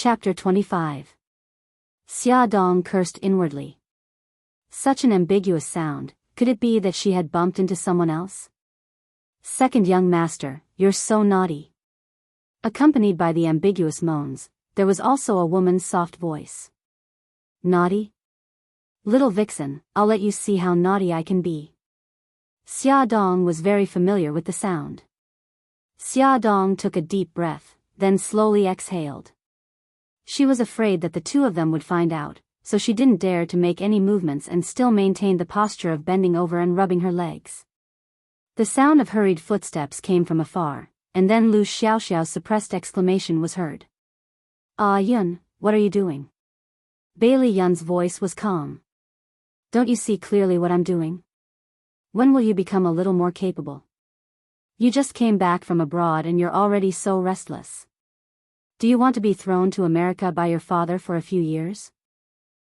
Chapter 25. Xia Dong cursed inwardly. Such an ambiguous sound, could it be that she had bumped into someone else? Second young master, you're so naughty. Accompanied by the ambiguous moans, there was also a woman's soft voice. Naughty? Little vixen, I'll let you see how naughty I can be. Xia Dong was very familiar with the sound. Xia Dong took a deep breath, then slowly exhaled. She was afraid that the two of them would find out, so she didn't dare to make any movements and still maintained the posture of bending over and rubbing her legs. The sound of hurried footsteps came from afar, and then Lu Xiaoxiao's suppressed exclamation was heard. Ah Yun, what are you doing? Bailey Yun's voice was calm. Don't you see clearly what I'm doing? When will you become a little more capable? You just came back from abroad and you're already so restless. Do you want to be thrown to America by your father for a few years?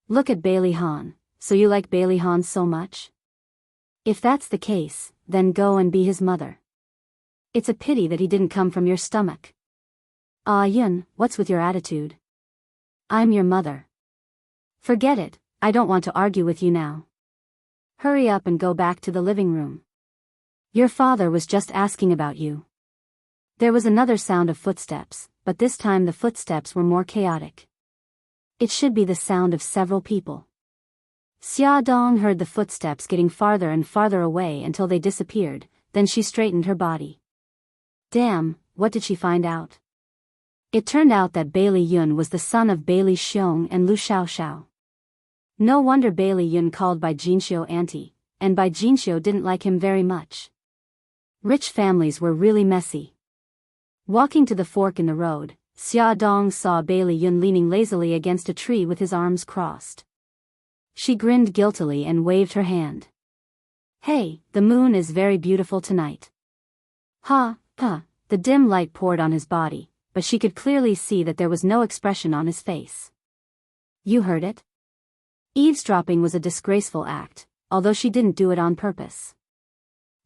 Look at Bailey Han, so you like Bailey Han so much? If that's the case, then go and be his mother. It's a pity that he didn't come from your stomach. Ah Yun, what's with your attitude? I'm your mother. Forget it, I don't want to argue with you now. Hurry up and go back to the living room. Your father was just asking about you. There was another sound of footsteps, but this time the footsteps were more chaotic. It should be the sound of several people. Xia Dong heard the footsteps getting farther and farther away until they disappeared, then she straightened her body. Damn, what did she find out? It turned out that Bailey Yun was the son of Bailey Xiong and Lu Xiaoxiao. No wonder Bailey Yun called by Jinxiu auntie, and by Jinxiu didn't like him very much. Rich families were really messy. Walking to the fork in the road, Xia Dong saw Bailey Yun leaning lazily against a tree with his arms crossed. She grinned guiltily and waved her hand. Hey, the moon is very beautiful tonight. Ha, ha, the dim light poured on his body, but she could clearly see that there was no expression on his face. You heard it? Eavesdropping was a disgraceful act, although she didn't do it on purpose.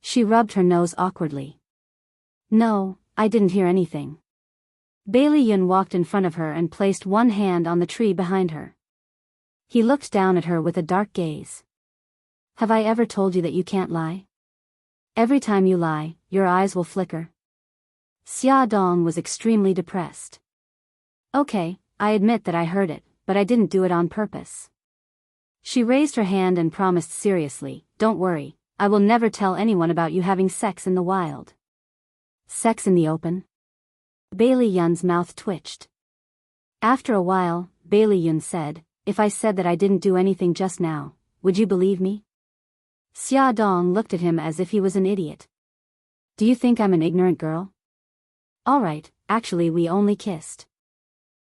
She rubbed her nose awkwardly. No, I didn't hear anything. Bailey Yun walked in front of her and placed one hand on the tree behind her. He looked down at her with a dark gaze. Have I ever told you that you can't lie? Every time you lie, your eyes will flicker. Xia Dong was extremely depressed. Okay, I admit that I heard it, but I didn't do it on purpose. She raised her hand and promised seriously, don't worry, I will never tell anyone about you having sex in the wild. Sex in the open? Bailey Yun's mouth twitched. After a while, Bailey Yun said, if I said that I didn't do anything just now, would you believe me? Xia Dong looked at him as if he was an idiot. Do you think I'm an ignorant girl? Alright, actually we only kissed.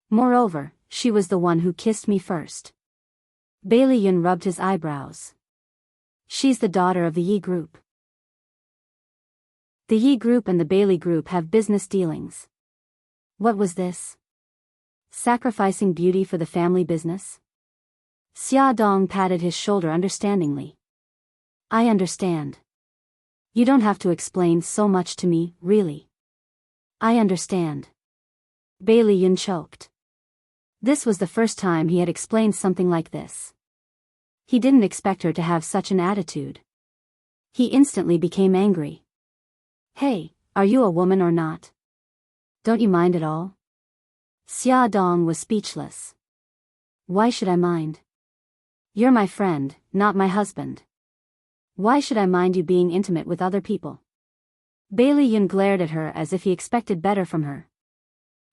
Moreover, she was the one who kissed me first. Bailey Yun rubbed his eyebrows. She's the daughter of the Yi Group. The Yi Group and the Bailey Group have business dealings. What was this? Sacrificing beauty for the family business? Xia Dong patted his shoulder understandingly. I understand. You don't have to explain so much to me, really. I understand. Bailey Yun choked. This was the first time he had explained something like this. He didn't expect her to have such an attitude. He instantly became angry. Hey, are you a woman or not? Don't you mind at all? Xia Dong was speechless. Why should I mind? You're my friend, not my husband. Why should I mind you being intimate with other people? Bailey Yun glared at her as if he expected better from her.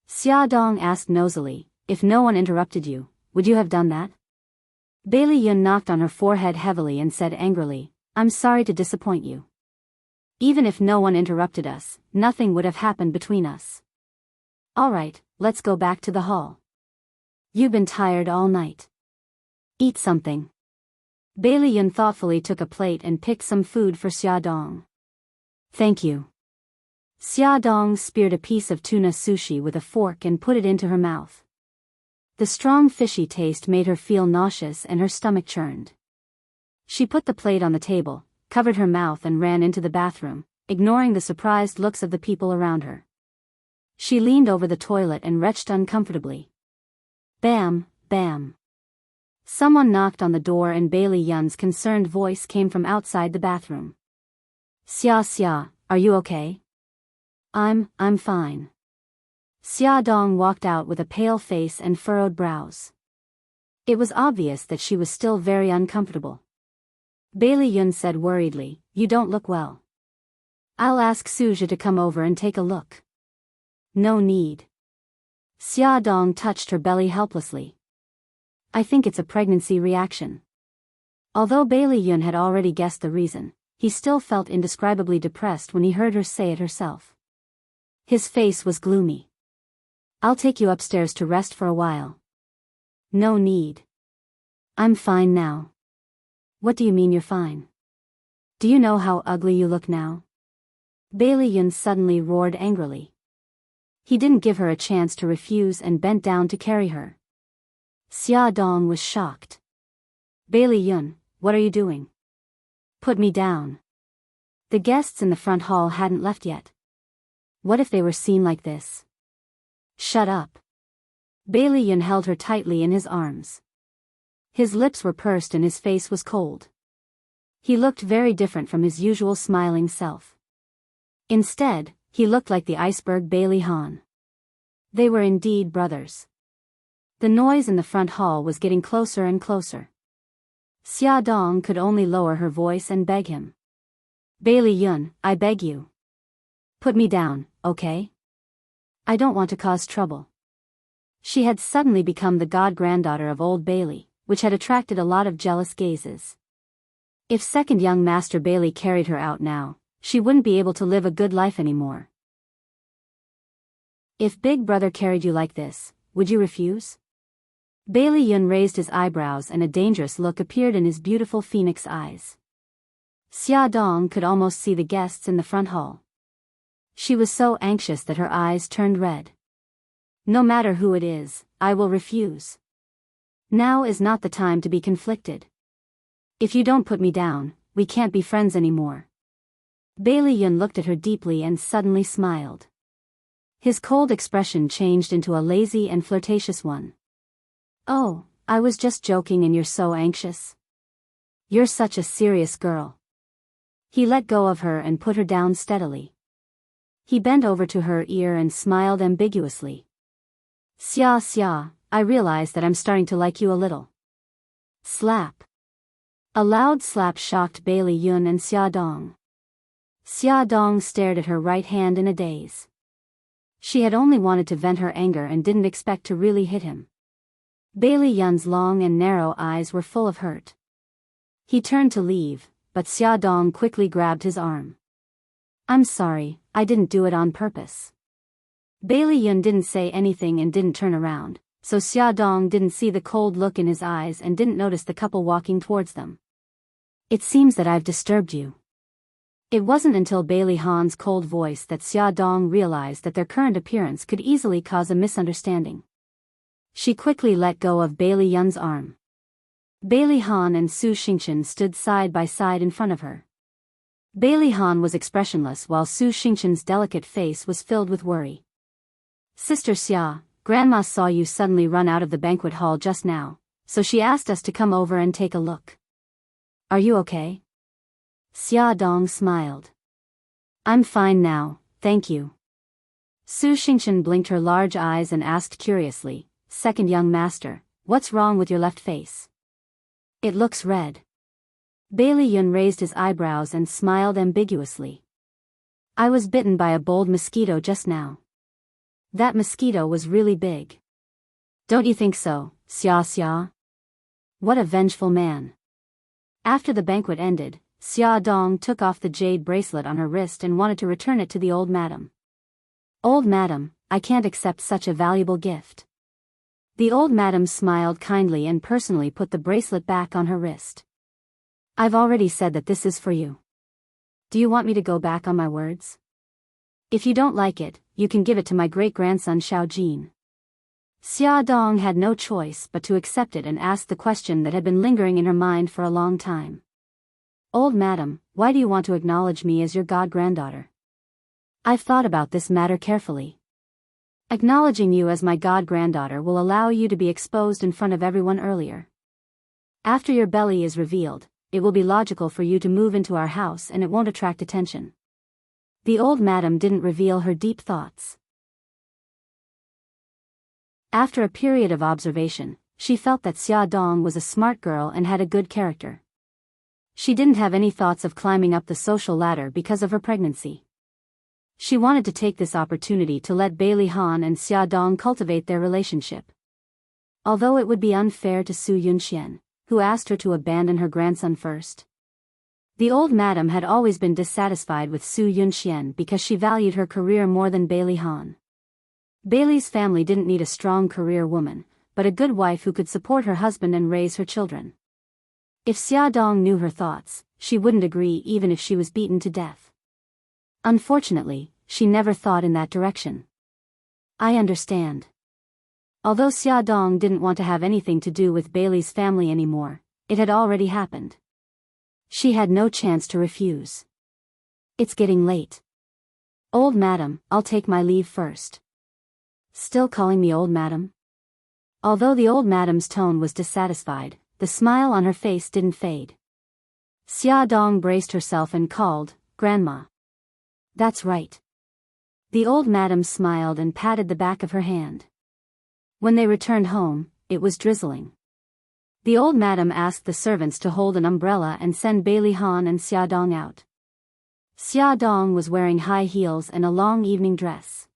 Xia Dong asked nosily, if no one interrupted you, would you have done that? Bailey Yun knocked on her forehead heavily and said angrily, I'm sorry to disappoint you. Even if no one interrupted us, nothing would have happened between us. Alright, let's go back to the hall. You've been tired all night. Eat something. Bailey Yun thoughtfully took a plate and picked some food for Xia Dong. Thank you. Xia Dong speared a piece of tuna sushi with a fork and put it into her mouth. The strong fishy taste made her feel nauseous and her stomach churned. She put the plate on the table, covered her mouth and ran into the bathroom, ignoring the surprised looks of the people around her. She leaned over the toilet and retched uncomfortably. Bam, bam. Someone knocked on the door and Bailey Yun's concerned voice came from outside the bathroom. Xia Xia, are you okay? I'm fine. Xia Dong walked out with a pale face and furrowed brows. It was obvious that she was still very uncomfortable. Bailey Yun said worriedly, you don't look well. I'll ask Suja to come over and take a look. No need. Xia Dong touched her belly helplessly. I think it's a pregnancy reaction. Although Bailey Yun had already guessed the reason, he still felt indescribably depressed when he heard her say it herself. His face was gloomy. I'll take you upstairs to rest for a while. No need. I'm fine now. What do you mean you're fine? Do you know how ugly you look now? Bailey Yun suddenly roared angrily. He didn't give her a chance to refuse and bent down to carry her. Xia Dong was shocked. Bailey Yun, what are you doing? Put me down. The guests in the front hall hadn't left yet. What if they were seen like this? Shut up. Bailey Yun held her tightly in his arms. His lips were pursed and his face was cold. He looked very different from his usual smiling self. Instead, he looked like the iceberg Bailey Han. They were indeed brothers. The noise in the front hall was getting closer and closer. Xia Dong could only lower her voice and beg him. Bailey Yun, I beg you. Put me down, okay? I don't want to cause trouble. She had suddenly become the god-granddaughter of old Bailey, which had attracted a lot of jealous gazes. If second young Master Bailey carried her out now, she wouldn't be able to live a good life anymore. If Big Brother carried you like this, would you refuse? Bailey Yun raised his eyebrows and a dangerous look appeared in his beautiful phoenix eyes. Xia Dong could almost see the guests in the front hall. She was so anxious that her eyes turned red. No matter who it is, I will refuse. Now is not the time to be conflicted. If you don't put me down, we can't be friends anymore. Bailey Yun looked at her deeply and suddenly smiled. His cold expression changed into a lazy and flirtatious one. Oh, I was just joking and you're so anxious. You're such a serious girl. He let go of her and put her down steadily. He bent over to her ear and smiled ambiguously. Xia Xia, I realize that I'm starting to like you a little. Slap. A loud slap shocked Bailey Yun and Xia Dong. Xia Dong stared at her right hand in a daze. She had only wanted to vent her anger and didn't expect to really hit him. Bailey Yun's long and narrow eyes were full of hurt. He turned to leave, but Xia Dong quickly grabbed his arm. I'm sorry, I didn't do it on purpose. Bailey Yun didn't say anything and didn't turn around, so Xia Dong didn't see the cold look in his eyes and didn't notice the couple walking towards them. It seems that I've disturbed you. It wasn't until Bailey Han's cold voice that Xia Dong realized that their current appearance could easily cause a misunderstanding. She quickly let go of Bailey Yun's arm. Bailey Han and Su Xingchen stood side by side in front of her. Bailey Han was expressionless while Su Xingchen's delicate face was filled with worry. Sister Xia, Grandma saw you suddenly run out of the banquet hall just now, so she asked us to come over and take a look. Are you okay? Xia Dong smiled. I'm fine now, thank you. Su Xingchen blinked her large eyes and asked curiously, Second young master, what's wrong with your left face? It looks red. Bailey Yun raised his eyebrows and smiled ambiguously. I was bitten by a bold mosquito just now. That mosquito was really big. Don't you think so, Xia Xia? What a vengeful man. After the banquet ended, Xia Dong took off the jade bracelet on her wrist and wanted to return it to the old madam. Old madam, I can't accept such a valuable gift. The old madam smiled kindly and personally put the bracelet back on her wrist. I've already said that this is for you. Do you want me to go back on my words? If you don't like it, you can give it to my great-grandson Xiao Jin. Xia Dong had no choice but to accept it and ask the question that had been lingering in her mind for a long time. Old madam, why do you want to acknowledge me as your god-granddaughter? I've thought about this matter carefully. Acknowledging you as my god-granddaughter will allow you to be exposed in front of everyone earlier. After your belly is revealed, it will be logical for you to move into our house and it won't attract attention. The old madam didn't reveal her deep thoughts. After a period of observation, she felt that Xia Dong was a smart girl and had a good character. She didn't have any thoughts of climbing up the social ladder because of her pregnancy. She wanted to take this opportunity to let Bai Li Han and Xia Dong cultivate their relationship. Although it would be unfair to Su Yunxian, who asked her to abandon her grandson first. The old madam had always been dissatisfied with Su Yunxian because she valued her career more than Bai Li Han. Bai Li's family didn't need a strong career woman, but a good wife who could support her husband and raise her children. If Xia Dong knew her thoughts, she wouldn't agree even if she was beaten to death. Unfortunately, she never thought in that direction. I understand. Although Xia Dong didn't want to have anything to do with Bai Li's family anymore, it had already happened. She had no chance to refuse. It's getting late. Old madam, I'll take my leave first. Still calling me old madam? Although the old madam's tone was dissatisfied, the smile on her face didn't fade. Xia Dong braced herself and called, Grandma. That's right. The old madam smiled and patted the back of her hand. When they returned home, it was drizzling. The old madam asked the servants to hold an umbrella and send Bai Li Han and Xia Dong out. Xia Dong was wearing high heels and a long evening dress.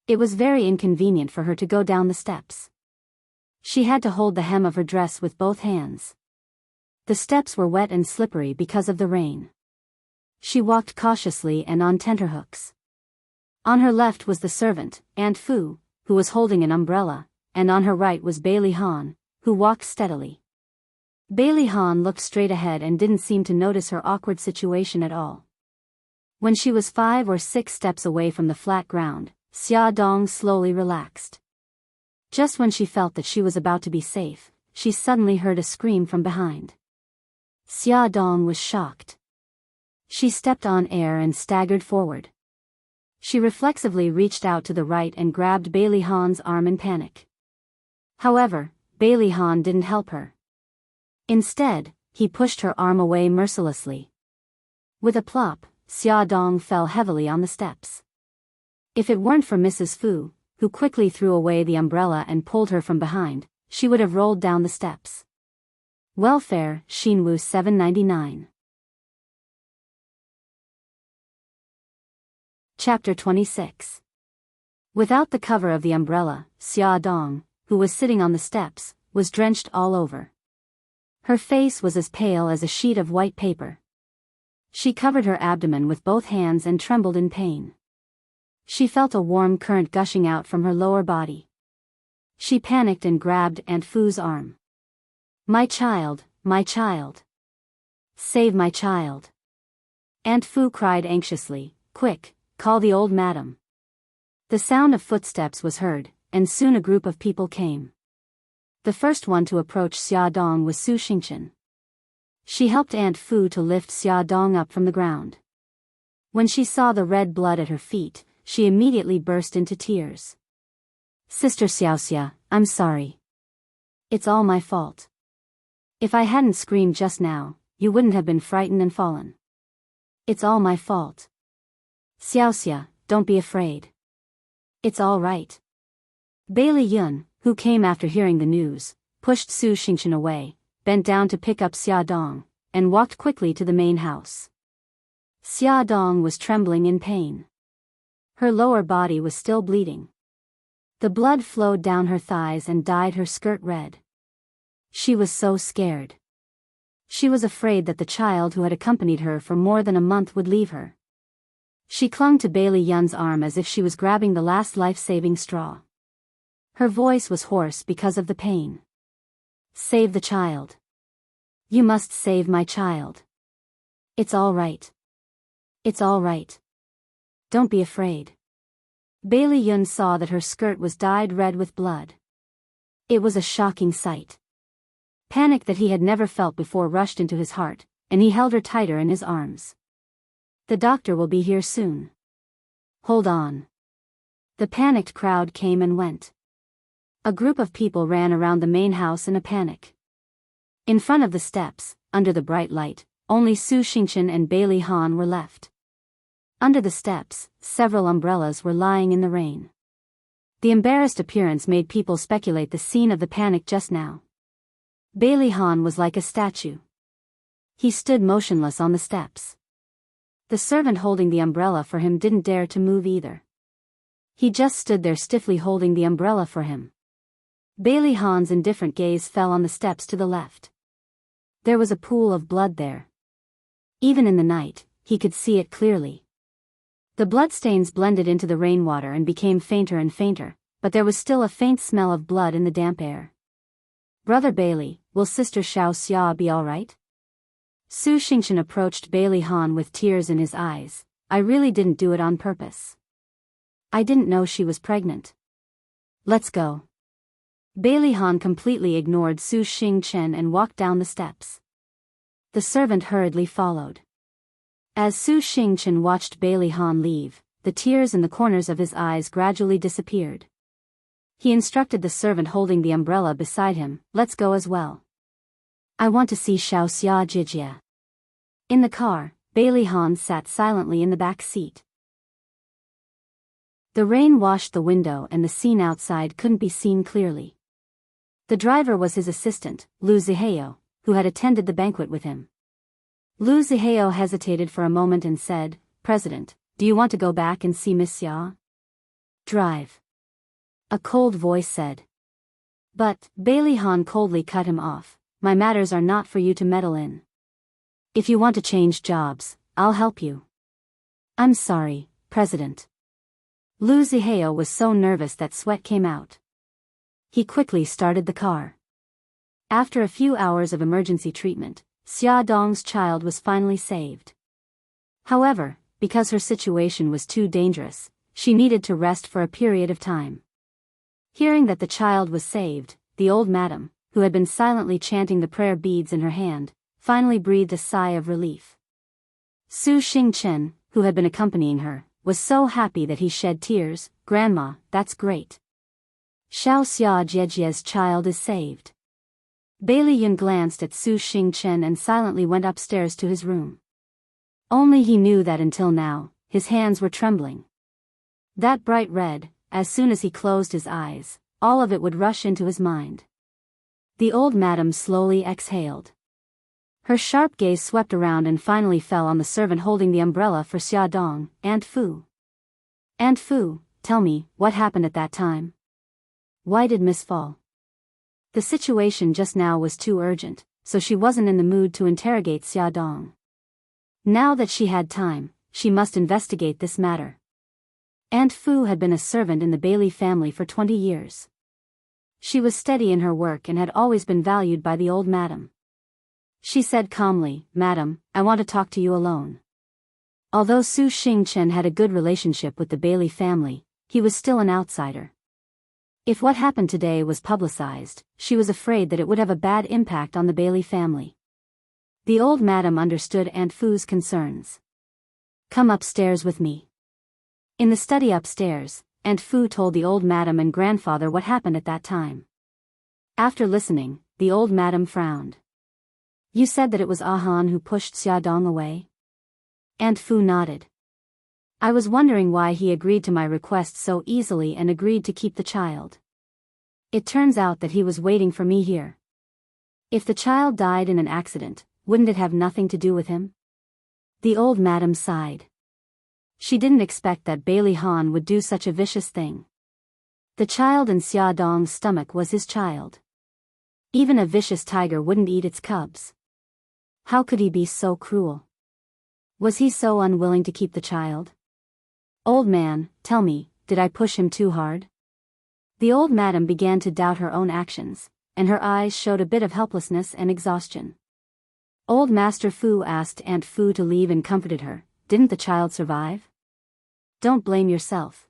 It was very inconvenient for her to go down the steps. She had to hold the hem of her dress with both hands. The steps were wet and slippery because of the rain. She walked cautiously and on tenterhooks. On her left was the servant, Aunt Fu, who was holding an umbrella, and on her right was Bai Li Han, who walked steadily. Bai Li Han looked straight ahead and didn't seem to notice her awkward situation at all. When she was 5 or 6 steps away from the flat ground, Xia Dong slowly relaxed. Just when she felt that she was about to be safe, she suddenly heard a scream from behind. Xia Dong was shocked. She stepped on air and staggered forward. She reflexively reached out to the right and grabbed Bai Li Han's arm in panic. However, Bai Li Han didn't help her. Instead, he pushed her arm away mercilessly. With a plop, Xia Dong fell heavily on the steps. If it weren't for Mrs. Fu, who quickly threw away the umbrella and pulled her from behind, she would have rolled down the steps. Welfare, Xinwu 799. Chapter 26. Without the cover of the umbrella, Xia Dong, who was sitting on the steps, was drenched all over. Her face was as pale as a sheet of white paper. She covered her abdomen with both hands and trembled in pain. She felt a warm current gushing out from her lower body. She panicked and grabbed Aunt Fu's arm. My child, my child. Save my child. Aunt Fu cried anxiously, quick, call the old madam. The sound of footsteps was heard, and soon a group of people came. The first one to approach Xia Dong was Su Xingqian. She helped Aunt Fu to lift Xia Dong up from the ground. When she saw the red blood at her feet, she immediately burst into tears. Sister Xiaoxia, I'm sorry. It's all my fault. If I hadn't screamed just now, you wouldn't have been frightened and fallen. It's all my fault. Xiaoxia, don't be afraid. It's all right. Bai Li Yun, who came after hearing the news, pushed Su Xingqian away, bent down to pick up Xia Dong, and walked quickly to the main house. Xia Dong was trembling in pain. Her lower body was still bleeding. The blood flowed down her thighs and dyed her skirt red. She was so scared. She was afraid that the child who had accompanied her for more than a month would leave her. She clung to Bai Li Yun's arm as if she was grabbing the last life-saving straw. Her voice was hoarse because of the pain. Save the child. You must save my child. It's all right. It's all right. Don't be afraid. Bai Li Yun saw that her skirt was dyed red with blood. It was a shocking sight. Panic that he had never felt before rushed into his heart, and he held her tighter in his arms. The doctor will be here soon. Hold on. The panicked crowd came and went. A group of people ran around the main house in a panic. In front of the steps, under the bright light, only Su Xingchen and Bailey Han were left. Under the steps, several umbrellas were lying in the rain. The embarrassed appearance made people speculate the scene of the panic just now. Bailey Han was like a statue. He stood motionless on the steps. The servant holding the umbrella for him didn't dare to move either. He just stood there stiffly holding the umbrella for him. Bailey Han's indifferent gaze fell on the steps to the left. There was a pool of blood there. Even in the night, he could see it clearly. The bloodstains blended into the rainwater and became fainter and fainter, but there was still a faint smell of blood in the damp air. "Brother Bailey, will Sister Xiao Xia be all right?" Su Xingchen approached Bailey Han with tears in his eyes. "I really didn't do it on purpose. I didn't know she was pregnant. Let's go." Bailey Han completely ignored Su Xingchen and walked down the steps. The servant hurriedly followed. As Su Xingchen watched Bailey Han leave, the tears in the corners of his eyes gradually disappeared. He instructed the servant holding the umbrella beside him, "Let's go as well. I want to see Xiao Xia Jijia." In the car, Bailey Han sat silently in the back seat. The rain washed the window and the scene outside couldn't be seen clearly. The driver was his assistant, Lu Zihao, who had attended the banquet with him. Lu Zihao hesitated for a moment and said, "President, do you want to go back and see Miss Xia?" "Drive," a cold voice said. But Bailey Han coldly cut him off. "My matters are not for you to meddle in. If you want to change jobs, I'll help you." "I'm sorry, President." Lu Zihao was so nervous that sweat came out. He quickly started the car. After a few hours of emergency treatment, Xia Dong's child was finally saved. However, because her situation was too dangerous, she needed to rest for a period of time. Hearing that the child was saved, the old madam, who had been silently chanting the prayer beads in her hand, finally breathed a sigh of relief. Su Xingchen, who had been accompanying her, was so happy that he shed tears. "Grandma, that's great. Xiao Xia Jiejia's child is saved." Bailey Yun glanced at Su Xingchen and silently went upstairs to his room. Only he knew that until now, his hands were trembling. That bright red, as soon as he closed his eyes, all of it would rush into his mind. The old madam slowly exhaled. Her sharp gaze swept around and finally fell on the servant holding the umbrella for Xia Dong, Aunt Fu. "Aunt Fu, tell me, what happened at that time? Why did Miss fall?" The situation just now was too urgent, so she wasn't in the mood to interrogate Xia Dong. Now that she had time, she must investigate this matter. Aunt Fu had been a servant in the Bailey family for 20 years. She was steady in her work and had always been valued by the old madam. She said calmly, "Madam, I want to talk to you alone." Although Su Xingchen had a good relationship with the Bailey family, he was still an outsider. If what happened today was publicized, she was afraid that it would have a bad impact on the Bailey family. The old madam understood Aunt Fu's concerns. "Come upstairs with me." In the study upstairs, Aunt Fu told the old madam and grandfather what happened at that time. After listening, the old madam frowned. "You said that it was Han who pushed Xia Dong away?" Aunt Fu nodded. "I was wondering why he agreed to my request so easily and agreed to keep the child. It turns out that he was waiting for me here. If the child died in an accident, wouldn't it have nothing to do with him?" The old madam sighed. She didn't expect that Bailey Han would do such a vicious thing. The child in Xia Dong's stomach was his child. Even a vicious tiger wouldn't eat its cubs. How could he be so cruel? Was he so unwilling to keep the child? "Old man, tell me, did I push him too hard?" The old madam began to doubt her own actions, and her eyes showed a bit of helplessness and exhaustion. Old Master Fu asked Aunt Fu to leave and comforted her. "Didn't the child survive? Don't blame yourself.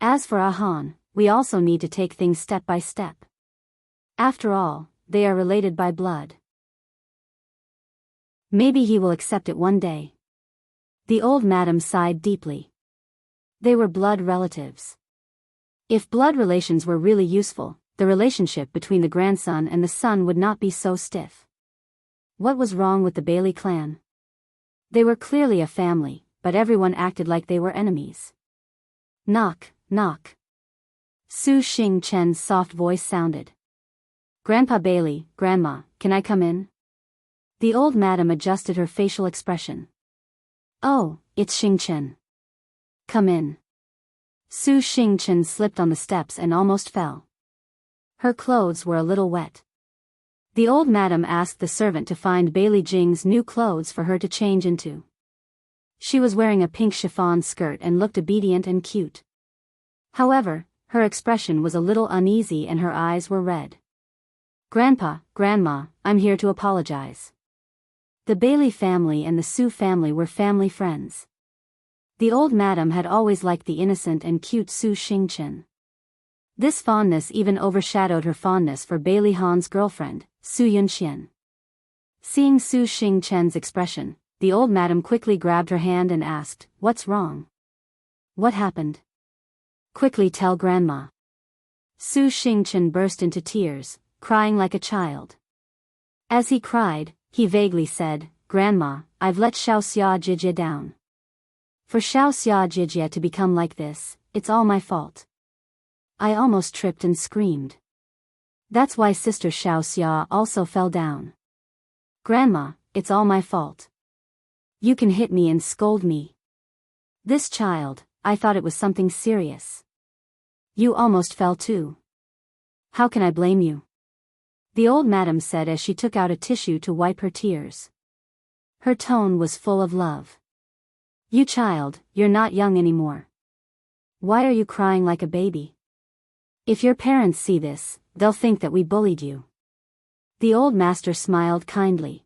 As for Han, we also need to take things step by step. After all, they are related by blood. Maybe he will accept it one day." The old madam sighed deeply. They were blood relatives. If blood relations were really useful, the relationship between the grandson and the son would not be so stiff. What was wrong with the Bailey clan? They were clearly a family, but everyone acted like they were enemies. Knock, knock. Su Xing Chen's soft voice sounded. Grandpa Bailey, Grandma, can I come in? The old madam adjusted her facial expression. Oh, it's Xing Chen. Come in. Su Xing Chen slipped on the steps and almost fell. Her clothes were a little wet. The old madam asked the servant to find Bailey Jing's new clothes for her to change into. She was wearing a pink chiffon skirt and looked obedient and cute. However, her expression was a little uneasy and her eyes were red. Grandpa, Grandma, I'm here to apologize. The Bailey family and the Su family were family friends. The old madam had always liked the innocent and cute Su Xingchen. This fondness even overshadowed her fondness for Bailey Han's girlfriend, Su Yunxian. Seeing Su Xingchen's expression, the old madam quickly grabbed her hand and asked, "What's wrong? What happened? Quickly tell Grandma." Su Xingchen burst into tears, crying like a child. As he cried, he vaguely said, "Grandma, I've let Xiao Xia Jijia down. For Xiao Xia Jijia to become like this, it's all my fault. I almost tripped and screamed. That's why Sister Xiao Xia also fell down. Grandma, it's all my fault. You can hit me and scold me. This child, I thought it was something serious. You almost fell too. How can I blame you?" The old madam said as she took out a tissue to wipe her tears. Her tone was full of love. "You child, you're not young anymore. Why are you crying like a baby? If your parents see this, they'll think that we bullied you." The old master smiled kindly.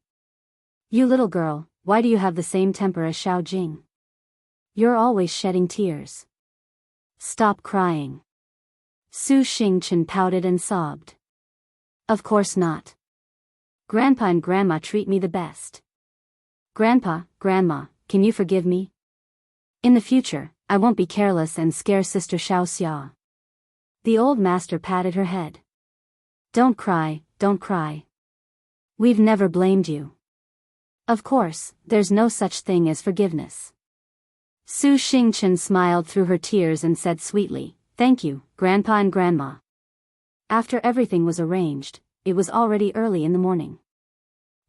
"You little girl, why do you have the same temper as Xiao Jing? You're always shedding tears. Stop crying." Su Xingchen pouted and sobbed. "Of course not. Grandpa and Grandma treat me the best. Grandpa, Grandma, can you forgive me? In the future, I won't be careless and scare Sister Xiao Xia." The old master patted her head. Don't cry, don't cry. We've never blamed you. Of course, there's no such thing as forgiveness." Su Xingchen smiled through her tears and said sweetly, "Thank you, Grandpa and Grandma." After everything was arranged, it was already early in the morning.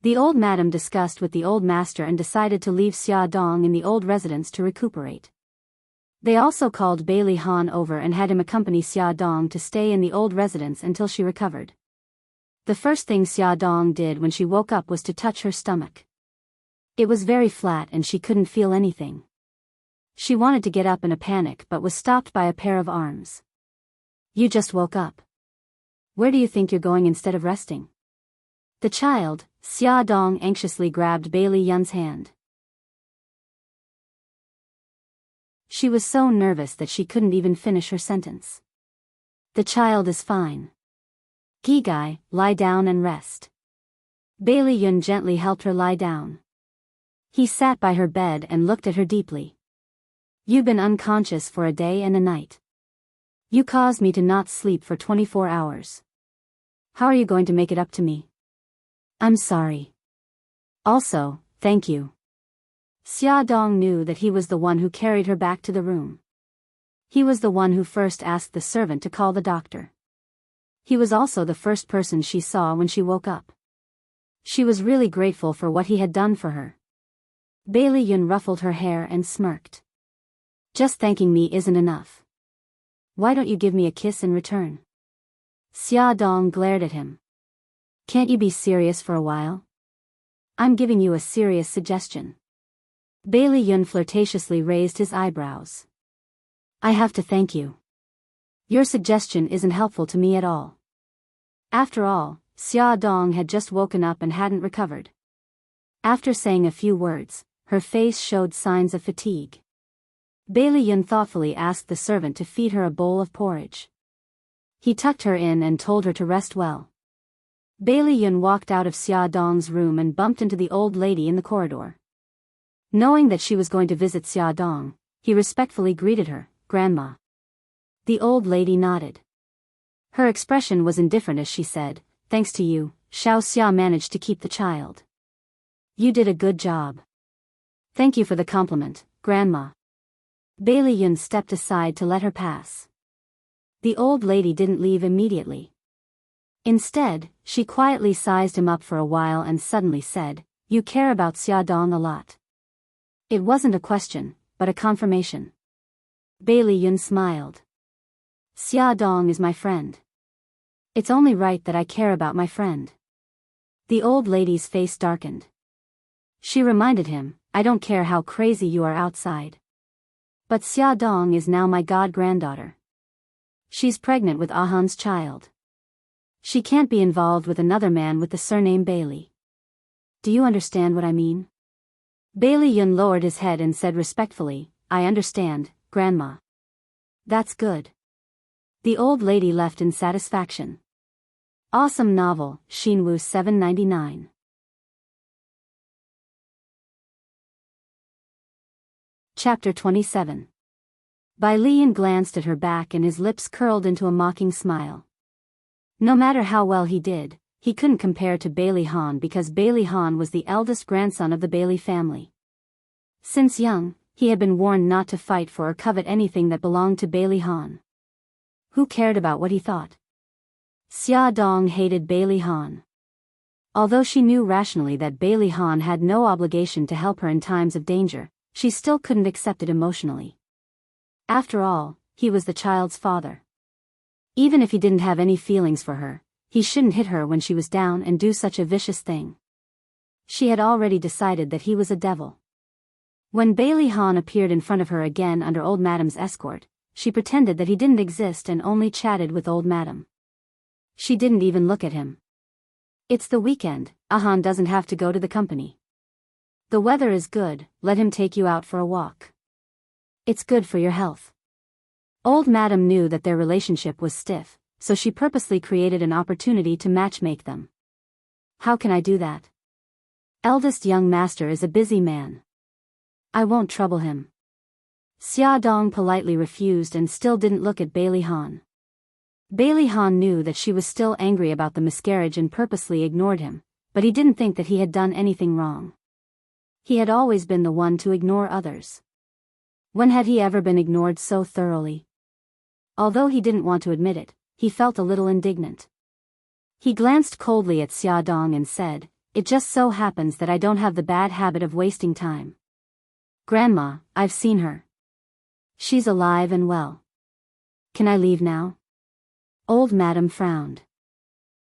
The old madam discussed with the old master and decided to leave Xia Dong in the old residence to recuperate. They also called Bailey Han over and had him accompany Xia Dong to stay in the old residence until she recovered. The first thing Xia Dong did when she woke up was to touch her stomach. It was very flat and she couldn't feel anything. She wanted to get up in a panic but was stopped by a pair of arms. "You just woke up. Where do you think you're going instead of resting?" The child, Xia Dong, anxiously grabbed Bailey Yun's hand. She was so nervous that she couldn't even finish her sentence. "The child is fine. Gigai, lie down and rest." Bailey Yun gently helped her lie down. He sat by her bed and looked at her deeply. "You've been unconscious for a day and a night. You caused me to not sleep for 24 hours. How are you going to make it up to me?" "I'm sorry. Also, thank you." Xia Dong knew that he was the one who carried her back to the room. He was the one who first asked the servant to call the doctor. He was also the first person she saw when she woke up. She was really grateful for what he had done for her. Bailey Yun ruffled her hair and smirked. "Just thanking me isn't enough. Why don't you give me a kiss in return?" Xia Dong glared at him. "Can't you be serious for a while? I'm giving you a serious suggestion." Bailey Yun flirtatiously raised his eyebrows. "I have to thank you. Your suggestion isn't helpful to me at all." After all, Xia Dong had just woken up and hadn't recovered. After saying a few words, her face showed signs of fatigue. Bailey Yun thoughtfully asked the servant to feed her a bowl of porridge. He tucked her in and told her to rest well. Bailey Yun walked out of Xia Dong's room and bumped into the old lady in the corridor. Knowing that she was going to visit Xia Dong, he respectfully greeted her, "Grandma." The old lady nodded. Her expression was indifferent as she said, thanks to you, Xiao Xia managed to keep the child. You did a good job. Thank you for the compliment, Grandma. Bailey Yun stepped aside to let her pass. The old lady didn't leave immediately. Instead, she quietly sized him up for a while and suddenly said, you care about Xia Dong a lot. It wasn't a question, but a confirmation. Bailey Yun smiled. Xia Dong is my friend. It's only right that I care about my friend. The old lady's face darkened. She reminded him, I don't care how crazy you are outside. But Xia Dong is now my god-granddaughter. She's pregnant with Ahan's child. She can't be involved with another man with the surname Bailey. Do you understand what I mean? Bailey Yun lowered his head and said respectfully, I understand, Grandma. That's good. The old lady left in satisfaction. Awesome novel, Xinwu 799. Chapter 27. Bai Lian glanced at her back and his lips curled into a mocking smile. No matter how well he did, he couldn't compare to Bailey Han because Bailey Han was the eldest grandson of the Bailey family. Since young, he had been warned not to fight for or covet anything that belonged to Bailey Han. Who cared about what he thought? Xia Dong hated Bailey Han. Although she knew rationally that Bailey Han had no obligation to help her in times of danger, she still couldn't accept it emotionally. After all, he was the child's father. Even if he didn't have any feelings for her, he shouldn't hit her when she was down and do such a vicious thing. She had already decided that he was a devil. When Bailey Han appeared in front of her again under Old Madam's escort, she pretended that he didn't exist and only chatted with Old Madam. She didn't even look at him. It's the weekend, Ahan doesn't have to go to the company. The weather is good, let him take you out for a walk. It's good for your health. Old Madam knew that their relationship was stiff, so she purposely created an opportunity to matchmake them. How can I do that? Eldest young master is a busy man. I won't trouble him. Xia Dong politely refused and still didn't look at Bailey Han. Bailey Han knew that she was still angry about the miscarriage and purposely ignored him, but he didn't think that he had done anything wrong. He had always been the one to ignore others. When had he ever been ignored so thoroughly? Although he didn't want to admit it, he felt a little indignant. He glanced coldly at Xia Dong and said, it just so happens that I don't have the bad habit of wasting time. Grandma, I've seen her. She's alive and well. Can I leave now? Old Madam frowned.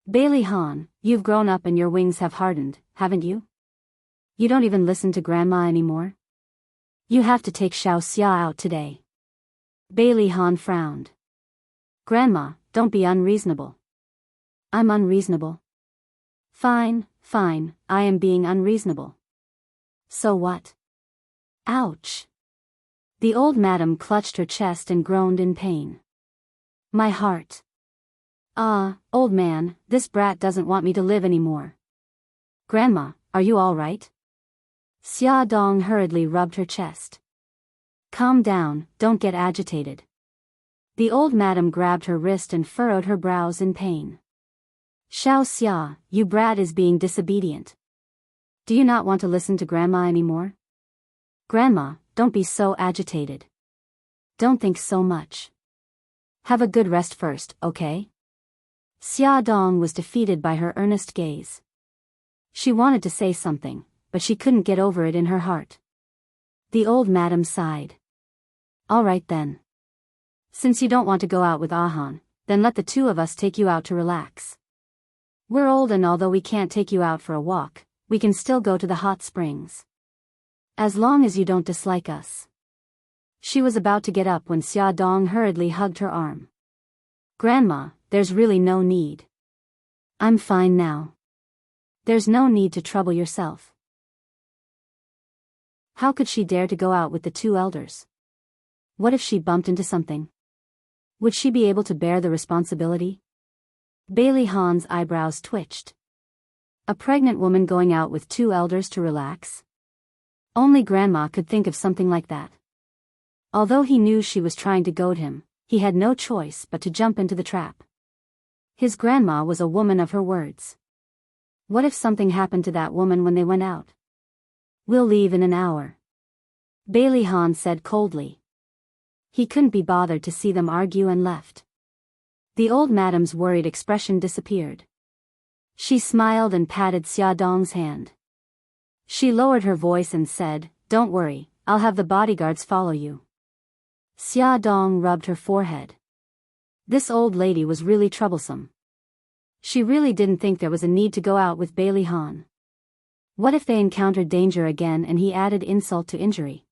Bailey Han, you've grown up and your wings have hardened, haven't you? You don't even listen to Grandma anymore? You have to take Xiao Xia out today. Bailey Han frowned. Grandma, don't be unreasonable. I'm unreasonable. Fine, fine, I am being unreasonable. So what? Ouch. The old madam clutched her chest and groaned in pain. My heart. Old man, this brat doesn't want me to live anymore. Grandma, are you all right? Xia Dong hurriedly rubbed her chest. Calm down, don't get agitated. The old madam grabbed her wrist and furrowed her brows in pain. Xiao Xia, you brat is being disobedient. Do you not want to listen to Grandma anymore? Grandma, don't be so agitated. Don't think so much. Have a good rest first, okay? Xia Dong was defeated by her earnest gaze. She wanted to say something, but she couldn't get over it in her heart. The old madam sighed. All right then. Since you don't want to go out with Ahan, then let the two of us take you out to relax. We're old and although we can't take you out for a walk, we can still go to the hot springs. As long as you don't dislike us. She was about to get up when Xia Dong hurriedly hugged her arm. Grandma, there's really no need. I'm fine now. There's no need to trouble yourself. How could she dare to go out with the two elders? What if she bumped into something? Would she be able to bear the responsibility? Bailey Han's eyebrows twitched. A pregnant woman going out with two elders to relax? Only Grandma could think of something like that. Although he knew she was trying to goad him, he had no choice but to jump into the trap. His grandma was a woman of her words. What if something happened to that woman when they went out? We'll leave in an hour, Bailey Han said coldly. He couldn't be bothered to see them argue and left. The old madam's worried expression disappeared. She smiled and patted Xia Dong's hand. She lowered her voice and said, "Don't worry, I'll have the bodyguards follow you." Xia Dong rubbed her forehead. This old lady was really troublesome. She really didn't think there was a need to go out with Bailey Han. What if they encountered danger again and he added insult to injury?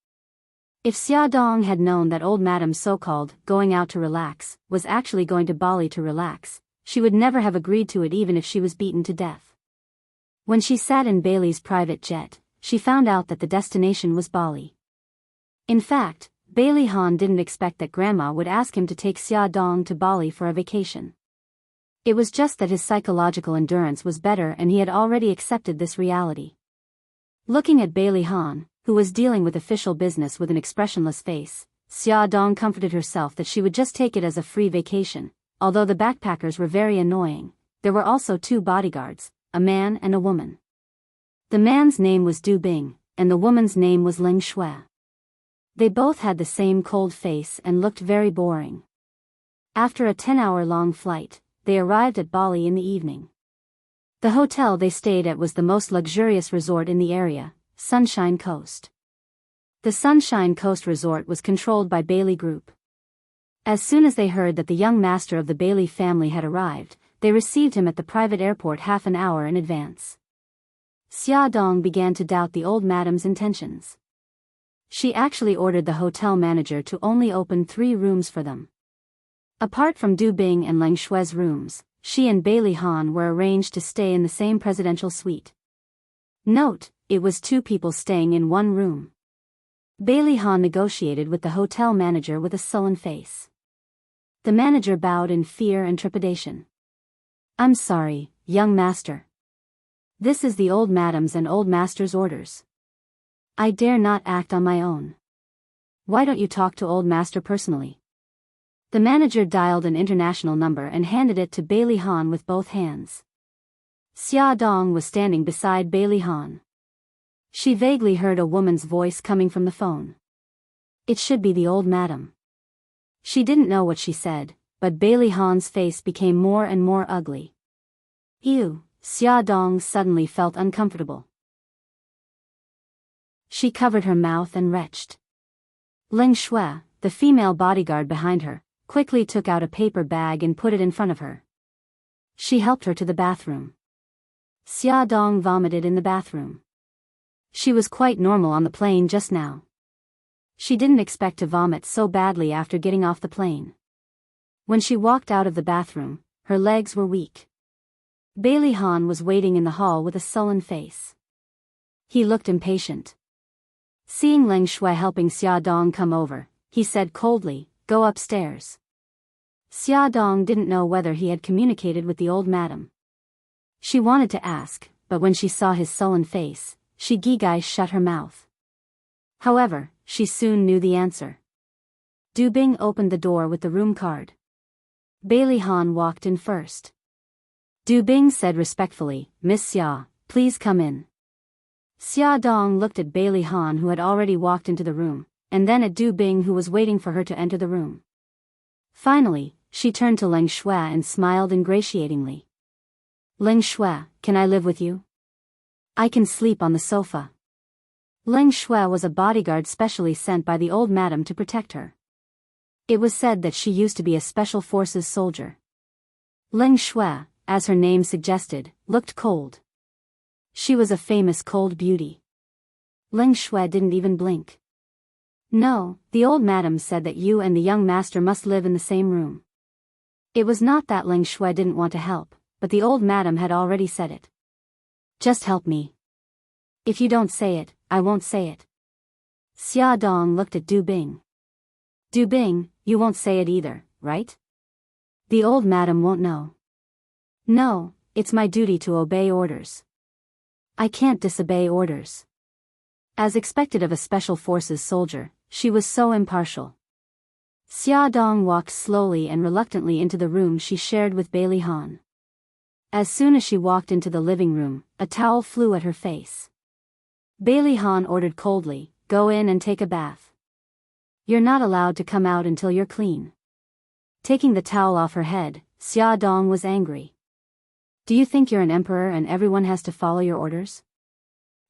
If Xia Dong had known that old madam's so-called going out to relax was actually going to Bali to relax, she would never have agreed to it even if she was beaten to death. When she sat in Bailey's private jet, she found out that the destination was Bali. In fact, Bailey Han didn't expect that Grandma would ask him to take Xia Dong to Bali for a vacation. It was just that his psychological endurance was better and he had already accepted this reality. Looking at Bailey Han, who was dealing with official business with an expressionless face, Xia Dong comforted herself that she would just take it as a free vacation. Although the backpackers were very annoying, there were also two bodyguards, a man and a woman. The man's name was Du Bing, and the woman's name was Ling Shui. They both had the same cold face and looked very boring. After a 10-hour-long flight, they arrived at Bali in the evening. The hotel they stayed at was the most luxurious resort in the area, Sunshine Coast. The Sunshine Coast Resort was controlled by Bailey Group. As soon as they heard that the young master of the Bailey family had arrived, they received him at the private airport half an hour in advance. Xia Dong began to doubt the old madam's intentions. She actually ordered the hotel manager to only open 3 rooms for them. Apart from Du Bing and Ling Shui's rooms, she and Bailey Han were arranged to stay in the same presidential suite. Note, it was 2 people staying in 1 room. Bailey Han negotiated with the hotel manager with a sullen face. The manager bowed in fear and trepidation. "I'm sorry, young master. This is the old madam's and old master's orders. I dare not act on my own. Why don't you talk to old master personally?" The manager dialed an international number and handed it to Bailey Han with both hands. Xia Dong was standing beside Bailey Han. She vaguely heard a woman's voice coming from the phone. It should be the old madam. She didn't know what she said, but Bailey Han's face became more and more ugly. Ew, Xia Dong suddenly felt uncomfortable. She covered her mouth and retched. Ling Shui, the female bodyguard behind her, quickly took out a paper bag and put it in front of her. She helped her to the bathroom. Xia Dong vomited in the bathroom. She was quite normal on the plane just now. She didn't expect to vomit so badly after getting off the plane. When she walked out of the bathroom, her legs were weak. Bailey Han was waiting in the hall with a sullen face. He looked impatient. Seeing Ling Shui helping Xia Dong come over, he said coldly, "Go upstairs." Xia Dong didn't know whether he had communicated with the old madam. She wanted to ask, but when she saw his sullen face, she gigai shut her mouth. However, she soon knew the answer. Du Bing opened the door with the room card. Bailey Han walked in first. Du Bing said respectfully, "Miss Xia, please come in." Xia Dong looked at Bailey Han, who had already walked into the room, and then at Du Bing, who was waiting for her to enter the room. Finally, she turned to Ling Shui and smiled ingratiatingly. "Ling Shui, can I live with you? I can sleep on the sofa." Ling Shui was a bodyguard specially sent by the old madam to protect her. It was said that she used to be a special forces soldier. Ling Shui, as her name suggested, looked cold. She was a famous cold beauty. Ling Shui didn't even blink. "No, the old madam said that you and the young master must live in the same room." It was not that Ling Shui didn't want to help, but the old madam had already said it. "Just help me. If you don't say it, I won't say it." Xia Dong looked at Du Bing. "Du Bing, you won't say it either, right? The old madam won't know." "No, it's my duty to obey orders. I can't disobey orders." As expected of a special forces soldier, she was so impartial. Xia Dong walked slowly and reluctantly into the room she shared with Bailey Han. As soon as she walked into the living room, a towel flew at her face. Bailey Han ordered coldly, "Go in and take a bath. You're not allowed to come out until you're clean." Taking the towel off her head, Xia Dong was angry. "Do you think you're an emperor and everyone has to follow your orders?"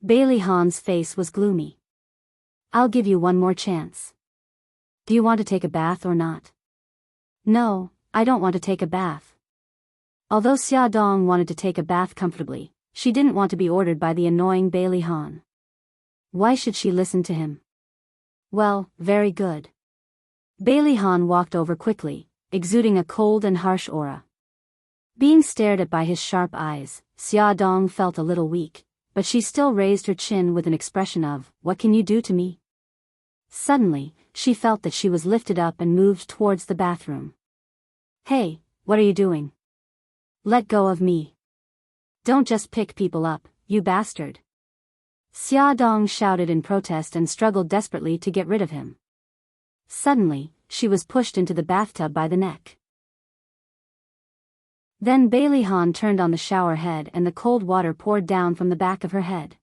Bailey Han's face was gloomy. "I'll give you one more chance. Do you want to take a bath or not?" "No, I don't want to take a bath." Although Xia Dong wanted to take a bath comfortably, she didn't want to be ordered by the annoying Bailey Han. Why should she listen to him? "Well, very good." Bailey Han walked over quickly, exuding a cold and harsh aura. Being stared at by his sharp eyes, Xia Dong felt a little weak, but she still raised her chin with an expression of, "What can you do to me?" Suddenly, she felt that she was lifted up and moved towards the bathroom. "Hey, what are you doing? Let go of me. Don't just pick people up, you bastard." Xia Dong shouted in protest and struggled desperately to get rid of him. Suddenly, she was pushed into the bathtub by the neck. Then Bailey Han turned on the shower head and the cold water poured down from the back of her head.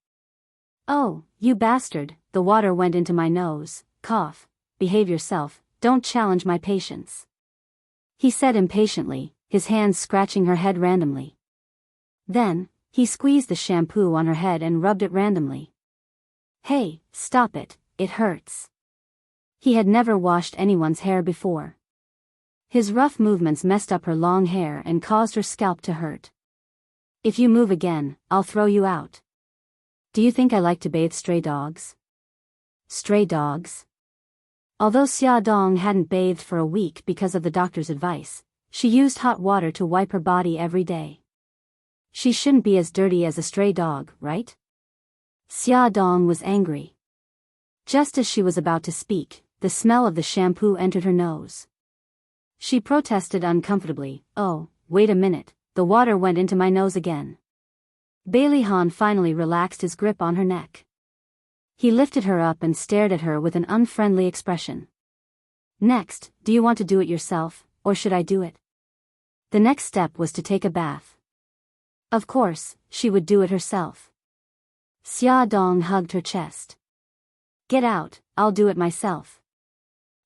"Oh, you bastard, the water went into my nose, cough, behave yourself, don't challenge my patience," he said impatiently, his hands scratching her head randomly. Then, he squeezed the shampoo on her head and rubbed it randomly. "Hey, stop it, it hurts." He had never washed anyone's hair before. His rough movements messed up her long hair and caused her scalp to hurt. "If you move again, I'll throw you out. Do you think I like to bathe stray dogs?" Stray dogs? Although Xia Dong hadn't bathed for a week because of the doctor's advice, she used hot water to wipe her body every day. She shouldn't be as dirty as a stray dog, right? Xia Dong was angry. Just as she was about to speak, the smell of the shampoo entered her nose. She protested uncomfortably, "Oh, wait a minute, the water went into my nose again." Bailey Han finally relaxed his grip on her neck. He lifted her up and stared at her with an unfriendly expression. "Next, do you want to do it yourself, or should I do it?" The next step was to take a bath. Of course, she would do it herself. Xia Dong hugged her chest. "Get out, I'll do it myself."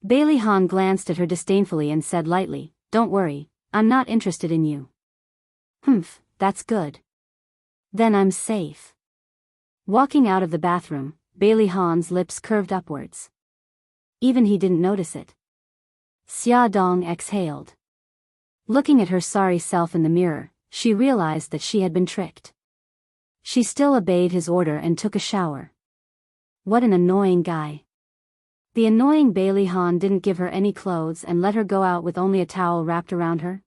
Bailey Han glanced at her disdainfully and said lightly, "Don't worry, I'm not interested in you." "Humph, that's good. Then I'm safe." Walking out of the bathroom, Bailey Han's lips curved upwards. Even he didn't notice it. Xia Dong exhaled. Looking at her sorry self in the mirror, she realized that she had been tricked. She still obeyed his order and took a shower. What an annoying guy. The annoying Bailey Han didn't give her any clothes and let her go out with only a towel wrapped around her.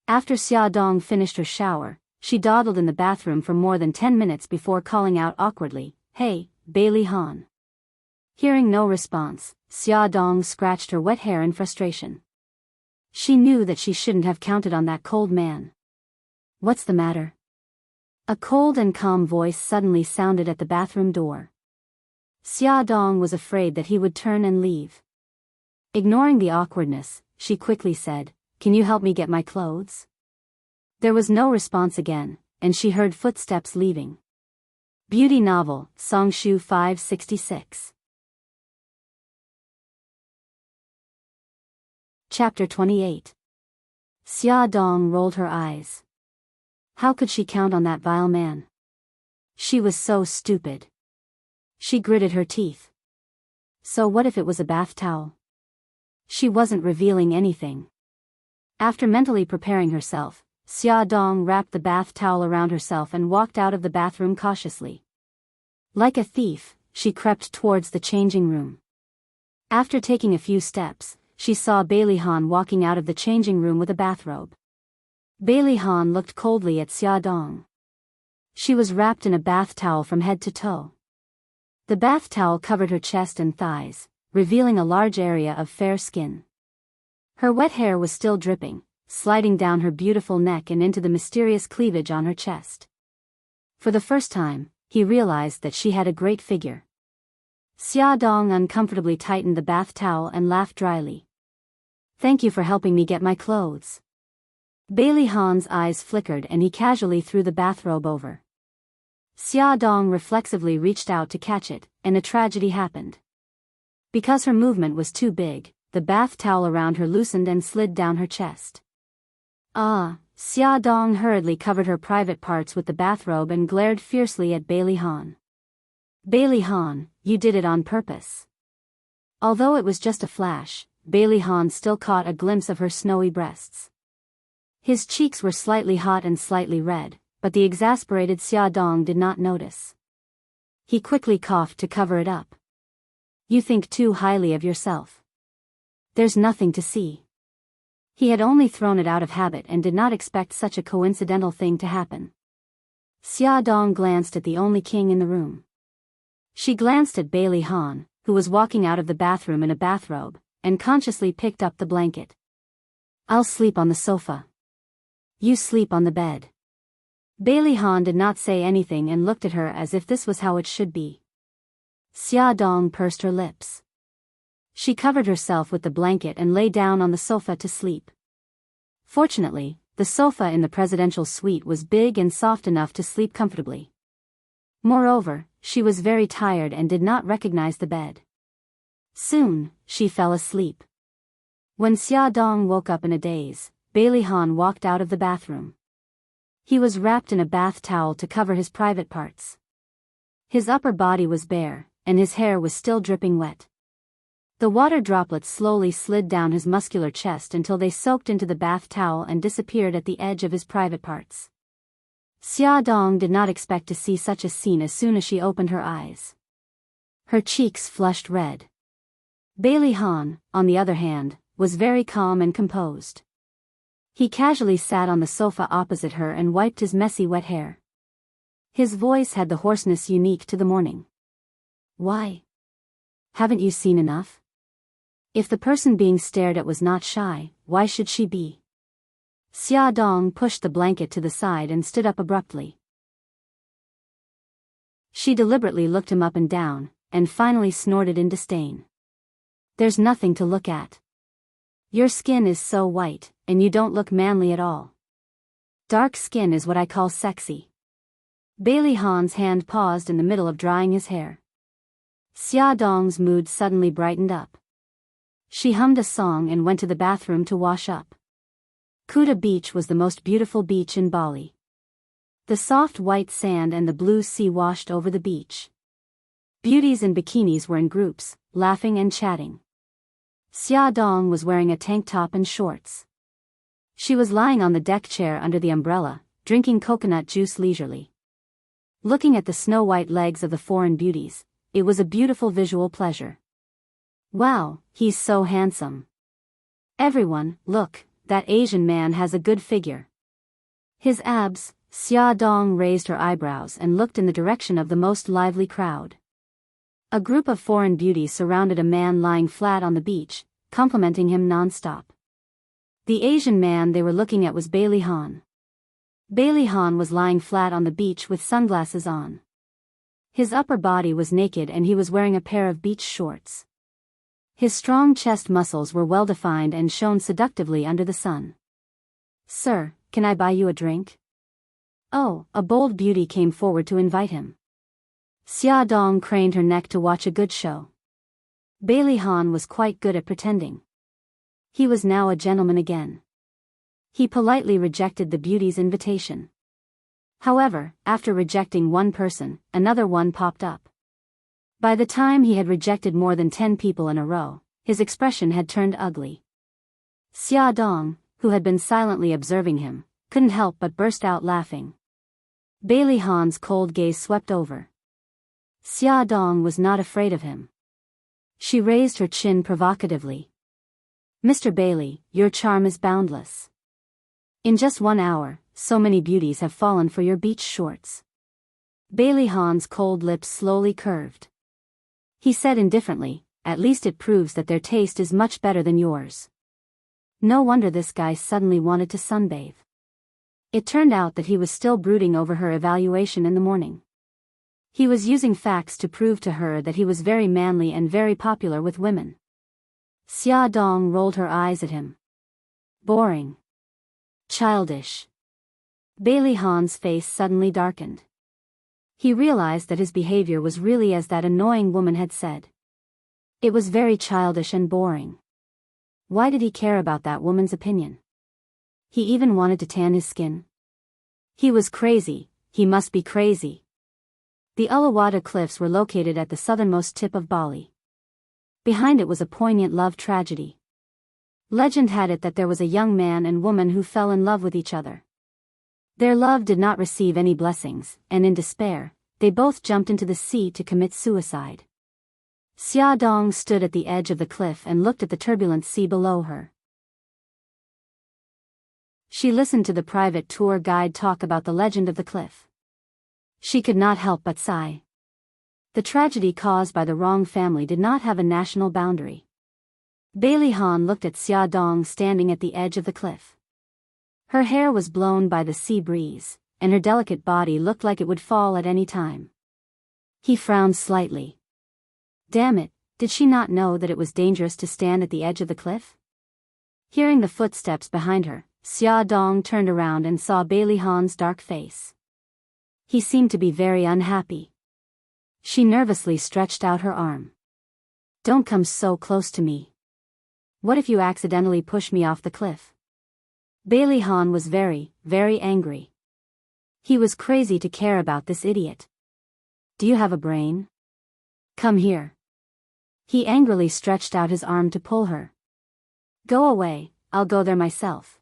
After Xia Dong finished her shower, she dawdled in the bathroom for more than 10 minutes before calling out awkwardly, "Hey, Bailey Han." Hearing no response, Xia Dong scratched her wet hair in frustration. She knew that she shouldn't have counted on that cold man. "What's the matter?" A cold and calm voice suddenly sounded at the bathroom door. Xia Dong was afraid that he would turn and leave. Ignoring the awkwardness, she quickly said, "Can you help me get my clothes?" There was no response again, and she heard footsteps leaving. Beauty novel, Songshu 566. Chapter 28. Xia Dong rolled her eyes. How could she count on that vile man? She was so stupid. She gritted her teeth. So what if it was a bath towel? She wasn't revealing anything. After mentally preparing herself, Xia Dong wrapped the bath towel around herself and walked out of the bathroom cautiously. Like a thief, she crept towards the changing room. After taking a few steps, she saw Bailey Han walking out of the changing room with a bathrobe. Bailey Han looked coldly at Xia Dong. She was wrapped in a bath towel from head to toe. The bath towel covered her chest and thighs, revealing a large area of fair skin. Her wet hair was still dripping, sliding down her beautiful neck and into the mysterious cleavage on her chest. For the first time, he realized that she had a great figure. Xia Dong uncomfortably tightened the bath towel and laughed dryly. Thank you for helping me get my clothes. Bailey Han's eyes flickered and he casually threw the bathrobe over. Xia Dong reflexively reached out to catch it, and a tragedy happened. Because her movement was too big, the bath towel around her loosened and slid down her chest. Xia Dong hurriedly covered her private parts with the bathrobe and glared fiercely at Bailey Han. Bailey Han, you did it on purpose. Although it was just a flash, Bailey Han still caught a glimpse of her snowy breasts. His cheeks were slightly hot and slightly red, but the exasperated Xia Dong did not notice. He quickly coughed to cover it up. You think too highly of yourself. There's nothing to see. He had only thrown it out of habit and did not expect such a coincidental thing to happen. Xia Dong glanced at the only king in the room. She glanced at Bailey Han, who was walking out of the bathroom in a bathrobe, and consciously picked up the blanket. I'll sleep on the sofa. You sleep on the bed. Bailey Han did not say anything and looked at her as if this was how it should be. Xia Dong pursed her lips. She covered herself with the blanket and lay down on the sofa to sleep. Fortunately, the sofa in the presidential suite was big and soft enough to sleep comfortably. Moreover, she was very tired and did not recognize the bed. Soon, she fell asleep. When Xia Dong woke up in a daze, Bailey Han walked out of the bathroom. He was wrapped in a bath towel to cover his private parts. His upper body was bare, and his hair was still dripping wet. The water droplets slowly slid down his muscular chest until they soaked into the bath towel and disappeared at the edge of his private parts. Xia Dong did not expect to see such a scene as soon as she opened her eyes. Her cheeks flushed red. Bailey Han, on the other hand, was very calm and composed. He casually sat on the sofa opposite her and wiped his messy wet hair. His voice had the hoarseness unique to the morning. Why? Haven't you seen enough? If the person being stared at was not shy, why should she be? Xia Dong pushed the blanket to the side and stood up abruptly. She deliberately looked him up and down, and finally snorted in disdain. There's nothing to look at. Your skin is so white, and you don't look manly at all. Dark skin is what I call sexy. Bailey Han's hand paused in the middle of drying his hair. Xia Dong's mood suddenly brightened up. She hummed a song and went to the bathroom to wash up. Kuta Beach was the most beautiful beach in Bali. The soft white sand and the blue sea washed over the beach. Beauties in bikinis were in groups, laughing and chatting. Xia Dong was wearing a tank top and shorts. She was lying on the deck chair under the umbrella, drinking coconut juice leisurely. Looking at the snow-white legs of the foreign beauties, it was a beautiful visual pleasure. Wow, he's so handsome. Everyone, look, that Asian man has a good figure. His abs. Xia Dong raised her eyebrows and looked in the direction of the most lively crowd. A group of foreign beauties surrounded a man lying flat on the beach, complimenting him non-stop. The Asian man they were looking at was Bailey Han. Bailey Han was lying flat on the beach with sunglasses on. His upper body was naked and he was wearing a pair of beach shorts. His strong chest muscles were well-defined and shone seductively under the sun. Sir, can I buy you a drink? Oh, a bold beauty came forward to invite him. Xia Dong craned her neck to watch a good show. Bailey Han was quite good at pretending. He was now a gentleman again. He politely rejected the beauty's invitation. However, after rejecting one person, another one popped up. By the time he had rejected more than 10 people in a row, his expression had turned ugly. Xia Dong, who had been silently observing him, couldn't help but burst out laughing. Bailey Han's cold gaze swept over. Xia Dong was not afraid of him. She raised her chin provocatively. Mr. Bailey, your charm is boundless. In just 1 hour, so many beauties have fallen for your beach shorts. Bailey Han's cold lips slowly curved. He said indifferently, at least it proves that their taste is much better than yours. No wonder this guy suddenly wanted to sunbathe. It turned out that he was still brooding over her evaluation in the morning. He was using facts to prove to her that he was very manly and very popular with women. Xia Dong rolled her eyes at him. Boring. Childish. Bailey Han's face suddenly darkened. He realized that his behavior was really as that annoying woman had said. It was very childish and boring. Why did he care about that woman's opinion? He even wanted to tan his skin. He was crazy, he must be crazy. The Uluwatu Cliffs were located at the southernmost tip of Bali. Behind it was a poignant love tragedy. Legend had it that there was a young man and woman who fell in love with each other. Their love did not receive any blessings, and in despair, they both jumped into the sea to commit suicide. Xia Dong stood at the edge of the cliff and looked at the turbulent sea below her. She listened to the private tour guide talk about the legend of the cliff. She could not help but sigh. The tragedy caused by the wrong family did not have a national boundary. Bailey Han looked at Xia Dong standing at the edge of the cliff. Her hair was blown by the sea breeze, and her delicate body looked like it would fall at any time. He frowned slightly. Damn it, did she not know that it was dangerous to stand at the edge of the cliff? Hearing the footsteps behind her, Xia Dong turned around and saw Bailey Han's dark face. He seemed to be very unhappy. She nervously stretched out her arm. Don't come so close to me. What if you accidentally push me off the cliff? Bailey Han was very, very angry. He was crazy to care about this idiot. Do you have a brain? Come here. He angrily stretched out his arm to pull her. Go away, I'll go there myself.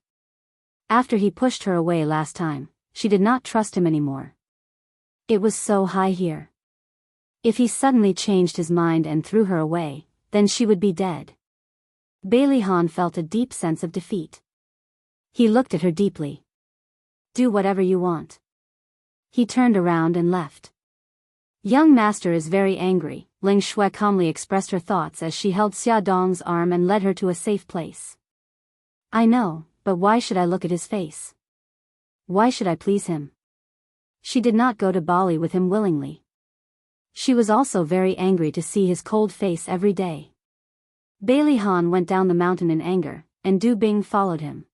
After he pushed her away last time, she did not trust him anymore. It was so high here. If he suddenly changed his mind and threw her away, then she would be dead. Bailey Han felt a deep sense of defeat. He looked at her deeply. Do whatever you want. He turned around and left. Young master is very angry, Ling Shui calmly expressed her thoughts as she held Xia Dong's arm and led her to a safe place. I know, but why should I look at his face? Why should I please him? She did not go to Bali with him willingly. She was also very angry to see his cold face every day. Bailey Han went down the mountain in anger, and Du Bing followed him.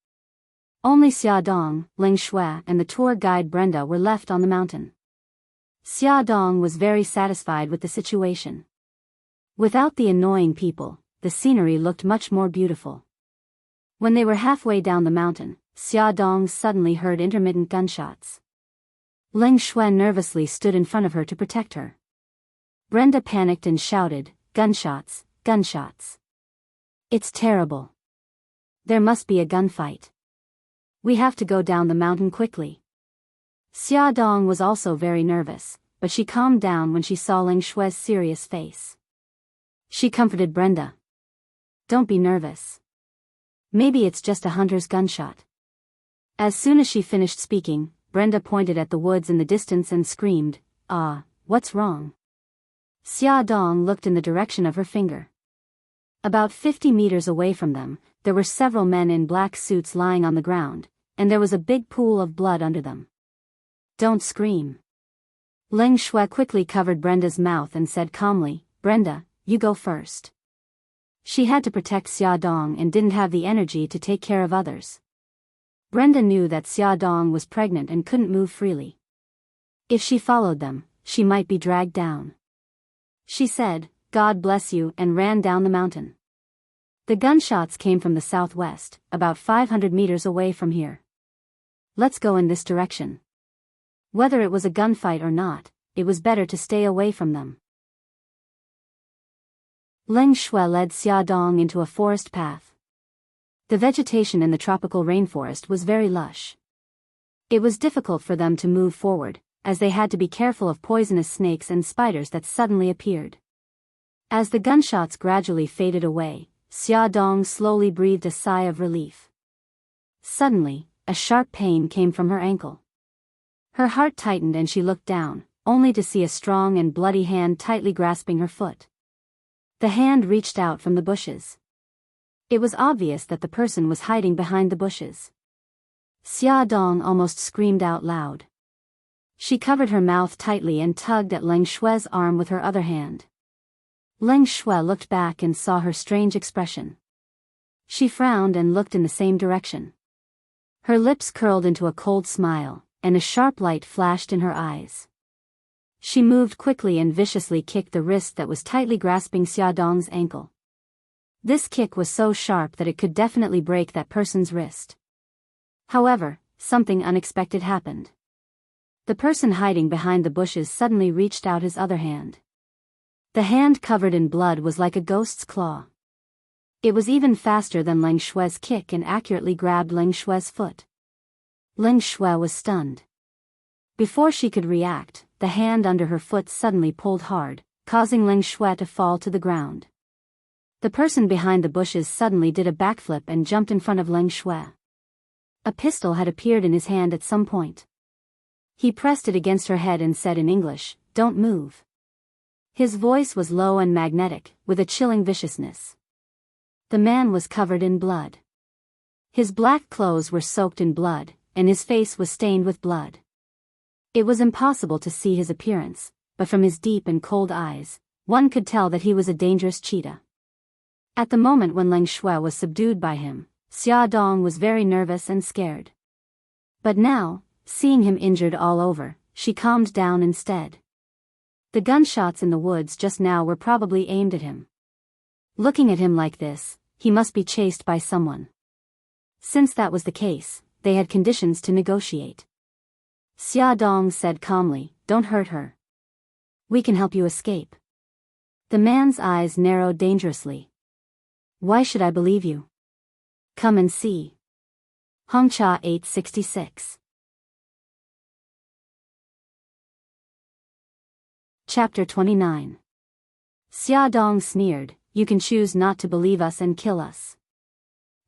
Only Xia Dong, Ling Shui and the tour guide Brenda were left on the mountain. Xia Dong was very satisfied with the situation. Without the annoying people, the scenery looked much more beautiful. When they were halfway down the mountain, Xia Dong suddenly heard intermittent gunshots. Ling Shui nervously stood in front of her to protect her. Brenda panicked and shouted, "Gunshots, gunshots. It's terrible. There must be a gunfight. We have to go down the mountain quickly." Xia Dong was also very nervous, but she calmed down when she saw Ling Shui's serious face. She comforted Brenda. Don't be nervous. Maybe it's just a hunter's gunshot. As soon as she finished speaking, Brenda pointed at the woods in the distance and screamed, "Ah, what's wrong?" Xia Dong looked in the direction of her finger. About 50 meters away from them, there were several men in black suits lying on the ground, and there was a big pool of blood under them. Don't scream. Ling Shui quickly covered Brenda's mouth and said calmly, "Brenda, you go first." She had to protect Xia Dong and didn't have the energy to take care of others. Brenda knew that Xia Dong was pregnant and couldn't move freely. If she followed them, she might be dragged down. She said, "God bless you," and ran down the mountain. The gunshots came from the southwest, about 500 meters away from here. Let's go in this direction. Whether it was a gunfight or not, it was better to stay away from them. Ling Shui led Xia Dong into a forest path. The vegetation in the tropical rainforest was very lush. It was difficult for them to move forward, as they had to be careful of poisonous snakes and spiders that suddenly appeared. As the gunshots gradually faded away, Xia Dong slowly breathed a sigh of relief. Suddenly, a sharp pain came from her ankle. Her heart tightened and she looked down, only to see a strong and bloody hand tightly grasping her foot. The hand reached out from the bushes. It was obvious that the person was hiding behind the bushes. Xia Dong almost screamed out loud. She covered her mouth tightly and tugged at Ling Shui's arm with her other hand. Leng Shui looked back and saw her strange expression. She frowned and looked in the same direction. Her lips curled into a cold smile, and a sharp light flashed in her eyes. She moved quickly and viciously kicked the wrist that was tightly grasping Xiaodong's ankle. This kick was so sharp that it could definitely break that person's wrist. However, something unexpected happened. The person hiding behind the bushes suddenly reached out his other hand. The hand covered in blood was like a ghost's claw. It was even faster than Leng Shui's kick and accurately grabbed Leng Shui's foot. Leng Shui was stunned. Before she could react, the hand under her foot suddenly pulled hard, causing Leng Shui to fall to the ground. The person behind the bushes suddenly did a backflip and jumped in front of Leng Shui. A pistol had appeared in his hand at some point. He pressed it against her head and said in English, "Don't move." His voice was low and magnetic, with a chilling viciousness. The man was covered in blood. His black clothes were soaked in blood, and his face was stained with blood. It was impossible to see his appearance, but from his deep and cold eyes, one could tell that he was a dangerous cheetah. At the moment when Leng Shui was subdued by him, Xiaodong was very nervous and scared. But now, seeing him injured all over, she calmed down instead. The gunshots in the woods just now were probably aimed at him. Looking at him like this, he must be chased by someone. Since that was the case, they had conditions to negotiate. Xiaodong said calmly, "Don't hurt her. We can help you escape." The man's eyes narrowed dangerously. "Why should I believe you? Come and see." Hongcha 866. Chapter 29. Xiaodong sneered, "You can choose not to believe us and kill us.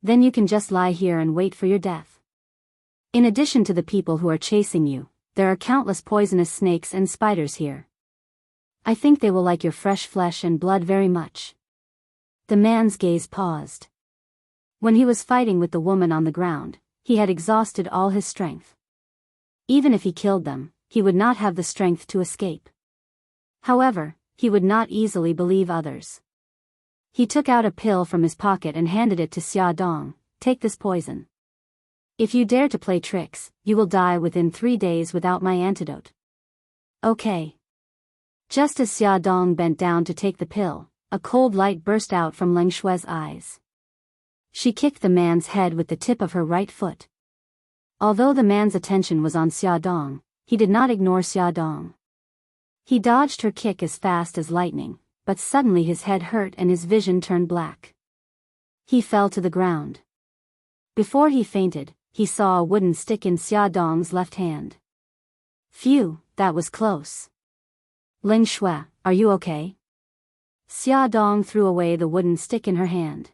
Then you can just lie here and wait for your death. In addition to the people who are chasing you, there are countless poisonous snakes and spiders here. I think they will like your fresh flesh and blood very much." The man's gaze paused. When he was fighting with the woman on the ground, he had exhausted all his strength. Even if he killed them, he would not have the strength to escape. However, he would not easily believe others. He took out a pill from his pocket and handed it to Xiaodong. "Take this poison. If you dare to play tricks, you will die within 3 days without my antidote." "Okay." Just as Xiaodong bent down to take the pill, a cold light burst out from Leng Shui's eyes. She kicked the man's head with the tip of her right foot. Although the man's attention was on Xiaodong, he did not ignore Xiaodong. He dodged her kick as fast as lightning, but suddenly his head hurt and his vision turned black. He fell to the ground. Before he fainted, he saw a wooden stick in Xiaodong's left hand. "Phew, that was close. Leng Shui, are you okay?" Xiaodong threw away the wooden stick in her hand.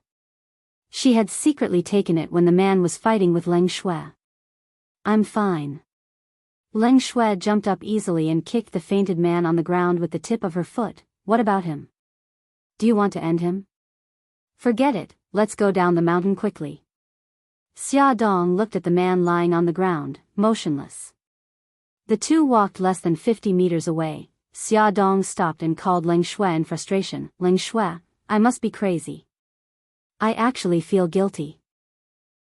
She had secretly taken it when the man was fighting with Leng Shui. "I'm fine." Leng Shui jumped up easily and kicked the fainted man on the ground with the tip of her foot. "What about him? Do you want to end him?" "Forget it, let's go down the mountain quickly." Xiaodong looked at the man lying on the ground, motionless. The two walked less than 50 meters away. Xiaodong stopped and called Leng Shui in frustration. "Leng Shui, I must be crazy. I actually feel guilty.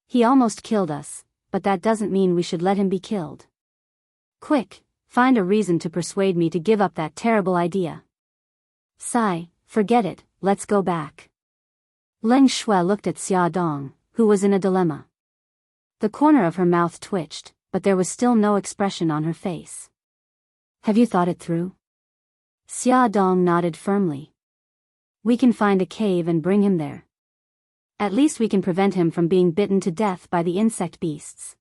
He almost killed us, but that doesn't mean we should let him be killed. Quick, find a reason to persuade me to give up that terrible idea." "Sai, forget it, let's go back." Leng Shui looked at Xiaodong, who was in a dilemma. The corner of her mouth twitched, but there was still no expression on her face. "Have you thought it through?" Xiaodong nodded firmly. "We can find a cave and bring him there. At least we can prevent him from being bitten to death by the insect beasts."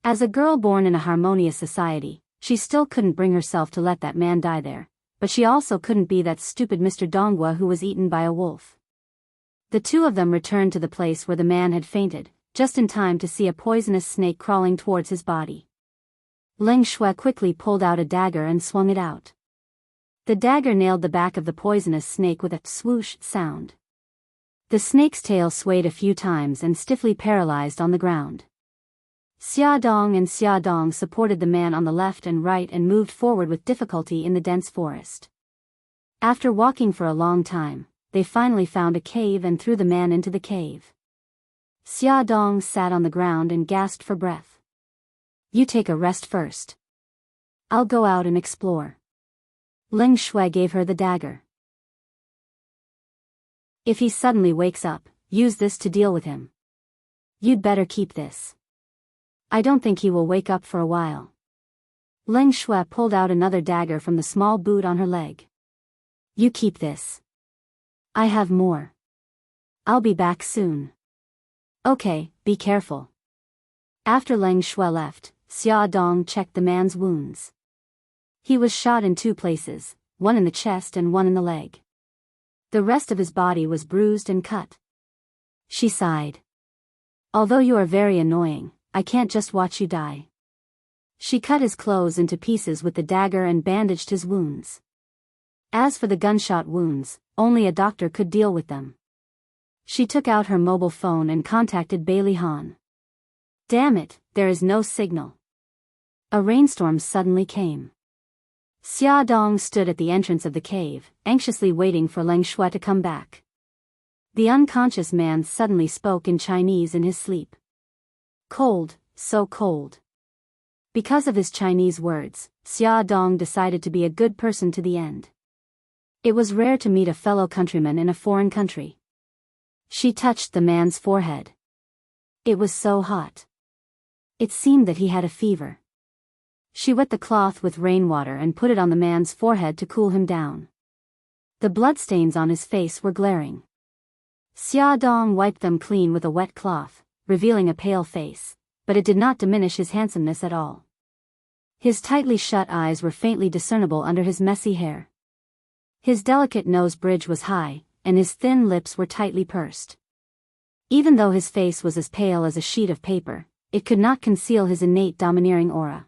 As a girl born in a harmonious society, she still couldn't bring herself to let that man die there, but she also couldn't be that stupid Mr. Donghua who was eaten by a wolf. The two of them returned to the place where the man had fainted, just in time to see a poisonous snake crawling towards his body. Leng Shui quickly pulled out a dagger and swung it out. The dagger nailed the back of the poisonous snake with a swoosh sound. The snake's tail swayed a few times and stiffly paralyzed on the ground. Xiaodong supported the man on the left and right and moved forward with difficulty in the dense forest. After walking for a long time, they finally found a cave and threw the man into the cave. Xiaodong sat on the ground and gasped for breath. You take a rest first. I'll go out and explore. Ling Shui gave her the dagger. If he suddenly wakes up, use this to deal with him. You'd better keep this. I don't think he will wake up for a while. Ling Shui pulled out another dagger from the small boot on her leg. You keep this. I have more. I'll be back soon. Okay, be careful. After Ling Shui left, Xiaodong checked the man's wounds. He was shot in 2 places, one in the chest and one in the leg. The rest of his body was bruised and cut. She sighed. Although you are very annoying, I can't just watch you die. She cut his clothes into pieces with the dagger and bandaged his wounds. As for the gunshot wounds, only a doctor could deal with them. She took out her mobile phone and contacted Bailey Han. Damn it, there is no signal. A rainstorm suddenly came. Xiaodong stood at the entrance of the cave, anxiously waiting for Ling Shui to come back. The unconscious man suddenly spoke in Chinese in his sleep. Cold, so cold. Because of his Chinese words, Xiaodong decided to be a good person to the end. It was rare to meet a fellow countryman in a foreign country. She touched the man's forehead. It was so hot. It seemed that he had a fever. She wet the cloth with rainwater and put it on the man's forehead to cool him down. The bloodstains on his face were glaring. Xiaodong wiped them clean with a wet cloth, revealing a pale face, but it did not diminish his handsomeness at all. His tightly shut eyes were faintly discernible under his messy hair. His delicate nose bridge was high, and his thin lips were tightly pursed. Even though his face was as pale as a sheet of paper, it could not conceal his innate domineering aura.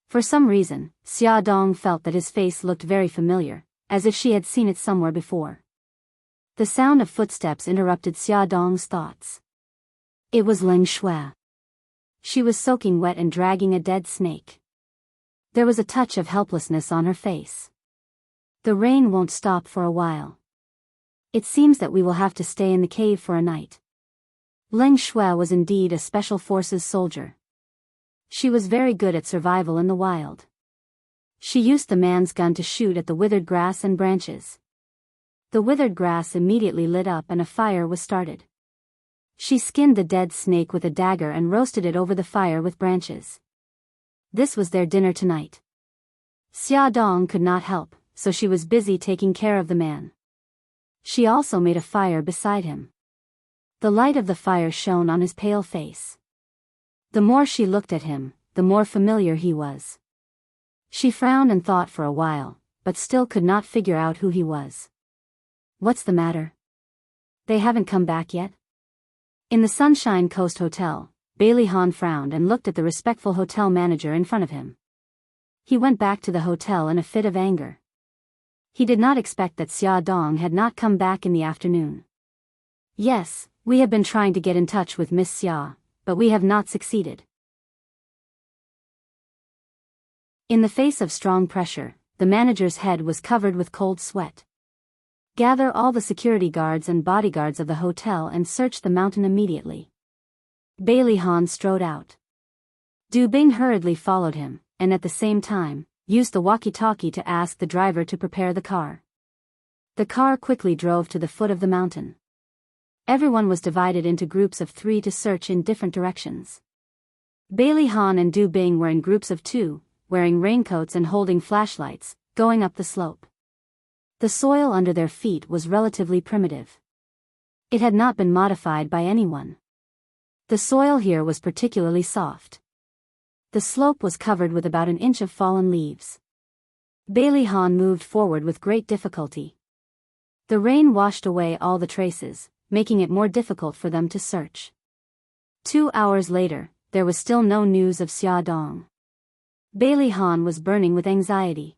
For some reason, Xiaodong felt that his face looked very familiar, as if she had seen it somewhere before. The sound of footsteps interrupted Xiaodong's thoughts. It was Ling Shui. She was soaking wet and dragging a dead snake. There was a touch of helplessness on her face. The rain won't stop for a while. It seems that we will have to stay in the cave for a night. Ling Shui was indeed a special forces soldier. She was very good at survival in the wild. She used the man's gun to shoot at the withered grass and branches. The withered grass immediately lit up and a fire was started. She skinned the dead snake with a dagger and roasted it over the fire with branches. This was their dinner tonight. Xiaodong could not help, so she was busy taking care of the man. She also made a fire beside him. The light of the fire shone on his pale face. The more she looked at him, the more familiar he was. She frowned and thought for a while, but still could not figure out who he was. What's the matter? They haven't come back yet? In the Sunshine Coast Hotel, Bailey Han frowned and looked at the respectful hotel manager in front of him. He went back to the hotel in a fit of anger. He did not expect that Xiaodong had not come back in the afternoon. Yes, we have been trying to get in touch with Miss Xia, but we have not succeeded. In the face of strong pressure, the manager's head was covered with cold sweat. Gather all the security guards and bodyguards of the hotel and search the mountain immediately. Bailey Han strode out. Du Bing hurriedly followed him, and at the same time, used the walkie-talkie to ask the driver to prepare the car. The car quickly drove to the foot of the mountain. Everyone was divided into groups of 3 to search in different directions. Bailey Han and Du Bing were in groups of 2, wearing raincoats and holding flashlights, going up the slope. The soil under their feet was relatively primitive. It had not been modified by anyone. The soil here was particularly soft. The slope was covered with about an inch of fallen leaves. Bailey Han moved forward with great difficulty. The rain washed away all the traces, making it more difficult for them to search. 2 hours later, there was still no news of Xiaodong. Bailey Han was burning with anxiety.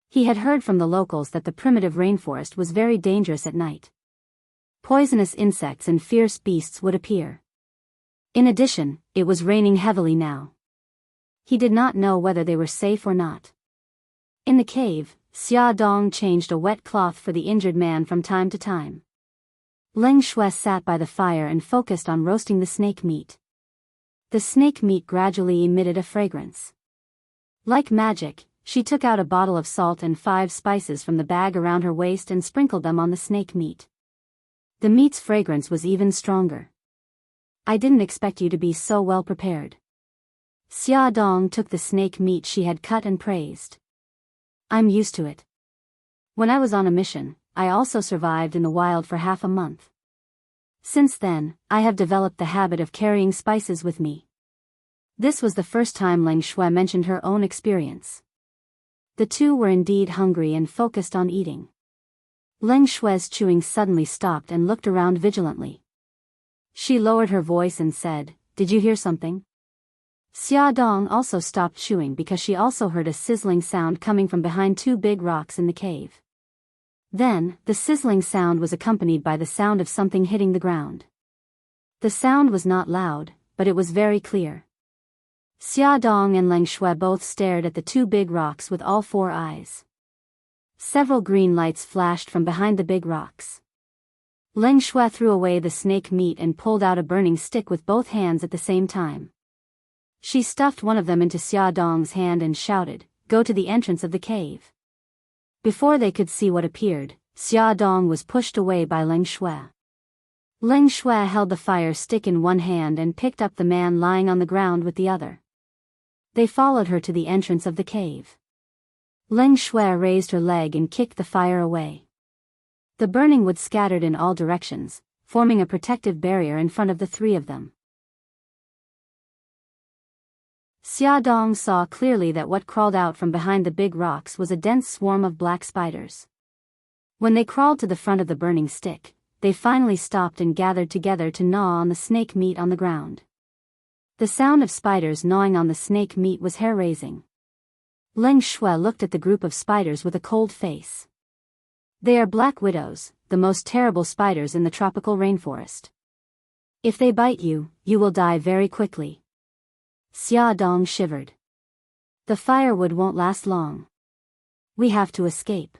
He had heard from the locals that the primitive rainforest was very dangerous at night. Poisonous insects and fierce beasts would appear. In addition, it was raining heavily now. He did not know whether they were safe or not. In the cave, Xia Dong changed a wet cloth for the injured man from time to time. Leng Shui sat by the fire and focused on roasting the snake meat. The snake meat gradually emitted a fragrance. Like magic, she took out a bottle of salt and 5 spices from the bag around her waist and sprinkled them on the snake meat. The meat's fragrance was even stronger. I didn't expect you to be so well prepared. Xia Dong took the snake meat she had cut and praised. I'm used to it. When I was on a mission, I also survived in the wild for half a month. Since then, I have developed the habit of carrying spices with me. This was the first time Leng Shui mentioned her own experience. The two were indeed hungry and focused on eating. Leng Shui's chewing suddenly stopped and looked around vigilantly. She lowered her voice and said, "Did you hear something?" Xia Dong also stopped chewing because she also heard a sizzling sound coming from behind 2 big rocks in the cave. Then, the sizzling sound was accompanied by the sound of something hitting the ground. The sound was not loud, but it was very clear. Xia Dong and Leng Shui both stared at the 2 big rocks with all 4 eyes. Several green lights flashed from behind the big rocks. Leng Shui threw away the snake meat and pulled out a burning stick with both hands at the same time. She stuffed one of them into Xia Dong's hand and shouted, "Go to the entrance of the cave." Before they could see what appeared, Xia Dong was pushed away by Leng Shui. Leng Shui held the fire stick in one hand and picked up the man lying on the ground with the other. They followed her to the entrance of the cave. Leng Shui raised her leg and kicked the fire away. The burning wood scattered in all directions, forming a protective barrier in front of the 3 of them. Xia Dong saw clearly that what crawled out from behind the big rocks was a dense swarm of black spiders. When they crawled to the front of the burning stick, they finally stopped and gathered together to gnaw on the snake meat on the ground. The sound of spiders gnawing on the snake meat was hair-raising. Leng Shui looked at the group of spiders with a cold face. They are black widows, the most terrible spiders in the tropical rainforest. If they bite you, you will die very quickly. Xia Dong shivered. The firewood won't last long. We have to escape.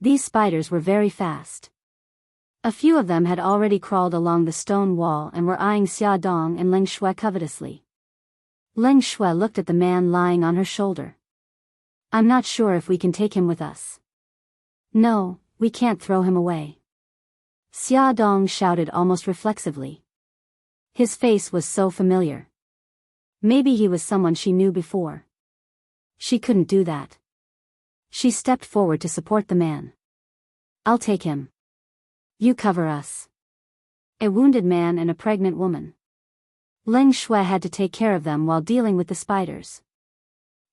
These spiders were very fast. A few of them had already crawled along the stone wall and were eyeing Xia Dong and Leng Shui covetously. Leng Shui looked at the man lying on her shoulder. I'm not sure if we can take him with us. No, we can't throw him away. Xia Dong shouted almost reflexively. His face was so familiar. Maybe he was someone she knew before. She couldn't do that. She stepped forward to support the man. I'll take him. You cover us. A wounded man and a pregnant woman. Leng Shui had to take care of them while dealing with the spiders.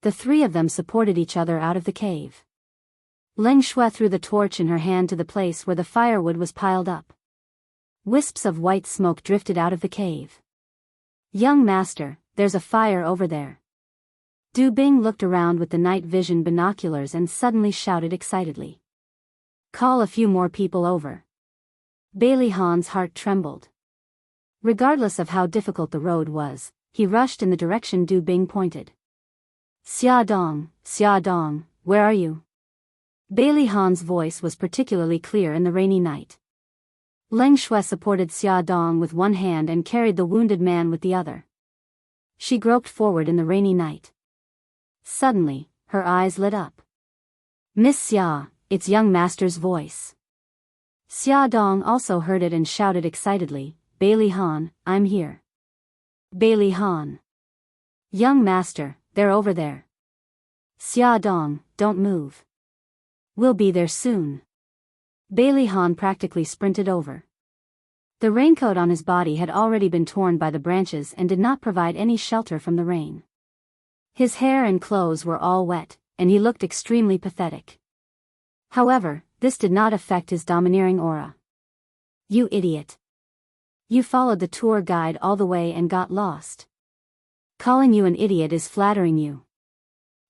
The 3 of them supported each other out of the cave. Leng Shui threw the torch in her hand to the place where the firewood was piled up. Wisps of white smoke drifted out of the cave. Young master, there's a fire over there. Du Bing looked around with the night vision binoculars and suddenly shouted excitedly. Call a few more people over. Bailey Han's heart trembled. Regardless of how difficult the road was, he rushed in the direction Du Bing pointed. Xia Dong, where are you? Bailey Han's voice was particularly clear in the rainy night. Leng Shui supported Xia Dong with one hand and carried the wounded man with the other. She groped forward in the rainy night. Suddenly, her eyes lit up. Miss Xia, it's young master's voice. Xia Dong also heard it and shouted excitedly, Bailey Han, I'm here. Bailey Han. Young master, they're over there. Xia Dong, don't move. We'll be there soon. Bailey Han practically sprinted over. The raincoat on his body had already been torn by the branches and did not provide any shelter from the rain. His hair and clothes were all wet, and he looked extremely pathetic. However, this did not affect his domineering aura. You idiot. You followed the tour guide all the way and got lost. Calling you an idiot is flattering you.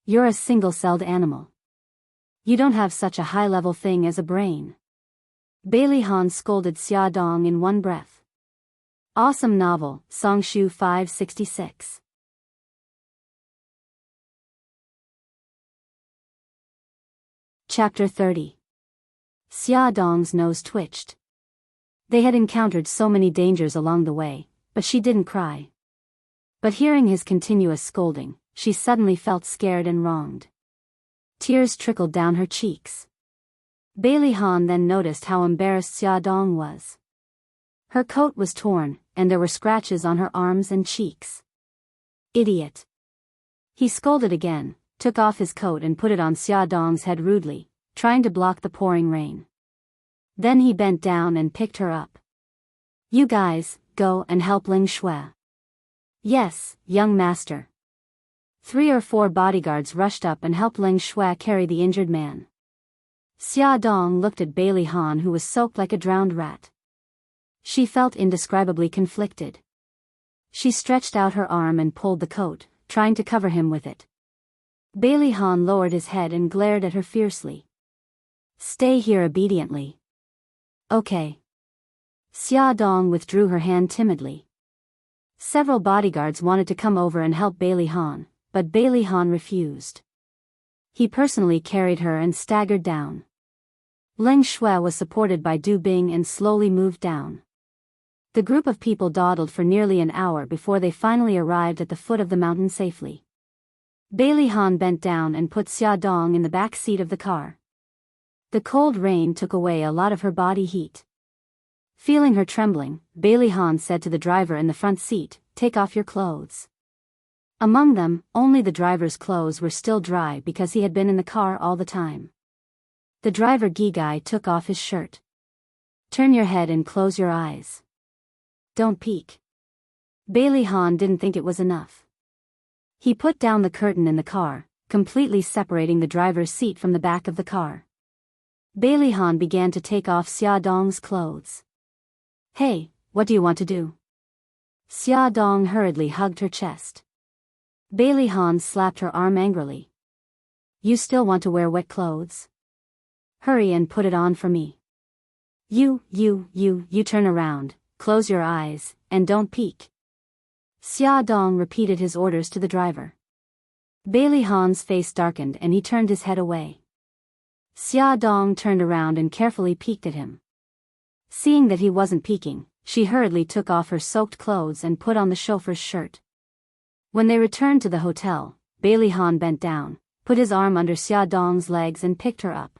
You're a single-celled animal. You don't have such a high-level thing as a brain. Bailey Han scolded Xia Dong in one breath. Awesome novel, Songshu 566. Chapter 30. Xia Dong's nose twitched. They had encountered so many dangers along the way, but she didn't cry. But hearing his continuous scolding, she suddenly felt scared and wronged. Tears trickled down her cheeks. Bailey Han then noticed how embarrassed Xia Dong was. Her coat was torn, and there were scratches on her arms and cheeks. Idiot! He scolded again, took off his coat and put it on Xia Dong's head rudely, trying to block the pouring rain. Then he bent down and picked her up. You guys, go and help Ling Shui. Yes, young master. 3 or 4 bodyguards rushed up and helped Ling Shui carry the injured man. Xia Dong looked at Bailey Han, who was soaked like a drowned rat. She felt indescribably conflicted. She stretched out her arm and pulled the coat, trying to cover him with it. Bailey Han lowered his head and glared at her fiercely. Stay here obediently. Okay. Xia Dong withdrew her hand timidly. Several bodyguards wanted to come over and help Bailey Han, but Bailey Han refused. He personally carried her and staggered down. Ling Shui was supported by Du Bing and slowly moved down. The group of people dawdled for nearly an hour before they finally arrived at the foot of the mountain safely. Bailey Han bent down and put Xia Dong in the back seat of the car. The cold rain took away a lot of her body heat. Feeling her trembling, Bailey Han said to the driver in the front seat, "Take off your clothes." Among them, only the driver's clothes were still dry because he had been in the car all the time. The driver Gigai took off his shirt. Turn your head and close your eyes. Don't peek. Bailey Han didn't think it was enough. He put down the curtain in the car, completely separating the driver's seat from the back of the car. Bailey Han began to take off Xia Dong's clothes. Hey, what do you want to do? Xia Dong hurriedly hugged her chest. Bailey Han slapped her arm angrily. You still want to wear wet clothes? Hurry and put it on for me. You turn around, close your eyes, and don't peek. Xia Dong repeated his orders to the driver. Bailey Han's face darkened and he turned his head away. Xia Dong turned around and carefully peeked at him. Seeing that he wasn't peeking, she hurriedly took off her soaked clothes and put on the chauffeur's shirt. When they returned to the hotel, Bailey Han bent down, put his arm under Xia Dong's legs and picked her up.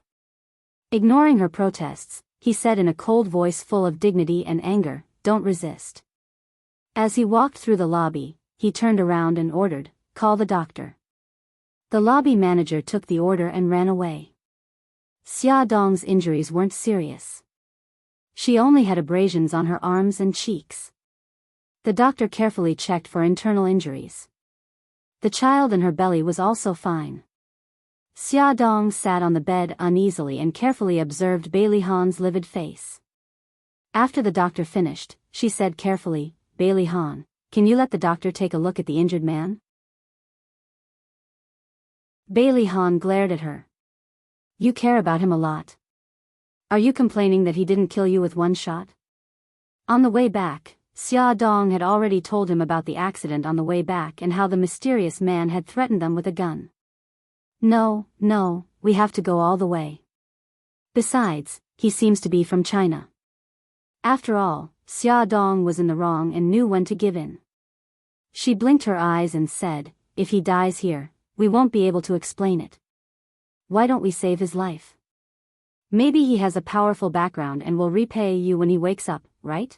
Ignoring her protests, he said in a cold voice full of dignity and anger, "Don't resist." As he walked through the lobby, he turned around and ordered, "Call the doctor." The lobby manager took the order and ran away. Xia Dong's injuries weren't serious. She only had abrasions on her arms and cheeks. The doctor carefully checked for internal injuries. The child in her belly was also fine. Xia Dong sat on the bed uneasily and carefully observed Bailey Han's livid face. After the doctor finished, she said carefully, "Bailey Han, can you let the doctor take a look at the injured man?" Bailey Han glared at her. You care about him a lot. Are you complaining that he didn't kill you with one shot? On the way back, Xia Dong had already told him about the accident on the way back and how the mysterious man had threatened them with a gun. No, we have to go all the way. Besides, he seems to be from China. After all, Xia Dong was in the wrong and knew when to give in. She blinked her eyes and said, "If he dies here, we won't be able to explain it. Why don't we save his life? Maybe he has a powerful background and will repay you when he wakes up, right?"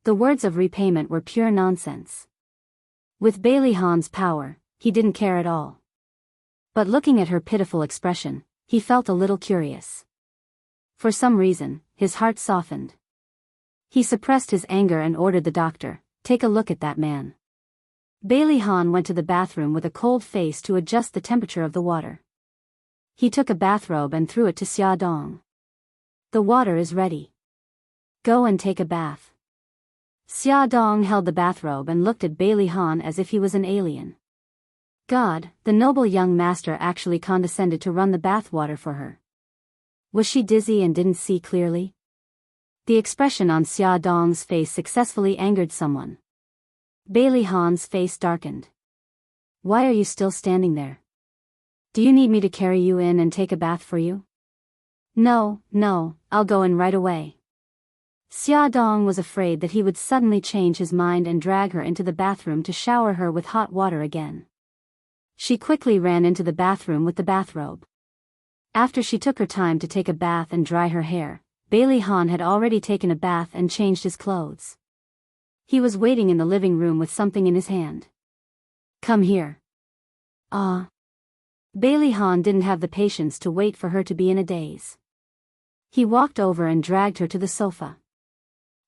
The words of repayment were pure nonsense. With Bailey Han's power, he didn't care at all. But looking at her pitiful expression, he felt a little curious. For some reason, his heart softened. He suppressed his anger and ordered the doctor, "Take a look at that man." Bailey Han went to the bathroom with a cold face to adjust the temperature of the water. He took a bathrobe and threw it to Xia Dong. "The water is ready. Go and take a bath." Xia Dong held the bathrobe and looked at Bailey Han as if he was an alien. God, the noble young master actually condescended to run the bath water for her. Was she dizzy and didn't see clearly? The expression on Xia Dong's face successfully angered someone. Bailey Han's face darkened. "Why are you still standing there? Do you need me to carry you in and take a bath for you?" No, no, I'll go in right away. Xiaodong was afraid that he would suddenly change his mind and drag her into the bathroom to shower her with hot water again. She quickly ran into the bathroom with the bathrobe. After she took her time to take a bath and dry her hair, Bailey Han had already taken a bath and changed his clothes. He was waiting in the living room with something in his hand. Come here. Ah. Bailey Han didn't have the patience to wait for her to be in a daze. He walked over and dragged her to the sofa.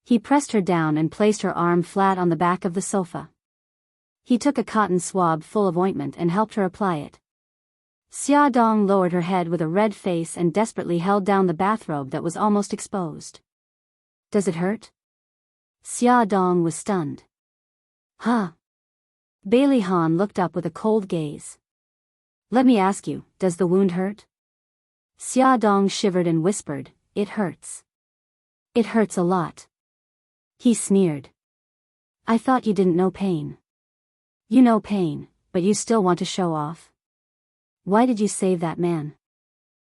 He pressed her down and placed her arm flat on the back of the sofa. He took a cotton swab full of ointment and helped her apply it. Xiaodong lowered her head with a red face and desperately held down the bathrobe that was almost exposed. Does it hurt? Xiaodong was stunned. Huh? Bailey Han looked up with a cold gaze. Let me ask you, does the wound hurt? Xiaodong shivered and whispered, it hurts. It hurts a lot. He sneered. I thought you didn't know pain. You know pain, but you still want to show off. Why did you save that man?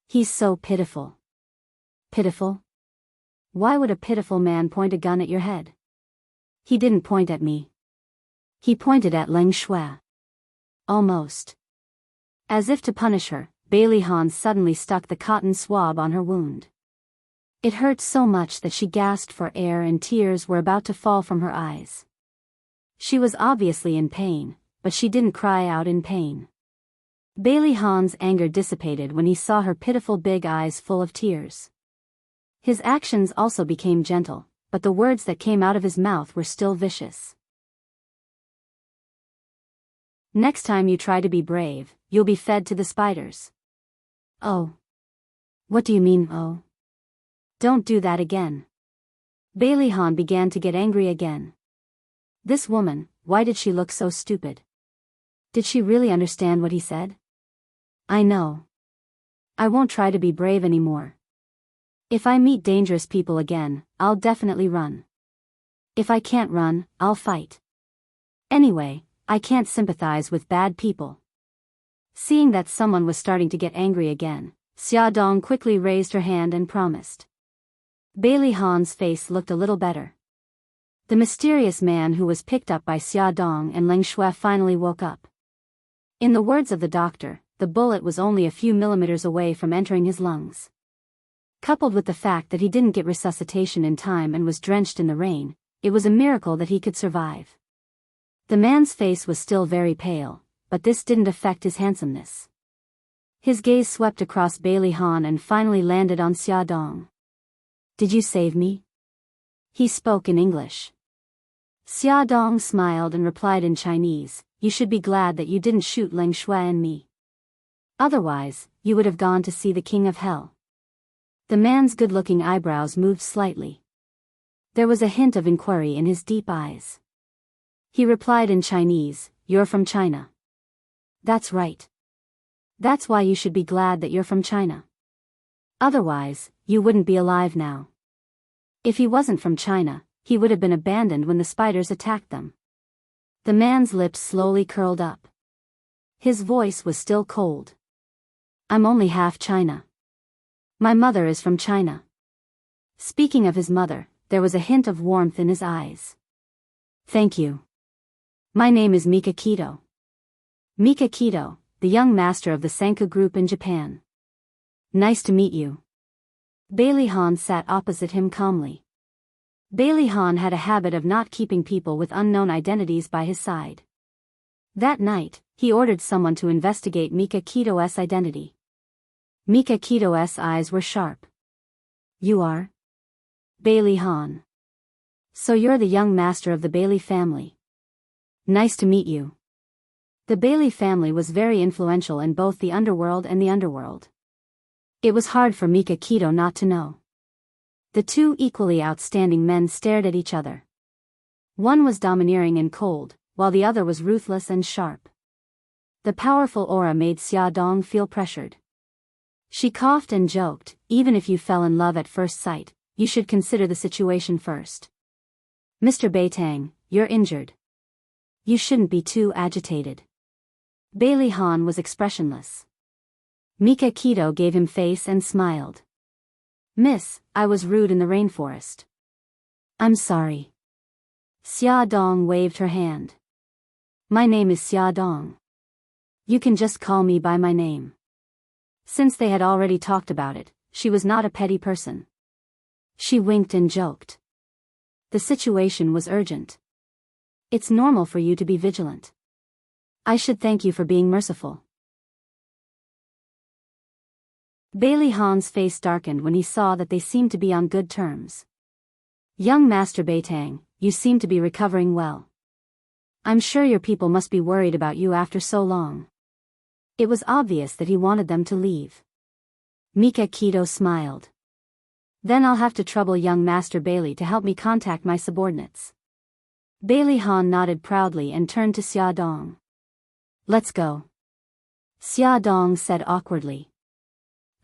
He's so pitiful. Pitiful? Why would a pitiful man point a gun at your head? He didn't point at me. He pointed at Leng Shui. Almost. As if to punish her, Bailey Han suddenly stuck the cotton swab on her wound. It hurt so much that she gasped for air and tears were about to fall from her eyes. She was obviously in pain, but she didn't cry out in pain. Bailey Han's anger dissipated when he saw her pitiful big eyes full of tears. His actions also became gentle, but the words that came out of his mouth were still vicious. Next time you try to be brave, you'll be fed to the spiders. Oh. What do you mean, oh? Don't do that again. Bailey Han began to get angry again. This woman, why did she look so stupid? Did she really understand what he said? I know. I won't try to be brave anymore. If I meet dangerous people again, I'll definitely run. If I can't run, I'll fight. Anyway, I can't sympathize with bad people. Seeing that someone was starting to get angry again, Xiaodong quickly raised her hand and promised. Bailey Han's face looked a little better. The mysterious man who was picked up by Xiaodong and Leng Shui finally woke up. In the words of the doctor, the bullet was only a few millimeters away from entering his lungs. Coupled with the fact that he didn't get resuscitation in time and was drenched in the rain, it was a miracle that he could survive. The man's face was still very pale, but this didn't affect his handsomeness. His gaze swept across Bailey Han and finally landed on Xiaodong. Did you save me? He spoke in English. Xiaodong smiled and replied in Chinese, you should be glad that you didn't shoot Leng Shui and me. Otherwise, you would have gone to see the King of Hell. The man's good-looking eyebrows moved slightly. There was a hint of inquiry in his deep eyes. He replied in Chinese, you're from China. That's right. That's why you should be glad that you're from China. Otherwise, you wouldn't be alive now. If he wasn't from China, he would have been abandoned when the spiders attacked them. The man's lips slowly curled up. His voice was still cold. I'm only half China. My mother is from China. Speaking of his mother, there was a hint of warmth in his eyes. Thank you. My name is Mika Kito. Mika Kito, the young master of the Senku group in Japan. Nice to meet you. Bailey Han sat opposite him calmly. Bailey Han had a habit of not keeping people with unknown identities by his side. That night, he ordered someone to investigate Mika Kito's identity. Mika Kito's eyes were sharp. You are? Bailey Han. So you're the young master of the Bailey family. Nice to meet you. The Bailey family was very influential in both the underworld and the underworld. It was hard for Mika Kito not to know. The two equally outstanding men stared at each other. One was domineering and cold, while the other was ruthless and sharp. The powerful aura made Xiaodong feel pressured. She coughed and joked, even if you fell in love at first sight, you should consider the situation first. Mr. Beitang, you're injured. You shouldn't be too agitated. Bailey Han was expressionless. Mika Kito gave him face and smiled. Miss, I was rude in the rainforest. I'm sorry. Xia Dong waved her hand. My name is Xia Dong. You can just call me by my name. Since they had already talked about it, she was not a petty person. She winked and joked. The situation was urgent. It's normal for you to be vigilant. I should thank you for being merciful. Bailey Han's face darkened when he saw that they seemed to be on good terms. Young Master Beitang, you seem to be recovering well. I'm sure your people must be worried about you after so long. It was obvious that he wanted them to leave. Mika Keto smiled. Then I'll have to trouble young Master Bailey to help me contact my subordinates. Bailey Han nodded proudly and turned to Xia Dong. Let's go. Xia Dong said awkwardly.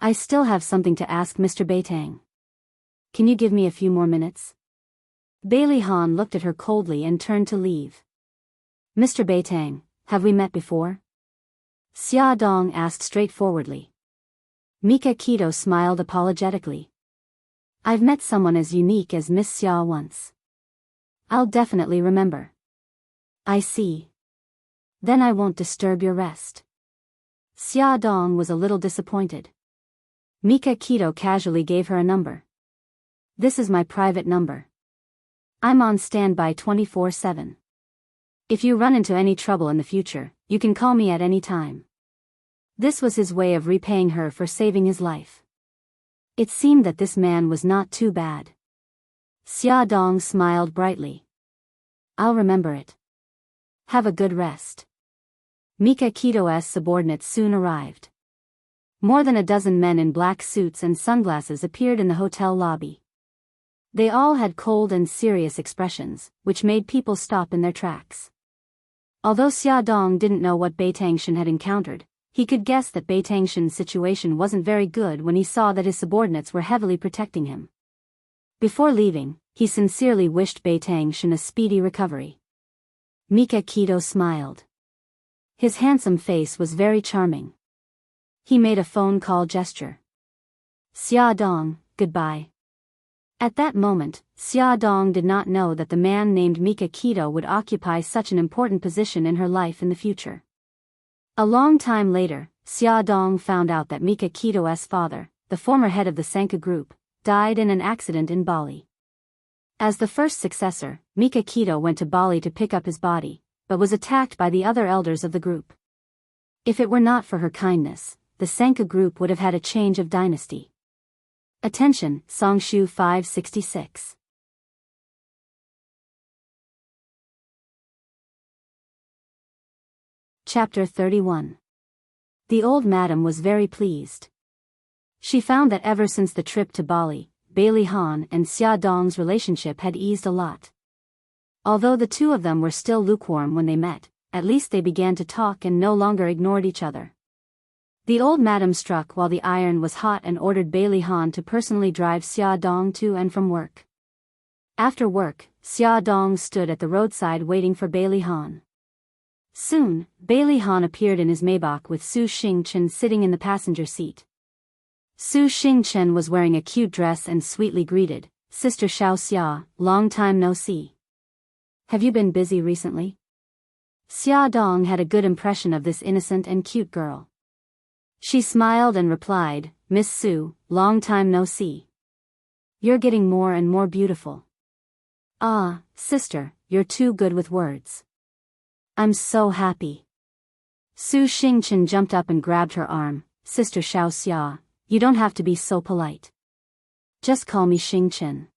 I still have something to ask Mr. Beitang. Can you give me a few more minutes? Bailey Han looked at her coldly and turned to leave. Mr. Beitang, have we met before? Xia Dong asked straightforwardly. Mika Keto smiled apologetically. I've met someone as unique as Miss Xia once. I'll definitely remember. I see. Then I won't disturb your rest. Xia Dong was a little disappointed. Mika Keto casually gave her a number. This is my private number. I'm on standby 24/7. If you run into any trouble in the future, you can call me at any time. This was his way of repaying her for saving his life. It seemed that this man was not too bad. Xia Dong smiled brightly. I'll remember it. Have a good rest. Mika Keto's subordinates soon arrived. More than a dozen men in black suits and sunglasses appeared in the hotel lobby. They all had cold and serious expressions, which made people stop in their tracks. Although Xia Dong didn't know what Beitangshan had encountered, he could guess that Beitangshan's situation wasn't very good when he saw that his subordinates were heavily protecting him. Before leaving, he sincerely wished Beitangshan a speedy recovery. Mika Keto smiled. His handsome face was very charming. He made a phone call gesture. Xia Dong, goodbye. At that moment, Xia Dong did not know that the man named Mika Keto would occupy such an important position in her life in the future. A long time later, Xia Dong found out that Mika Keto's father, the former head of the Sanka group, died in an accident in Bali. As the first successor, Mika Keto went to Bali to pick up his body, but was attacked by the other elders of the group. If it were not for her kindness, the Sanka group would have had a change of dynasty. Attention, Songshu 566. Chapter 31. The old madam was very pleased. She found that ever since the trip to Bali, Bailey Han and Xia Dong's relationship had eased a lot. Although the two of them were still lukewarm when they met, at least they began to talk and no longer ignored each other. The old madam struck while the iron was hot and ordered Bailey Han to personally drive Xia Dong to and from work. After work, Xia Dong stood at the roadside waiting for Bailey Han. Soon, Bailey Han appeared in his Maybach with Su Xingchen sitting in the passenger seat. Su Xingchen was wearing a cute dress and sweetly greeted, Sister Xiao Xia, long time no see. Have you been busy recently? Xia Dong had a good impression of this innocent and cute girl. She smiled and replied, Miss Su, long time no see. You're getting more and more beautiful. Ah, sister, you're too good with words. I'm so happy. Su Xingchen jumped up and grabbed her arm. Sister Xiao Xia, you don't have to be so polite. Just call me Xingchen.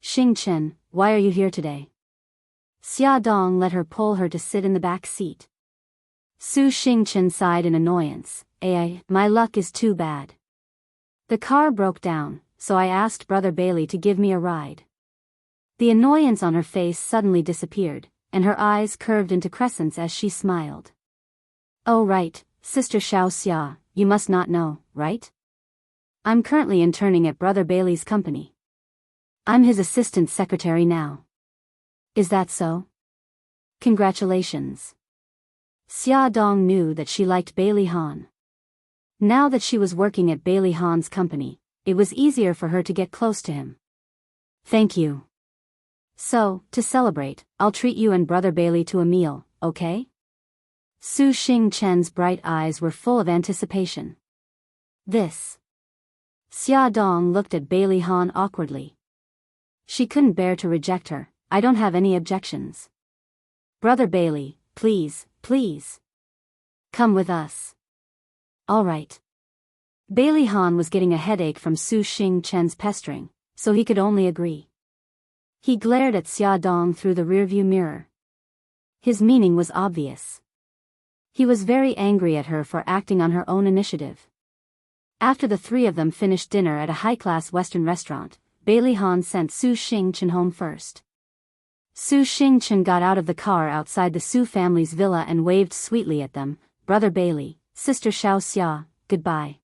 Xingchen, why are you here today? Xia Dong let her pull her to sit in the back seat. Su Xingchen sighed in annoyance. My luck is too bad. The car broke down, so I asked Brother Bailey to give me a ride. The annoyance on her face suddenly disappeared, and her eyes curved into crescents as she smiled. Oh right, Sister Xiao Xia, you must not know, right? I'm currently interning at Brother Bailey's company. I'm his assistant secretary now. Is that so? Congratulations. Xia Dong knew that she liked Bailey Han. Now that she was working at Bailey Han's company, it was easier for her to get close to him. Thank you. So, to celebrate, I'll treat you and Brother Bailey to a meal, okay? Su Xing-chen's bright eyes were full of anticipation. This. Xia Dong looked at Bailey Han awkwardly. She couldn't bear to reject her. I don't have any objections. Brother Bailey, please, please. Come with us. All right. Bailey Han was getting a headache from Su Xing-chen's pestering, so he could only agree. He glared at Xia Dong through the rearview mirror. His meaning was obvious. He was very angry at her for acting on her own initiative. After the three of them finished dinner at a high-class Western restaurant, Bailey Han sent Su Xing-chen home first. Su Xing-chen got out of the car outside the Su family's villa and waved sweetly at them. Brother Bailey, Sister Xiao Xia, goodbye.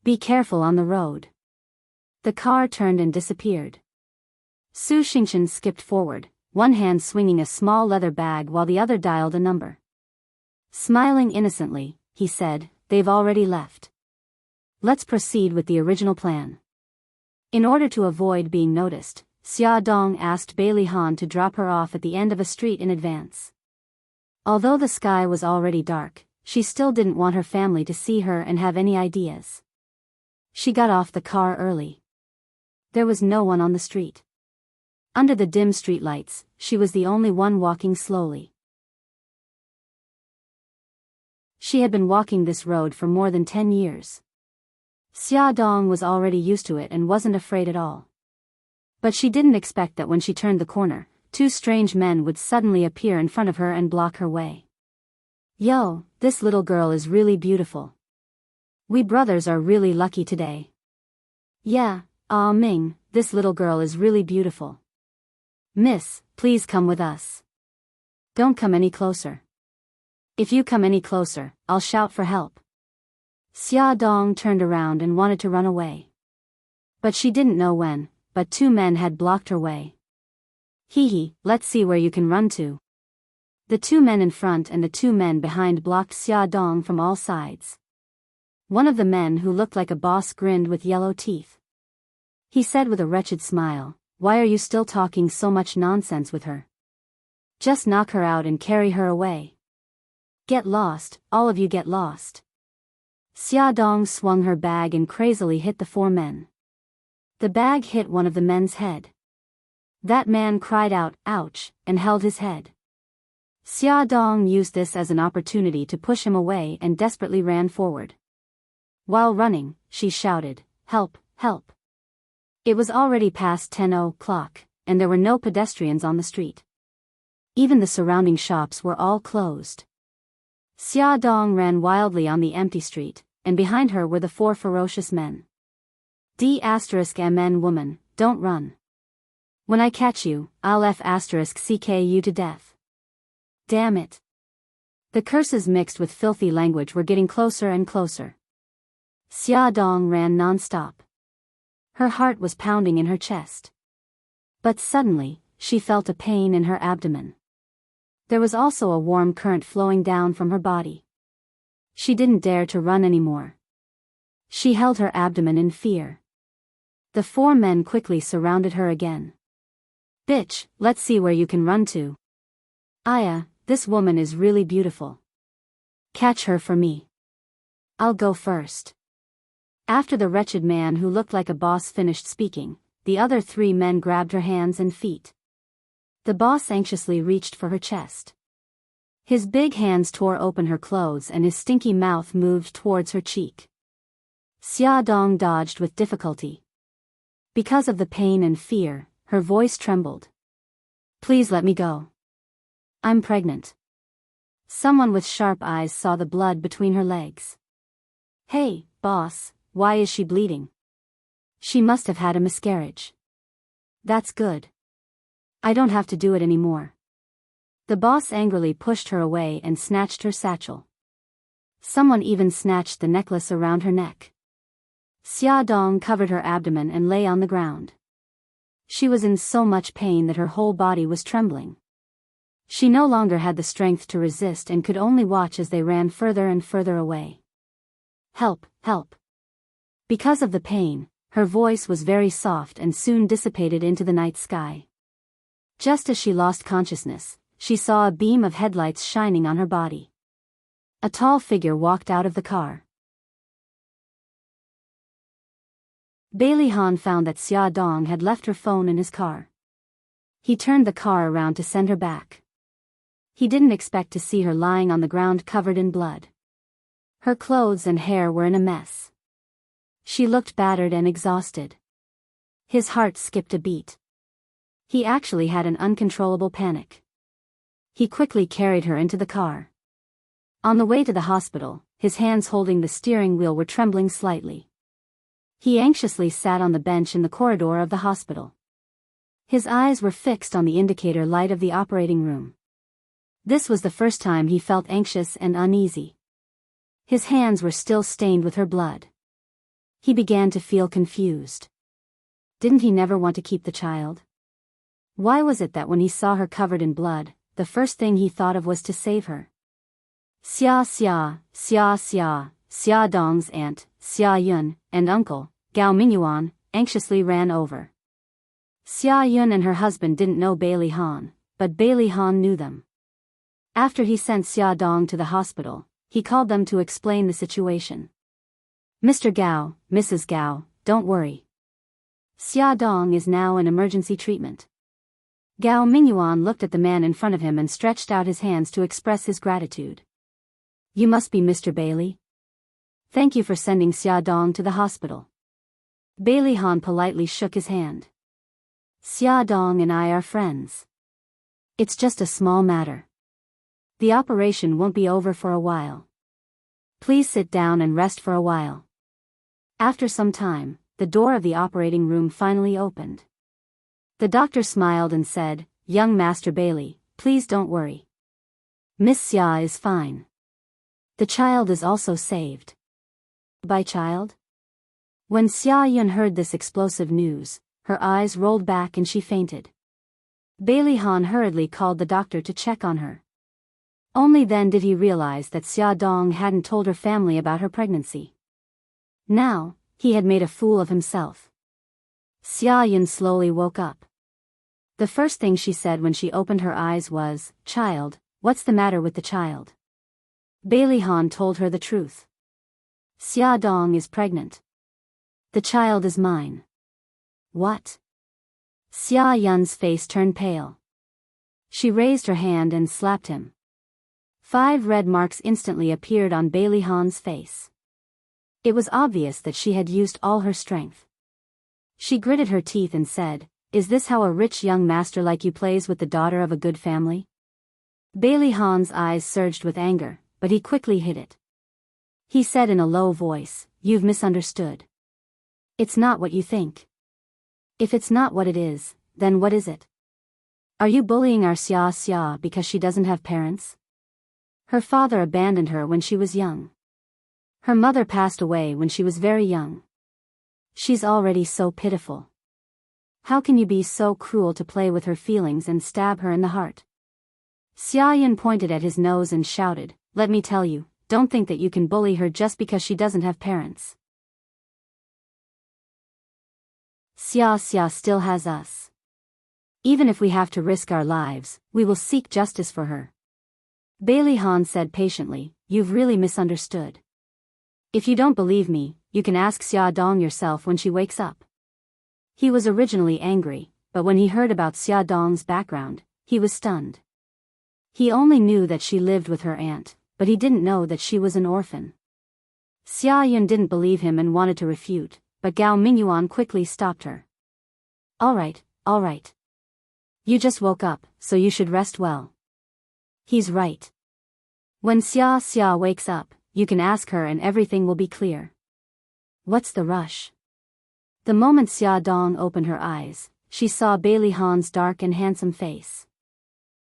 Be careful on the road. The car turned and disappeared. Su Xing-chen skipped forward, one hand swinging a small leather bag while the other dialed a number. Smiling innocently, he said, they've already left. Let's proceed with the original plan. In order to avoid being noticed, Xia Dong asked Bailey Han to drop her off at the end of a street in advance. Although the sky was already dark, she still didn't want her family to see her and have any ideas. She got off the car early. There was no one on the street. Under the dim streetlights, she was the only one walking slowly. She had been walking this road for more than 10 years. Xia Dong was already used to it and wasn't afraid at all. But she didn't expect that when she turned the corner, two strange men would suddenly appear in front of her and block her way. Yo, this little girl is really beautiful. We brothers are really lucky today. Yeah, Ming, this little girl is really beautiful. Miss, please come with us. Don't come any closer. If you come any closer, I'll shout for help. Xia Dong turned around and wanted to run away. But she didn't know when, but two men had blocked her way. Hee, let's see where you can run to. The two men in front and the two men behind blocked Xia Dong from all sides. One of the men who looked like a boss grinned with yellow teeth. He said with a wretched smile, why are you still talking so much nonsense with her? Just knock her out and carry her away. Get lost, all of you get lost. Xia Dong swung her bag and crazily hit the four men. The bag hit one of the men's head. That man cried out, ouch, and held his head. Xia Dong used this as an opportunity to push him away and desperately ran forward. While running, she shouted, help, help. It was already past 10 o'clock, and there were no pedestrians on the street. Even the surrounding shops were all closed. Xia Dong ran wildly on the empty street, and behind her were the four ferocious men. D*MN woman, don't run. When I catch you, I'll F*CK you to death. Damn it. The curses mixed with filthy language were getting closer and closer. Xia Dong ran non-stop. Her heart was pounding in her chest. But suddenly, she felt a pain in her abdomen. There was also a warm current flowing down from her body. She didn't dare to run anymore. She held her abdomen in fear. The four men quickly surrounded her again. Bitch, let's see where you can run to. Aya, this woman is really beautiful. Catch her for me. I'll go first. After the wretched man who looked like a boss finished speaking, the other three men grabbed her hands and feet. The boss anxiously reached for her chest. His big hands tore open her clothes and his stinky mouth moved towards her cheek. Xia Dong dodged with difficulty. Because of the pain and fear, her voice trembled. Please let me go. I'm pregnant. Someone with sharp eyes saw the blood between her legs. Hey, boss, why is she bleeding? She must have had a miscarriage. That's good. I don't have to do it anymore. The boss angrily pushed her away and snatched her satchel. Someone even snatched the necklace around her neck. Xia Dong covered her abdomen and lay on the ground. She was in so much pain that her whole body was trembling. She no longer had the strength to resist and could only watch as they ran further and further away. Help, help. Because of the pain, Her voice was very soft and soon dissipated into the night sky. Just as she lost consciousness, she saw a beam of headlights shining on her body. A tall figure walked out of the car. Bailey Han found that Xia Dong had left her phone in his car. He turned the car around to send her back. He didn't expect to see her lying on the ground covered in blood. Her clothes and hair were in a mess. She looked battered and exhausted. His heart skipped a beat. He actually had an uncontrollable panic. He quickly carried her into the car. On the way to the hospital, his hands holding the steering wheel were trembling slightly. He anxiously sat on the bench in the corridor of the hospital. His eyes were fixed on the indicator light of the operating room. This was the first time he felt anxious and uneasy. His hands were still stained with her blood. He began to feel confused. Didn't he never want to keep the child? Why was it that when he saw her covered in blood, the first thing he thought of was to save her? Xia Dong's aunt, Xia Yun, and uncle, Gao Mingyuan, anxiously ran over. Xia Yun and her husband didn't know Bailey Han, but Bailey Han knew them. After he sent Xia Dong to the hospital, he called them to explain the situation. Mr. Gao, Mrs. Gao, don't worry. Xia Dong is now in emergency treatment. Gao Mingyuan looked at the man in front of him and stretched out his hands to express his gratitude. You must be Mr. Bailey. Thank you for sending Xia Dong to the hospital. Bailey Han politely shook his hand. Xia Dong and I are friends. It's just a small matter. The operation won't be over for a while. Please sit down and rest for a while. After some time, the door of the operating room finally opened. The doctor smiled and said, Young Master Bailey, please don't worry. Miss Xia is fine. The child is also saved. By child? When Xia Yun heard this explosive news, her eyes rolled back and she fainted. Bailey Han hurriedly called the doctor to check on her. Only then did he realize that Xia Dong hadn't told her family about her pregnancy. Now, he had made a fool of himself. Xia Yun slowly woke up. The first thing she said when she opened her eyes was, Child, what's the matter with the child? Bailey Han told her the truth. Xia Dong is pregnant. The child is mine. What? Xia Yun's face turned pale. She raised her hand and slapped him. 5 red marks instantly appeared on Bailey Han's face. It was obvious that she had used all her strength. She gritted her teeth and said, Is this how a rich young master like you plays with the daughter of a good family? Bailey Han's eyes surged with anger, but he quickly hid it. He said in a low voice, You've misunderstood. It's not what you think. If it's not what it is, then what is it? Are you bullying our Xia because she doesn't have parents? Her father abandoned her when she was young. Her mother passed away when she was very young. She's already so pitiful. How can you be so cruel to play with her feelings and stab her in the heart? Xia Yun pointed at his nose and shouted, Let me tell you, don't think that you can bully her just because she doesn't have parents. Xia still has us. Even if we have to risk our lives, we will seek justice for her. Bailey Han said patiently, You've really misunderstood. If you don't believe me, you can ask Xia Dong yourself when she wakes up. He was originally angry, but when he heard about Xia Dong's background, he was stunned. He only knew that she lived with her aunt, but he didn't know that she was an orphan. Xia Yun didn't believe him and wanted to refute, but Gao Mingyuan quickly stopped her. All right. You just woke up, so you should rest well. He's right. When Xia wakes up, you can ask her and everything will be clear. What's the rush? The moment Xia Dong opened her eyes, she saw Bailey Han's dark and handsome face.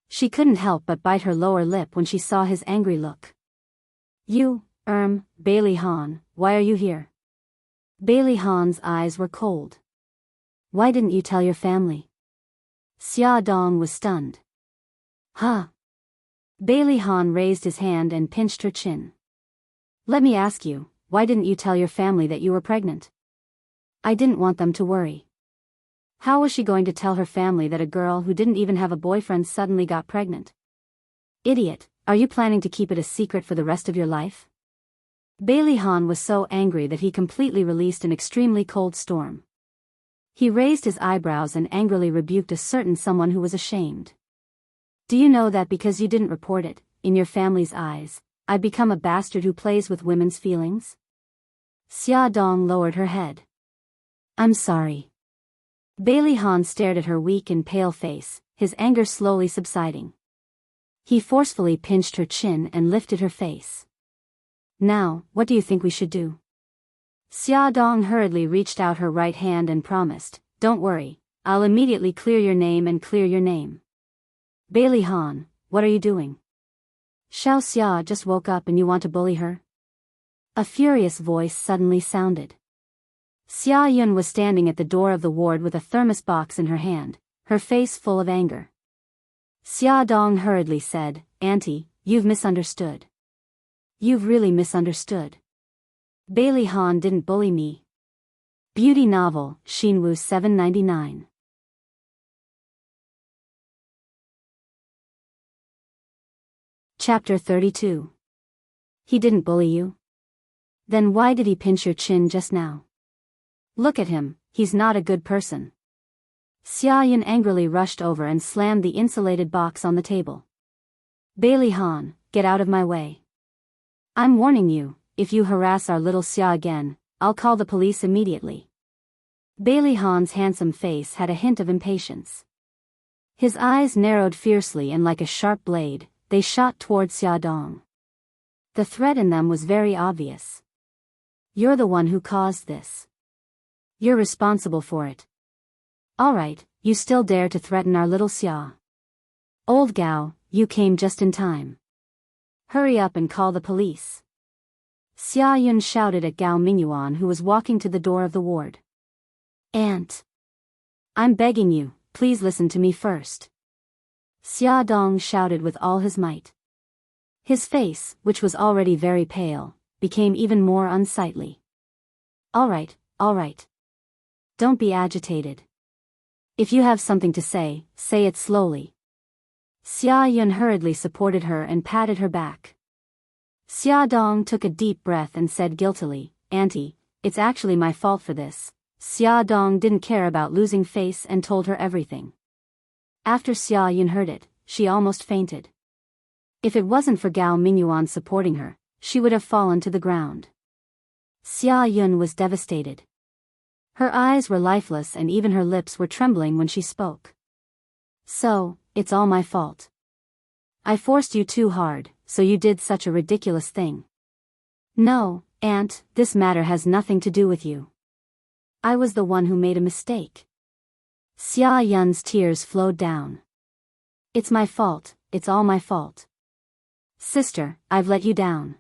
She couldn't help but bite her lower lip when she saw his angry look. You, Bailey Han, why are you here? Bailey Han's eyes were cold. Why didn't you tell your family? Xia Dong was stunned. Huh? Bailey Han raised his hand and pinched her chin. Let me ask you, why didn't you tell your family that you were pregnant? I didn't want them to worry. How was she going to tell her family that a girl who didn't even have a boyfriend suddenly got pregnant? Idiot, are you planning to keep it a secret for the rest of your life? Bailey Han was so angry that he completely released an extremely cold storm. He raised his eyebrows and angrily rebuked a certain someone who was ashamed. Do you know that because you didn't report it, in your family's eyes, I'd become a bastard who plays with women's feelings? Xia Dong lowered her head. I'm sorry. Bailey Han stared at her weak and pale face, his anger slowly subsiding. He forcefully pinched her chin and lifted her face. Now, what do you think we should do? Xia Dong hurriedly reached out her right hand and promised, don't worry, I'll immediately clear your name and clear your name. Bailey Han, what are you doing? Xiao Xia just woke up and you want to bully her? A furious voice suddenly sounded. Xia Yun was standing at the door of the ward with a thermos box in her hand, her face full of anger. Xia Dong hurriedly said, Auntie, you've misunderstood. You've really misunderstood. Bailey Han didn't bully me. Beauty novel, Xinwu 799. Chapter 32. He didn't bully you? Then why did he pinch your chin just now? Look at him, he's not a good person. Xia Yun angrily rushed over and slammed the insulated box on the table. Bailey Han, get out of my way. I'm warning you, if you harass our little Xia again, I'll call the police immediately. Bailey Han's handsome face had a hint of impatience. His eyes narrowed fiercely and like a sharp blade, they shot toward Xia Dong. The threat in them was very obvious. You're the one who caused this. You're responsible for it. Alright, you still dare to threaten our little Xia. Old Gao, you came just in time. Hurry up and call the police. Xia Yun shouted at Gao Mingyuan who was walking to the door of the ward. Aunt. I'm begging you, please listen to me first. Xia Dong shouted with all his might. His face, which was already very pale, became even more unsightly. Alright. Don't be agitated. If you have something to say it slowly. Xia Yun hurriedly supported her and patted her back. Xia Dong took a deep breath and said guiltily, Auntie, it's actually my fault for this. Xia Dong didn't care about losing face and told her everything. After Xia Yun heard it, she almost fainted. If it wasn't for Gao Mingyuan supporting her, she would have fallen to the ground. Xia Yun was devastated. Her eyes were lifeless and even her lips were trembling when she spoke. So, it's all my fault. I forced you too hard, so you did such a ridiculous thing. No, Aunt, this matter has nothing to do with you. I was the one who made a mistake. Xia Yun's tears flowed down. It's my fault, it's all my fault. Sister, I've let you down.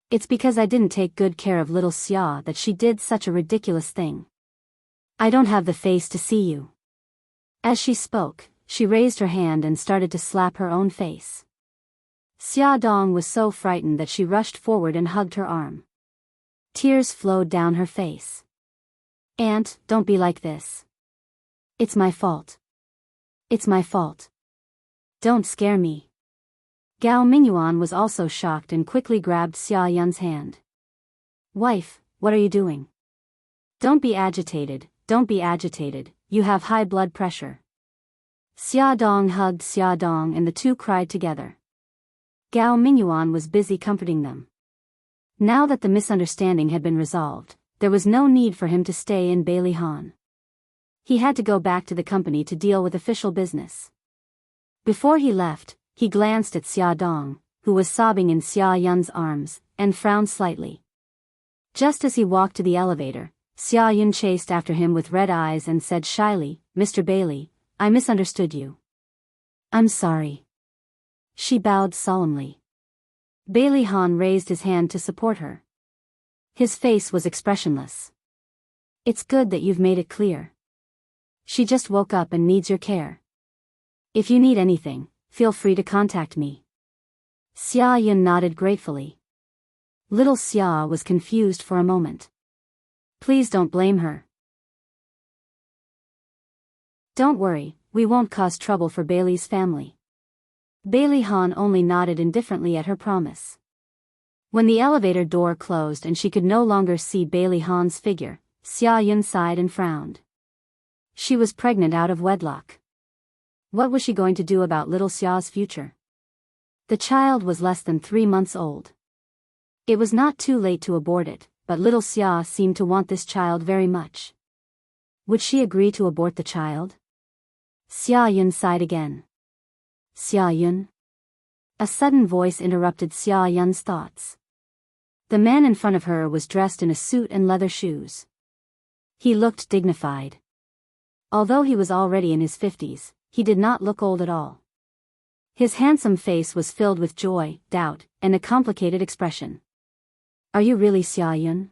It's because I didn't take good care of little Xia that she did such a ridiculous thing. I don't have the face to see you. As she spoke, she raised her hand and started to slap her own face. Xia Dong was so frightened that she rushed forward and hugged her arm. Tears flowed down her face. Aunt, don't be like this. It's my fault. It's my fault. Don't scare me. Gao Mingyuan was also shocked and quickly grabbed Xia Yun's hand. Wife, what are you doing? Don't be agitated, you have high blood pressure. Xia Dong hugged Xia Dong and the two cried together. Gao Mingyuan was busy comforting them. Now that the misunderstanding had been resolved, there was no need for him to stay in Bailey Han. He had to go back to the company to deal with official business. Before he left, he glanced at Xia Dong, who was sobbing in Xia Yun's arms, and frowned slightly. Just as he walked to the elevator, Xia Yun chased after him with red eyes and said shyly, Mr. Bailey, I misunderstood you. I'm sorry. She bowed solemnly. Bailey Han raised his hand to support her. His face was expressionless. It's good that you've made it clear. She just woke up and needs your care. If you need anything, feel free to contact me. Xia Yun nodded gratefully. Little Xia was confused for a moment. Please don't blame her, Don't worry, we won't cause trouble for Bailey's family. Bailey Han only nodded indifferently at her promise. When the elevator door closed and she could no longer see Bailey Han's figure, Xia Yun sighed and frowned. She was pregnant out of wedlock. What was she going to do about little Xia's future? The child was less than 3 months old. It was not too late to abort it, but little Xia seemed to want this child very much. Would she agree to abort the child? Xia Yun sighed again. Xia Yun? A sudden voice interrupted Xia Yun's thoughts. The man in front of her was dressed in a suit and leather shoes. He looked dignified. Although he was already in his 50s, he did not look old at all. His handsome face was filled with joy, doubt, and a complicated expression. Are you really Xia Yun?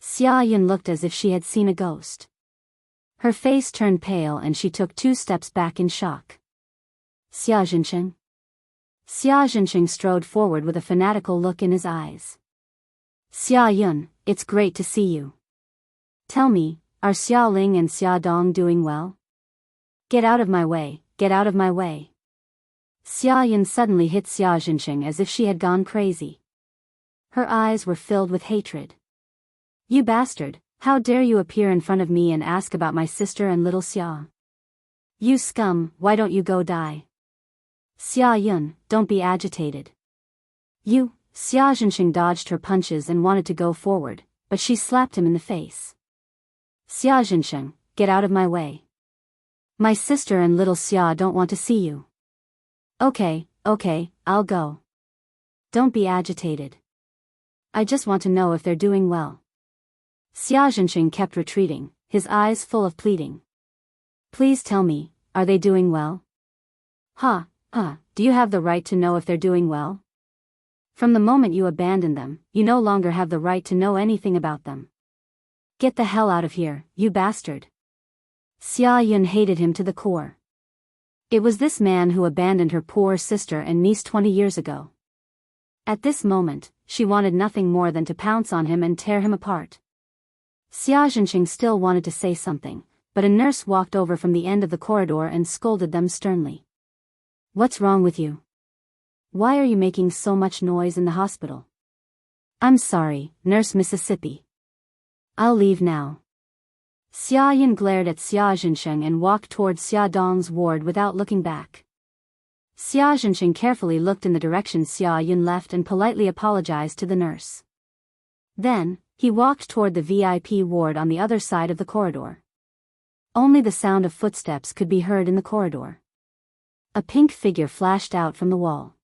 Xia Yun looked as if she had seen a ghost. Her face turned pale and she took 2 steps back in shock. Xia Zhensheng? Xia Zhensheng strode forward with a fanatical look in his eyes. Xia Yun, it's great to see you. Tell me, are Xia Ling and Xia Dong doing well? Get out of my way, get out of my way. Xia Yun suddenly hit Xia Zhensheng as if she had gone crazy. Her eyes were filled with hatred. You bastard, how dare you appear in front of me and ask about my sister and little Xia? You scum, why don't you go die? Xia Yun, don't be agitated. You, Xia Zhensheng dodged her punches and wanted to go forward, but she slapped him in the face. Xia Zhensheng, get out of my way. My sister and little Xia don't want to see you. Okay, I'll go. Don't be agitated. I just want to know if they're doing well. Xia Zhensheng kept retreating, his eyes full of pleading. Please tell me, are they doing well? Do you have the right to know if they're doing well? From the moment you abandoned them, you no longer have the right to know anything about them. Get the hell out of here, you bastard. Xia Yun hated him to the core. It was this man who abandoned her poor sister and niece 20 years ago. At this moment, she wanted nothing more than to pounce on him and tear him apart. Xia Zhensheng still wanted to say something, but a nurse walked over from the end of the corridor and scolded them sternly. What's wrong with you? Why are you making so much noise in the hospital? I'm sorry, Nurse Mississippi. I'll leave now. Xia Yun glared at Xia Zhensheng and walked toward Xia Dong's ward without looking back. Xia Zhensheng carefully looked in the direction Xia Yun left and politely apologized to the nurse. Then, he walked toward the VIP ward on the other side of the corridor. Only the sound of footsteps could be heard in the corridor. A pink figure flashed out from the wall.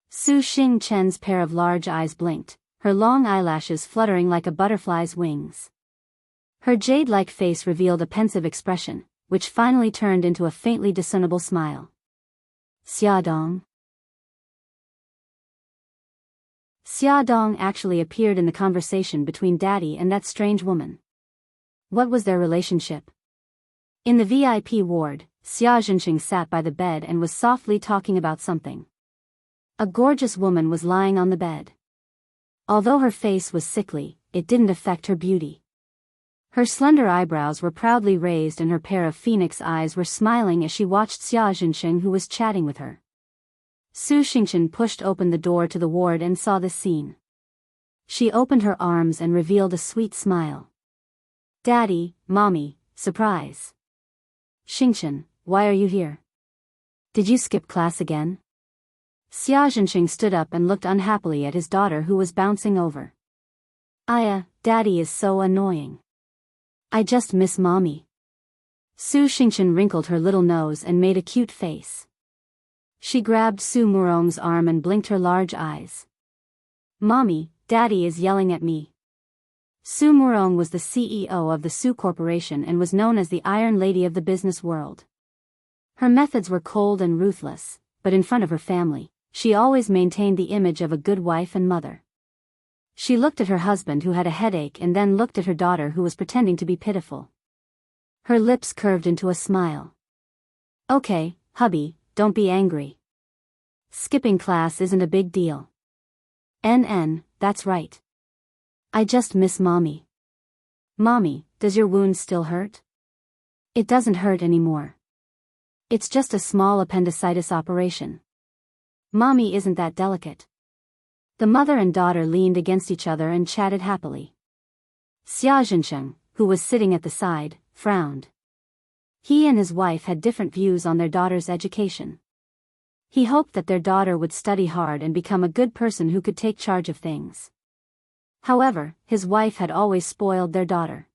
Su Xing Chen's pair of large eyes blinked, her long eyelashes fluttering like a butterfly's wings. Her jade-like face revealed a pensive expression, which finally turned into a faintly discernible smile. Xia Dong? Xia Dong actually appeared in the conversation between Daddy and that strange woman. What was their relationship? In the VIP ward, Xia Zhensheng sat by the bed and was softly talking about something. A gorgeous woman was lying on the bed. Although her face was sickly, it didn't affect her beauty. Her slender eyebrows were proudly raised and her pair of phoenix eyes were smiling as she watched Xia Zhensheng, who was chatting with her. Su Xingchen pushed open the door to the ward and saw this scene. She opened her arms and revealed a sweet smile. Daddy, Mommy, surprise. Xingchen, why are you here? Did you skip class again? Xia Zhensheng stood up and looked unhappily at his daughter who was bouncing over. Daddy is so annoying. I just miss Mommy. Su Xingchen wrinkled her little nose and made a cute face. She grabbed Su Murong's arm and blinked her large eyes. Mommy, Daddy is yelling at me. Su Murong was the CEO of the Su Corporation and was known as the Iron Lady of the business world. Her methods were cold and ruthless, but in front of her family, she always maintained the image of a good wife and mother. She looked at her husband who had a headache and then looked at her daughter who was pretending to be pitiful. Her lips curved into a smile. Okay, hubby, don't be angry. Skipping class isn't a big deal. That's right. I just miss Mommy. Mommy, does your wound still hurt? It doesn't hurt anymore. It's just a small appendicitis operation. Mommy isn't that delicate. The mother and daughter leaned against each other and chatted happily. Xia Zhensheng, who was sitting at the side, frowned. He and his wife had different views on their daughter's education. He hoped that their daughter would study hard and become a good person who could take charge of things. However, his wife had always spoiled their daughter.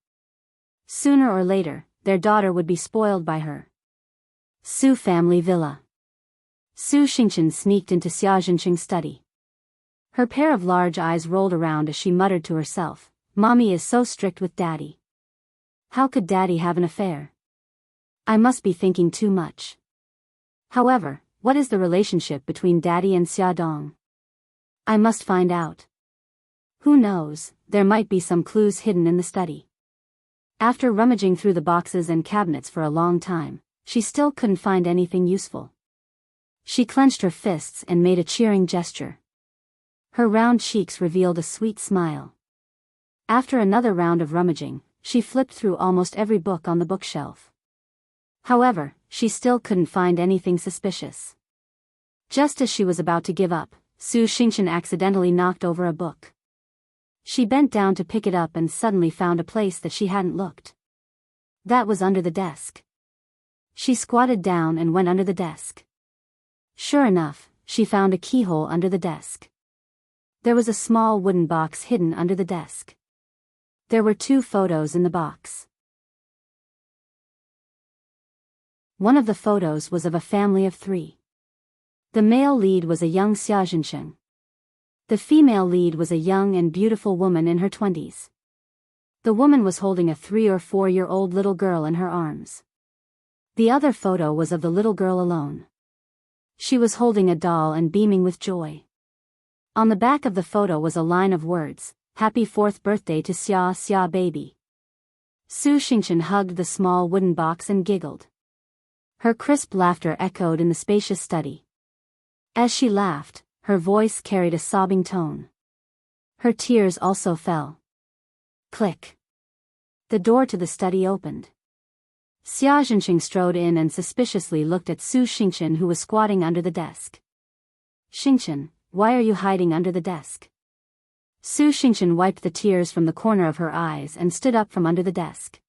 Sooner or later, their daughter would be spoiled by her. Su family villa. Su Xingchen sneaked into Xia Zhensheng's study. Her pair of large eyes rolled around as she muttered to herself, "Mommy is so strict with Daddy. How could Daddy have an affair? I must be thinking too much. However, what is the relationship between Daddy and Xia Dong? I must find out. Who knows, there might be some clues hidden in the study." After rummaging through the boxes and cabinets for a long time, she still couldn't find anything useful. She clenched her fists and made a cheering gesture. Her round cheeks revealed a sweet smile. After another round of rummaging, she flipped through almost every book on the bookshelf. However, she still couldn't find anything suspicious. Just as she was about to give up, Su Xingchen accidentally knocked over a book. She bent down to pick it up and suddenly found a place that she hadn't looked. That was under the desk. She squatted down and went under the desk. Sure enough, she found a keyhole under the desk. There was a small wooden box hidden under the desk. There were 2 photos in the box. One of the photos was of a family of 3. The male lead was a young Xia Zhensheng. The female lead was a young and beautiful woman in her 20s. The woman was holding a 3 or 4-year-old little girl in her arms. The other photo was of the little girl alone. She was holding a doll and beaming with joy. On the back of the photo was a line of words, "Happy 4th birthday to Xia Xia baby." Su Xingchen hugged the small wooden box and giggled. Her crisp laughter echoed in the spacious study. As she laughed, her voice carried a sobbing tone. Her tears also fell. Click. The door to the study opened. Xia Zhensheng strode in and suspiciously looked at Su Xingchen, who was squatting under the desk. "Xingchen, why are you hiding under the desk?" Su Xingchen wiped the tears from the corner of her eyes and stood up from under the desk.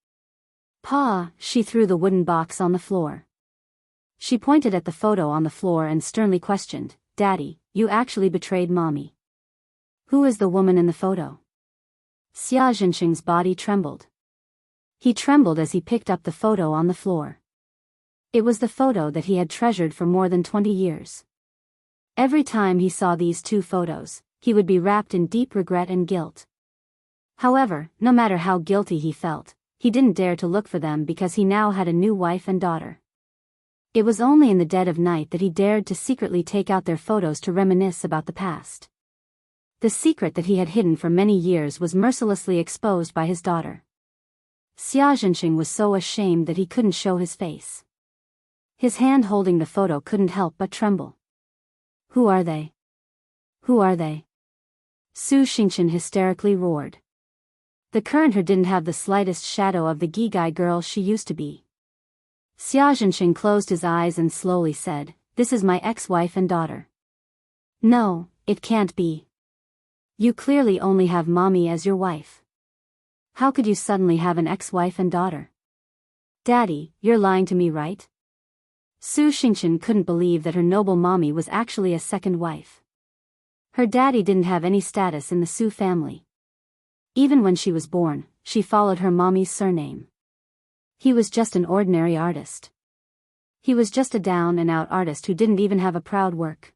"Pa," she threw the wooden box on the floor. She pointed at the photo on the floor and sternly questioned, "Daddy, you actually betrayed Mommy. Who is the woman in the photo?" Xia Zhensheng's body trembled. He trembled as he picked up the photo on the floor. It was the photo that he had treasured for more than 20 years. Every time he saw these 2 photos, he would be wrapped in deep regret and guilt. However, no matter how guilty he felt, he didn't dare to look for them because he now had a new wife and daughter. It was only in the dead of night that he dared to secretly take out their photos to reminisce about the past. The secret that he had hidden for many years was mercilessly exposed by his daughter. Xia Zhensheng was so ashamed that he couldn't show his face. His hand holding the photo couldn't help but tremble. "Who are they? Who are they?" Su Xingchen hysterically roared. The current her didn't have the slightest shadow of the Gigai girl she used to be. Xia Zhensheng closed his eyes and slowly said, "This is my ex-wife and daughter." "No, it can't be. You clearly only have Mommy as your wife. How could you suddenly have an ex-wife and daughter? Daddy, you're lying to me, right?" Su Xingchen couldn't believe that her noble Mommy was actually a second wife. Her daddy didn't have any status in the Su family. Even when she was born, she followed her Mommy's surname. He was just an ordinary artist. He was just a down-and-out artist who didn't even have a proud work.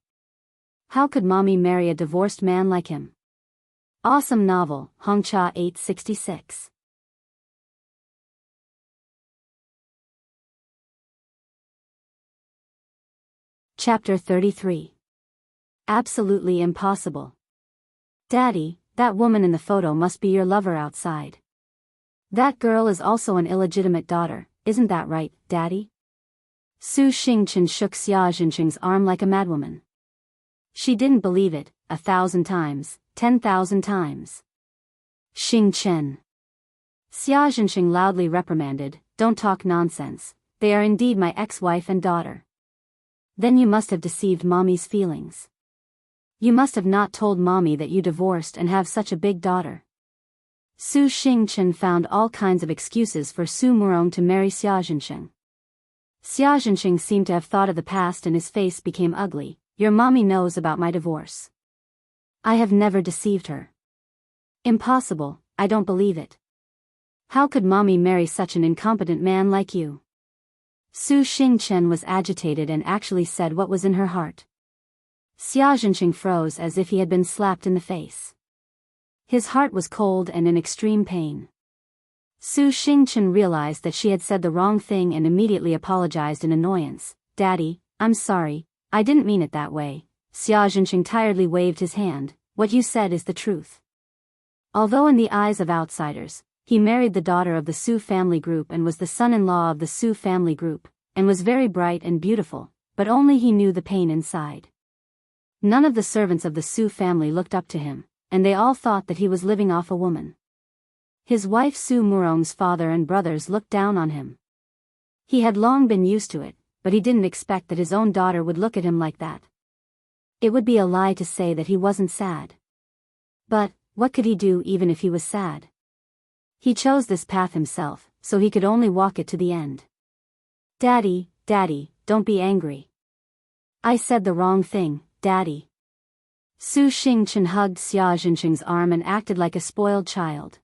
How could Mommy marry a divorced man like him? Awesome novel, Hongcha 866. Chapter 33. Absolutely impossible. Daddy, that woman in the photo must be your lover outside. That girl is also an illegitimate daughter, isn't that right, Daddy? Su Xingchen shook Xia Zhensheng's arm like a madwoman. She didn't believe it, 1,000 times, 10,000 times. Xingchen. Xia Zhensheng loudly reprimanded, don't talk nonsense, they are indeed my ex-wife and daughter. Then you must have deceived mommy's feelings. You must have not told mommy that you divorced and have such a big daughter. Su Xingchen found all kinds of excuses for Su Murong to marry Xia Zhensheng. Xia Zhensheng seemed to have thought of the past and his face became ugly. Your mommy knows about my divorce. I have never deceived her. Impossible, I don't believe it. How could mommy marry such an incompetent man like you? Su Xingchen was agitated and actually said what was in her heart. Xia Zhensheng froze as if he had been slapped in the face. His heart was cold and in extreme pain. Su Xingchen realized that she had said the wrong thing and immediately apologized in annoyance. Daddy, I'm sorry, I didn't mean it that way. Xia Zhensheng tiredly waved his hand. What you said is the truth. Although in the eyes of outsiders, he married the daughter of the Su family group and was the son-in-law of the Su family group, and was very bright and beautiful, but only he knew the pain inside. None of the servants of the Su family looked up to him, and they all thought that he was living off a woman. His wife Su Murong's father and brothers looked down on him. He had long been used to it, but he didn't expect that his own daughter would look at him like that. It would be a lie to say that he wasn't sad. But, what could he do even if he was sad? He chose this path himself, so he could only walk it to the end. Daddy, don't be angry. I said the wrong thing, Daddy. Su Xingchen hugged Xia Zhensheng's arm and acted like a spoiled child.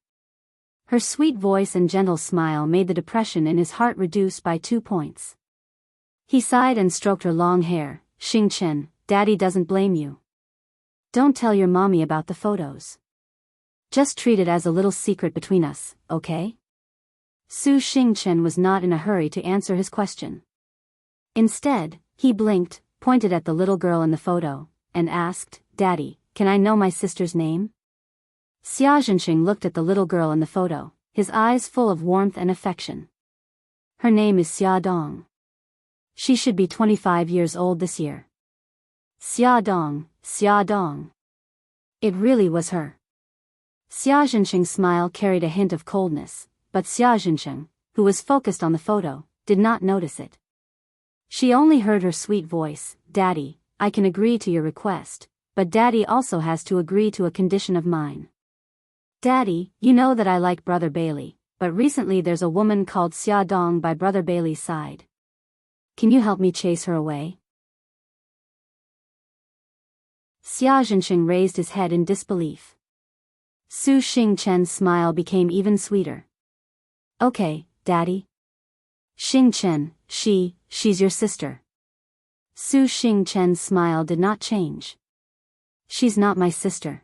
Her sweet voice and gentle smile made the depression in his heart reduce by 2 points. He sighed and stroked her long hair. Xingchen, Daddy doesn't blame you. Don't tell your mommy about the photos. Just treat it as a little secret between us, okay? Su Xingchen was not in a hurry to answer his question. Instead, he blinked, pointed at the little girl in the photo, and asked, Daddy, can I know my sister's name? Xia Zhensheng looked at the little girl in the photo, his eyes full of warmth and affection. Her name is Xia Dong. She should be 25 years old this year. Xia Dong. It really was her. Xia Zhensheng's smile carried a hint of coldness, but Xia Zhensheng, who was focused on the photo, did not notice it. She only heard her sweet voice. Daddy, I can agree to your request, but Daddy also has to agree to a condition of mine. Daddy, you know that I like Brother Bailey, but recently there's a woman called Xia Dong by Brother Bailey's side. Can you help me chase her away? Xia Zhensheng raised his head in disbelief. Su Xingchen's smile became even sweeter. Okay, Daddy. Xingchen, she's your sister. Su Xingchen's smile did not change. She's not my sister.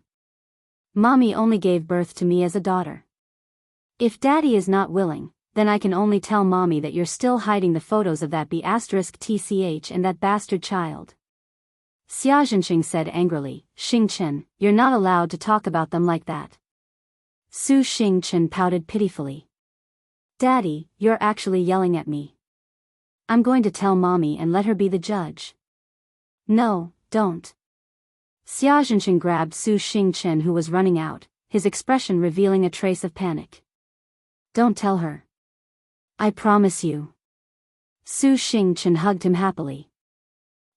Mommy only gave birth to me as a daughter. If Daddy is not willing, then I can only tell Mommy that you're still hiding the photos of that B*TCH and that bastard child. Xia Zhensheng said angrily. Xingchen, you're not allowed to talk about them like that. Su Xingchen pouted pitifully. Daddy, you're actually yelling at me. I'm going to tell Mommy and let her be the judge. No, don't. Xia Zhensheng grabbed Su Xingchen, who was running out, his expression revealing a trace of panic. Don't tell her. I promise you. Su Xingchen hugged him happily.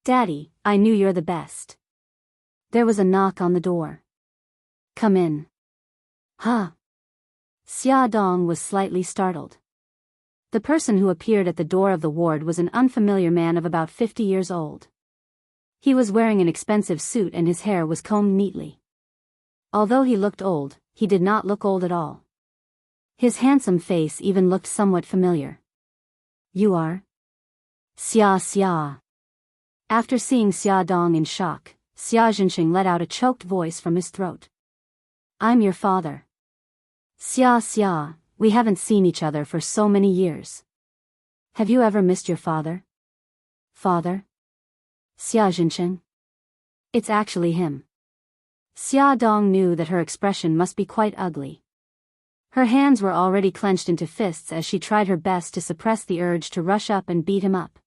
Daddy, I knew you're the best. There was a knock on the door. Come in. Huh? Xia Dong was slightly startled. The person who appeared at the door of the ward was an unfamiliar man of about 50 years old. He was wearing an expensive suit and his hair was combed neatly. Although he looked old, he did not look old at all. His handsome face even looked somewhat familiar. You are? Xia. After seeing Xia Dong in shock, Xia Zhensheng let out a choked voice from his throat. I'm your father. Xia, we haven't seen each other for so many years. Have you ever missed your father? Father? Xia Zhensheng? It's actually him. Xia Dong knew that her expression must be quite ugly. Her hands were already clenched into fists as she tried her best to suppress the urge to rush up and beat him up.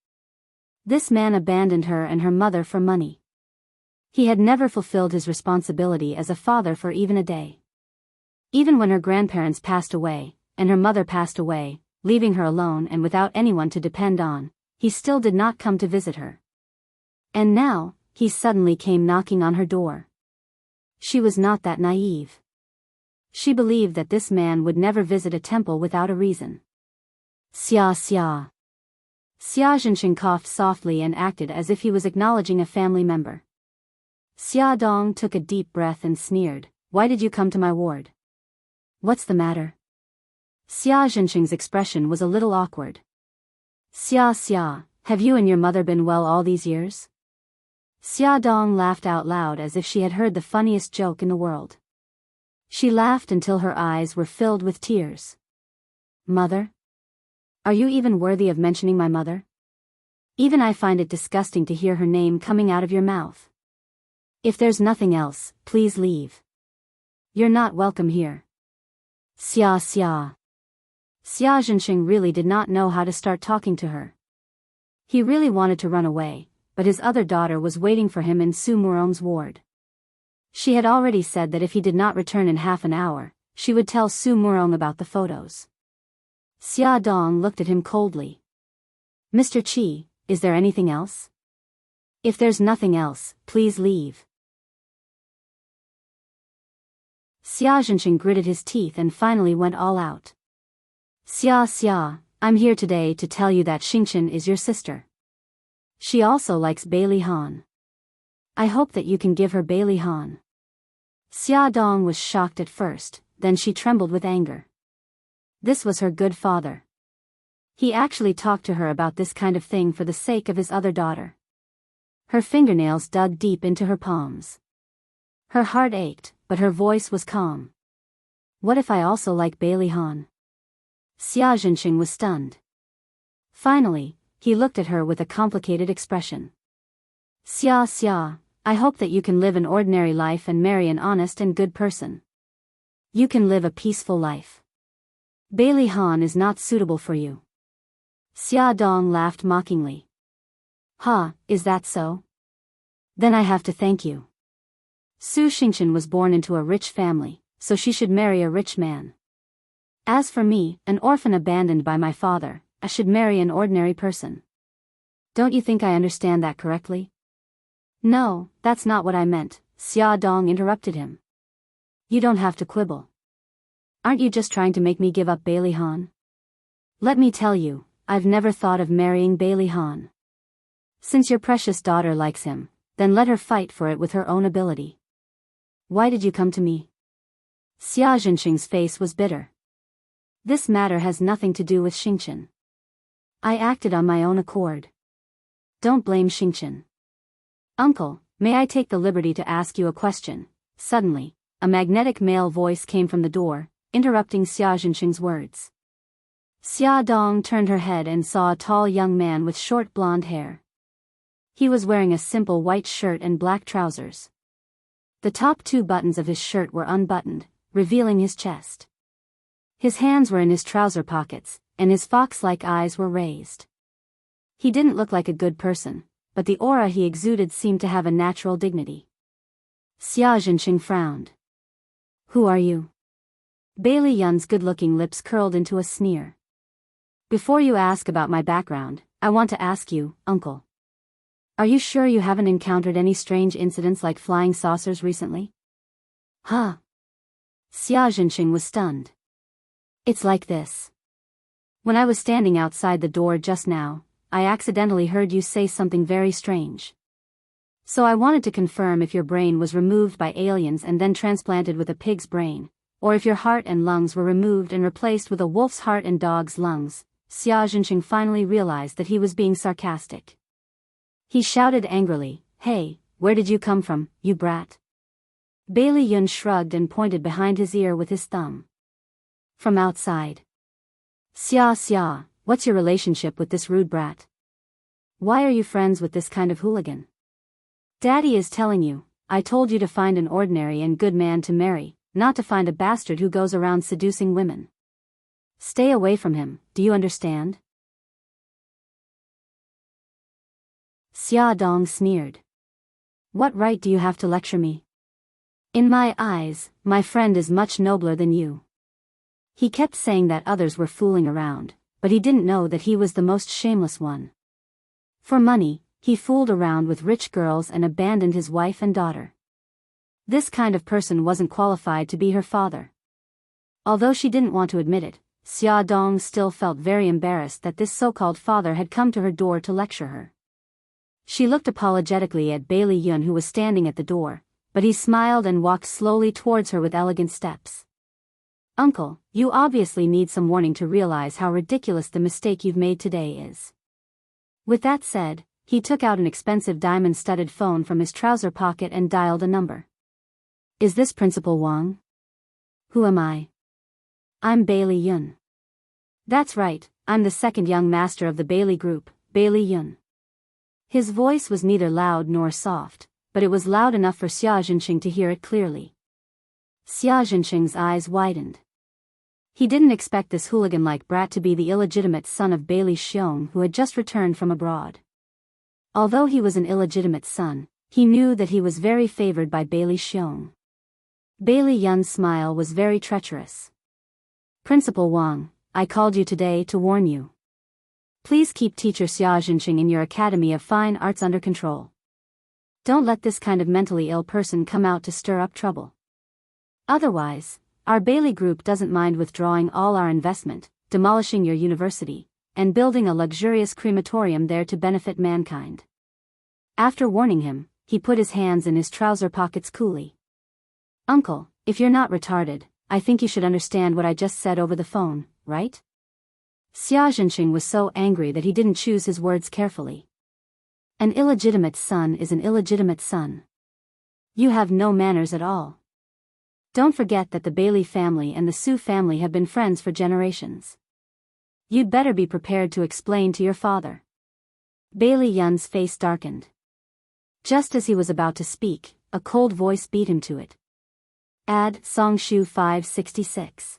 This man abandoned her and her mother for money. He had never fulfilled his responsibility as a father for even a day. Even when her grandparents passed away, and her mother passed away, leaving her alone and without anyone to depend on, he still did not come to visit her. And now, he suddenly came knocking on her door. She was not that naive. She believed that this man would never visit a temple without a reason. Xia xia. Xia Zhenxing coughed softly and acted as if he was acknowledging a family member. Xia Dong took a deep breath and sneered, "Why did you come to my ward? What's the matter?" Xia Zhenxing's expression was a little awkward. "Xia xia, have you and your mother been well all these years?" Xia Dong laughed out loud as if she had heard the funniest joke in the world. She laughed until her eyes were filled with tears. "Mother? Are you even worthy of mentioning my mother? Even I find it disgusting to hear her name coming out of your mouth. If there's nothing else, please leave. You're not welcome here." Xia xia. Xia Zhenxing really did not know how to start talking to her. He really wanted to run away, but his other daughter was waiting for him in Su Murong's ward. She had already said that if he did not return in half an hour, she would tell Su Murong about the photos. Xia Dong looked at him coldly. "Mr. Qi, is there anything else? If there's nothing else, please leave." Xia Zhenxing gritted his teeth and finally went all out. "Xia xia, I'm here today to tell you that Xingqian is your sister. She also likes Bai Li Han. I hope that you can give her Bai Li Han." Xia Dong was shocked at first, then she trembled with anger. This was her good father. He actually talked to her about this kind of thing for the sake of his other daughter. Her fingernails dug deep into her palms. Her heart ached, but her voice was calm. "What if I also like Bai Li Han?" Xia Zhenxing was stunned. Finally, he looked at her with a complicated expression. "Xia xia, I hope that you can live an ordinary life and marry an honest and good person. You can live a peaceful life. Bai Li Han is not suitable for you." Xia Dong laughed mockingly. "Ha, is that so? Then I have to thank you. Su Xingqian was born into a rich family, so she should marry a rich man. As for me, an orphan abandoned by my father, I should marry an ordinary person. Don't you think I understand that correctly?" "No, that's not what I meant," Xia Dong interrupted him. "You don't have to quibble. Aren't you just trying to make me give up Bai Li Han? Let me tell you, I've never thought of marrying Bai Li Han. Since your precious daughter likes him, then let her fight for it with her own ability. Why did you come to me?" Xia Zhenxing's face was bitter. "This matter has nothing to do with Xingqian. I acted on my own accord. Don't blame Xingqian." "Uncle, may I take the liberty to ask you a question?" Suddenly, a magnetic male voice came from the door, interrupting Xia Zhenxing's words. Xia Dong turned her head and saw a tall young man with short blonde hair. He was wearing a simple white shirt and black trousers. The top 2 buttons of his shirt were unbuttoned, revealing his chest. His hands were in his trouser pockets, and his fox-like eyes were raised. He didn't look like a good person, but the aura he exuded seemed to have a natural dignity. Xia Zhenxing frowned. "Who are you?" Bai Li Yun's good-looking lips curled into a sneer. "Before you ask about my background, I want to ask you, uncle. Are you sure you haven't encountered any strange incidents like flying saucers recently?" "Huh?" Xia Zhenxing was stunned. "It's like this. When I was standing outside the door just now, I accidentally heard you say something very strange. So I wanted to confirm if your brain was removed by aliens and then transplanted with a pig's brain, or if your heart and lungs were removed and replaced with a wolf's heart and dog's lungs." Xia Zhenxing finally realized that he was being sarcastic. He shouted angrily, "Hey, where did you come from, you brat?" Bai Li Yun shrugged and pointed behind his ear with his thumb. "From outside." "Xia xia, what's your relationship with this rude brat? Why are you friends with this kind of hooligan?" "Daddy is telling you, I told you to find an ordinary and good man to marry, not to find a bastard who goes around seducing women. Stay away from him, do you understand?" Xia Dong sneered. "What right do you have to lecture me? In my eyes, my friend is much nobler than you." He kept saying that others were fooling around, but he didn't know that he was the most shameless one. For money, he fooled around with rich girls and abandoned his wife and daughter. This kind of person wasn't qualified to be her father. Although she didn't want to admit it, Xia Dong still felt very embarrassed that this so-called father had come to her door to lecture her. She looked apologetically at Bailey Yun, who was standing at the door, but he smiled and walked slowly towards her with elegant steps. "Uncle, you obviously need some warning to realize how ridiculous the mistake you've made today is." With that said, he took out an expensive diamond-studded phone from his trouser pocket and dialed a number. "Is this Principal Wang?" "Who am I?" "I'm Bailey Yun." "That's right, I'm the second young master of the Bailey Group, Bailey Yun." His voice was neither loud nor soft, but it was loud enough for Xia Zhenqing to hear it clearly. Xia Zhenqing's eyes widened. He didn't expect this hooligan-like brat to be the illegitimate son of Bailey Xiong, who had just returned from abroad. Although he was an illegitimate son, he knew that he was very favored by Bailey Xiong. Bailey Yun's smile was very treacherous. "Principal Wang, I called you today to warn you. Please keep teacher Xia Zhenqing in your Academy of Fine Arts under control. Don't let this kind of mentally ill person come out to stir up trouble. Otherwise, our Bailey Group doesn't mind withdrawing all our investment, demolishing your university, and building a luxurious crematorium there to benefit mankind." After warning him, he put his hands in his trouser pockets coolly. "Uncle, if you're not retarded, I think you should understand what I just said over the phone, right?" Xia Zhenqing was so angry that he didn't choose his words carefully. "An illegitimate son is an illegitimate son. You have no manners at all. Don't forget that the Bailey family and the Su family have been friends for generations. You'd better be prepared to explain to your father." Bailey Yun's face darkened. Just as he was about to speak, a cold voice beat him to it. Add Songshu 566.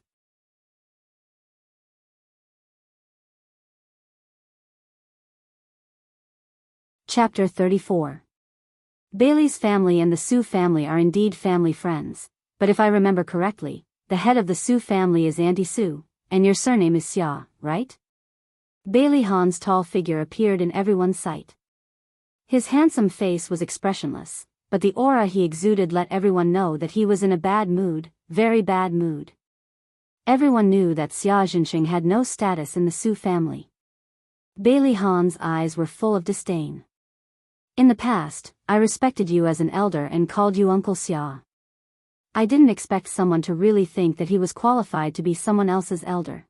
Chapter 34. Bailey's family and the Su family are indeed family friends, but if I remember correctly, the head of the Su family is Auntie Su, and your surname is Xia, right? Bailey Han's tall figure appeared in everyone's sight. His handsome face was expressionless, but the aura he exuded let everyone know that he was in a bad mood, very bad mood. Everyone knew that Xia Zhenqing had no status in the Su family. Bailey Han's eyes were full of disdain. "In the past, I respected you as an elder and called you Uncle Xia. I didn't expect someone to really think that he was qualified to be someone else's elder."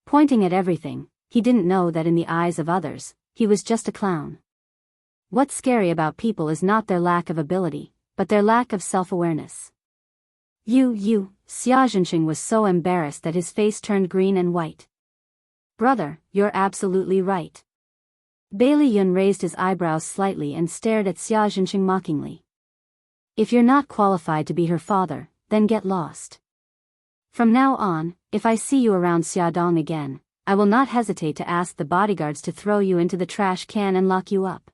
Pointing at everything, he didn't know that in the eyes of others, he was just a clown. What's scary about people is not their lack of ability, but their lack of self-awareness. Xia Zhenqing was so embarrassed that his face turned green and white. "Brother, you're absolutely right." Bailey Yun raised his eyebrows slightly and stared at Xia Zhenqing mockingly. "If you're not qualified to be her father, then get lost. From now on, if I see you around Xiaodong again, I will not hesitate to ask the bodyguards to throw you into the trash can and lock you up."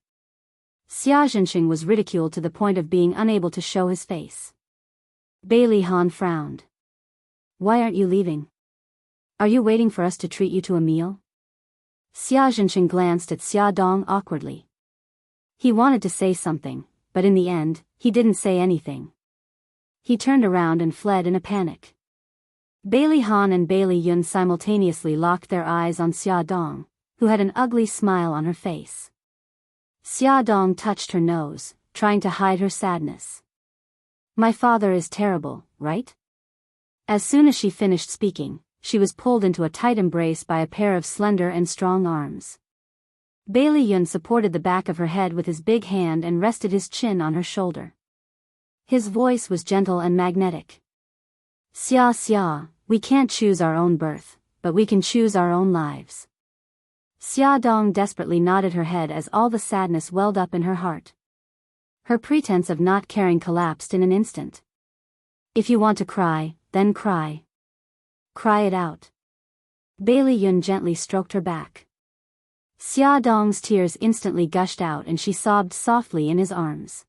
Xia Zhenqing was ridiculed to the point of being unable to show his face. Bailey Han frowned. "Why aren't you leaving? Are you waiting for us to treat you to a meal?" Xia Zhenqing glanced at Xiaodong awkwardly. He wanted to say something, but in the end, he didn't say anything. He turned around and fled in a panic. Bailey Han and Bailey Yun simultaneously locked their eyes on Xiaodong, who had an ugly smile on her face. Xiaodong touched her nose, trying to hide her sadness. "My father is terrible, right?" As soon as she finished speaking, she was pulled into a tight embrace by a pair of slender and strong arms. Bailey Yun supported the back of her head with his big hand and rested his chin on her shoulder. His voice was gentle and magnetic. Xia, we can't choose our own birth, but we can choose our own lives." Xiaodong desperately nodded her head as all the sadness welled up in her heart. Her pretense of not caring collapsed in an instant. "If you want to cry, then cry. Cry it out." Bailey Yun gently stroked her back. Xiaodong's tears instantly gushed out and she sobbed softly in his arms.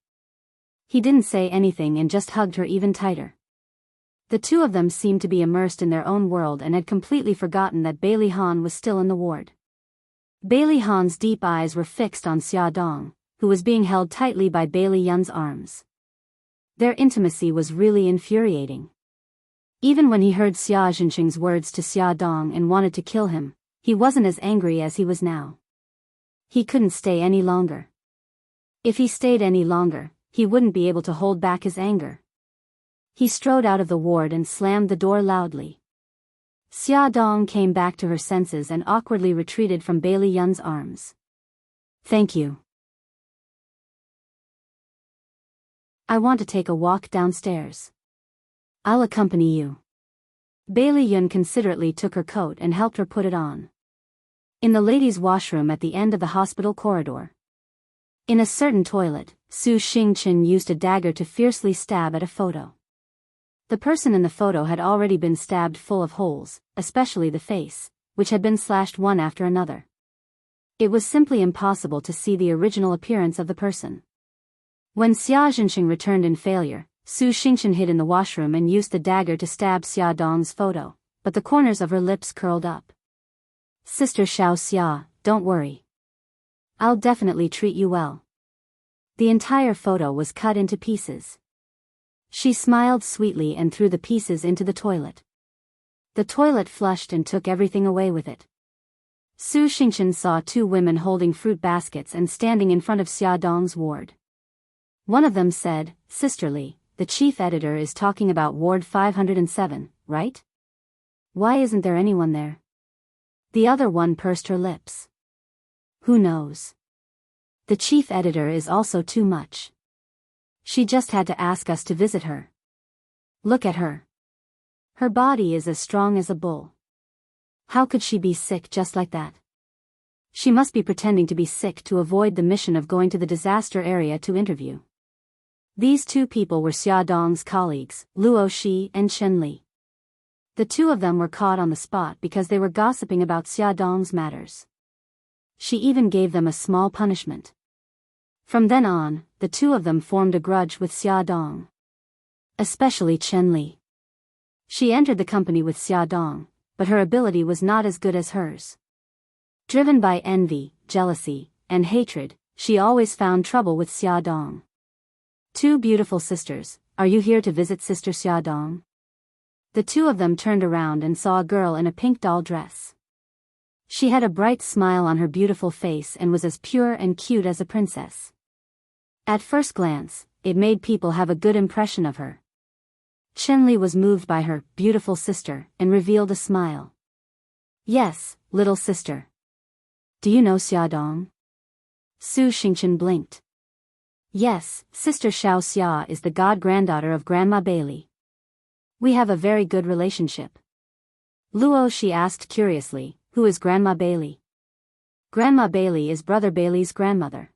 He didn't say anything and just hugged her even tighter. The two of them seemed to be immersed in their own world and had completely forgotten that Bailey Han was still in the ward. Bailey Han's deep eyes were fixed on Xia Dong, who was being held tightly by Bailey Yun's arms. Their intimacy was really infuriating. Even when he heard Xia Jinqing's words to Xia Dong and wanted to kill him, he wasn't as angry as he was now. He couldn't stay any longer. If he stayed any longer, he wouldn't be able to hold back his anger. He strode out of the ward and slammed the door loudly. Xia Dong came back to her senses and awkwardly retreated from Bailey Yun's arms. "Thank you. I want to take a walk downstairs. I'll accompany you." Bailey Yun considerately took her coat and helped her put it on. In the ladies' washroom at the end of the hospital corridor. In a certain toilet, Su Xingchen used a dagger to fiercely stab at a photo. The person in the photo had already been stabbed full of holes, especially the face, which had been slashed one after another. It was simply impossible to see the original appearance of the person. When Xia Jinqing returned in failure, Su Xingchen hid in the washroom and used the dagger to stab Xia Dong's photo, but the corners of her lips curled up. "Sister Xiao Xia, don't worry. I'll definitely treat you well." The entire photo was cut into pieces. She smiled sweetly and threw the pieces into the toilet. The toilet flushed and took everything away with it. Su Xingchen saw two women holding fruit baskets and standing in front of Xia Dong's ward. One of them said, "Sisterly, the chief editor is talking about Ward 507, right? Why isn't there anyone there?" The other one pursed her lips. "Who knows? The chief editor is also too much. She just had to ask us to visit her. Look at her. Her body is as strong as a bull. How could she be sick just like that? She must be pretending to be sick to avoid the mission of going to the disaster area to interview." These two people were Xia Dong's colleagues, Luo Shi and Chen Li. The two of them were caught on the spot because they were gossiping about Xia Dong's matters. She even gave them a small punishment. From then on, the two of them formed a grudge with Xia Dong. Especially Chen Li. She entered the company with Xia Dong, but her ability was not as good as hers. Driven by envy, jealousy, and hatred, she always found trouble with Xia Dong. "Two beautiful sisters, are you here to visit Sister Xia Dong?" The two of them turned around and saw a girl in a pink doll dress. She had a bright smile on her beautiful face and was as pure and cute as a princess. At first glance, it made people have a good impression of her. Chen Li was moved by her beautiful sister and revealed a smile. "Yes, little sister. Do you know Xia Dong?" Su Xingchen blinked. "Yes, Sister Xiao Xia is the god-granddaughter of Grandma Bailey. We have a very good relationship." Luo Shi asked curiously, "Who is Grandma Bailey?" "Grandma Bailey is Brother Bailey's grandmother."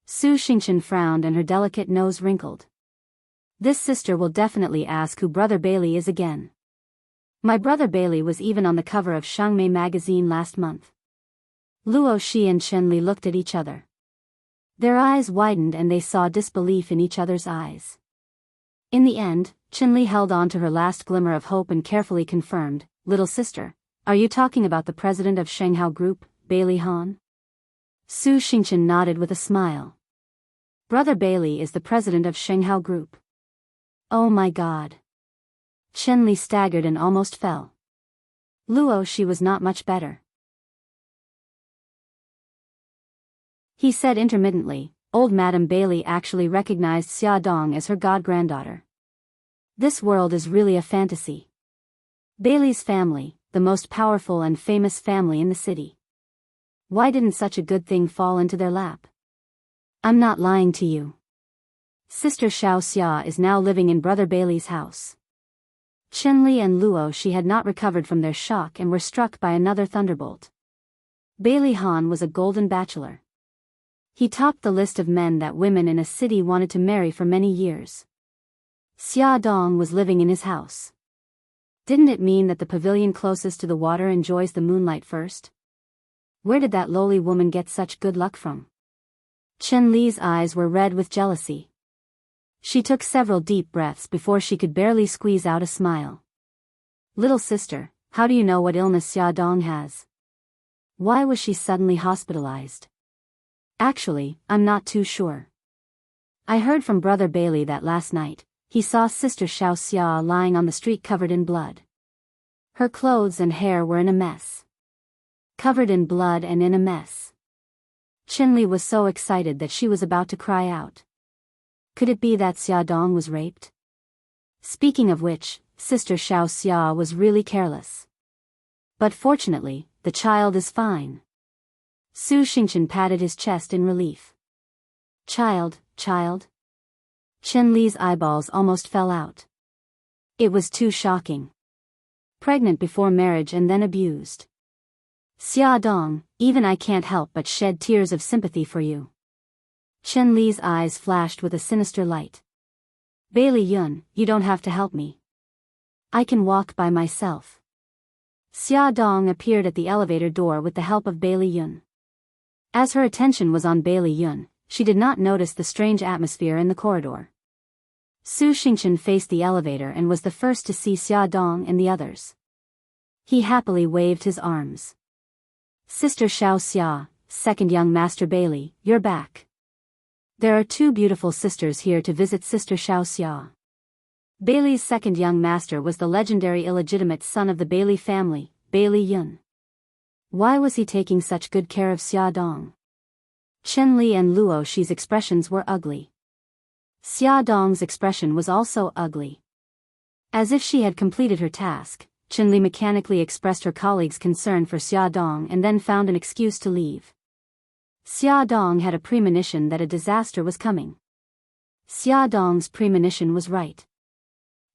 Su Xingchen frowned and her delicate nose wrinkled. "This sister will definitely ask who Brother Bailey is again. My Brother Bailey was even on the cover of Shangmei magazine last month." Luo Shi and Chen Li looked at each other. Their eyes widened and they saw disbelief in each other's eyes. In the end, Chen Li held on to her last glimmer of hope and carefully confirmed, "Little sister, are you talking about the president of Shanghao Group, Bailey Han?" Su Xingchen nodded with a smile. "Brother Bailey is the president of Shanghao Group." "Oh my God." Chen Li staggered and almost fell. Luo Shi was not much better. He said intermittently, "Old Madame Bailey actually recognized Xia Dong as her god-granddaughter. This world is really a fantasy. Bailey's family, the most powerful and famous family in the city. Why didn't such a good thing fall into their lap? I'm not lying to you. Sister Xiao Xia is now living in Brother Bailey's house." Chen Li and Luo Shi had not recovered from their shock and were struck by another thunderbolt. Bailey Han was a golden bachelor. He topped the list of men that women in a city wanted to marry for many years. Xia Dong was living in his house. Didn't it mean that the pavilion closest to the water enjoys the moonlight first? Where did that lowly woman get such good luck from? Chen Li's eyes were red with jealousy. She took several deep breaths before she could barely squeeze out a smile. Little sister, how do you know what illness Xiaodong has? Why was she suddenly hospitalized? Actually, I'm not too sure. I heard from Brother Bailey that last night, he saw Sister Xiao Xia lying on the street covered in blood. Her clothes and hair were in a mess. Covered in blood and in a mess. Qinli was so excited that she was about to cry out. Could it be that Xiaodong was raped? Speaking of which, Sister Xiao Xia was really careless. But fortunately, the child is fine. Su Xingchen patted his chest in relief. Child. Qinli's eyeballs almost fell out. It was too shocking. Pregnant before marriage and then abused. Xiaodong, even I can't help but shed tears of sympathy for you. Qinli's eyes flashed with a sinister light. Bailey Yun, you don't have to help me. I can walk by myself. Xiaodong appeared at the elevator door with the help of Bailey Yun. As her attention was on Bailey Yun, she did not notice the strange atmosphere in the corridor. Su Xingchen faced the elevator and was the first to see Xiaodong and the others. He happily waved his arms. Sister Xiao Xia, second young Master Bailey, you're back. There are two beautiful sisters here to visit Sister Xiao Xia. Bailey's second young master was the legendary illegitimate son of the Bailey family, Bailey Yun. Why was he taking such good care of Xiaodong? Qinli and Luo Shi's expressions were ugly. Xiaodong's expression was also ugly. As if she had completed her task, Qinli mechanically expressed her colleague's concern for Xiaodong and then found an excuse to leave. Xiaodong had a premonition that a disaster was coming. Xiaodong's premonition was right.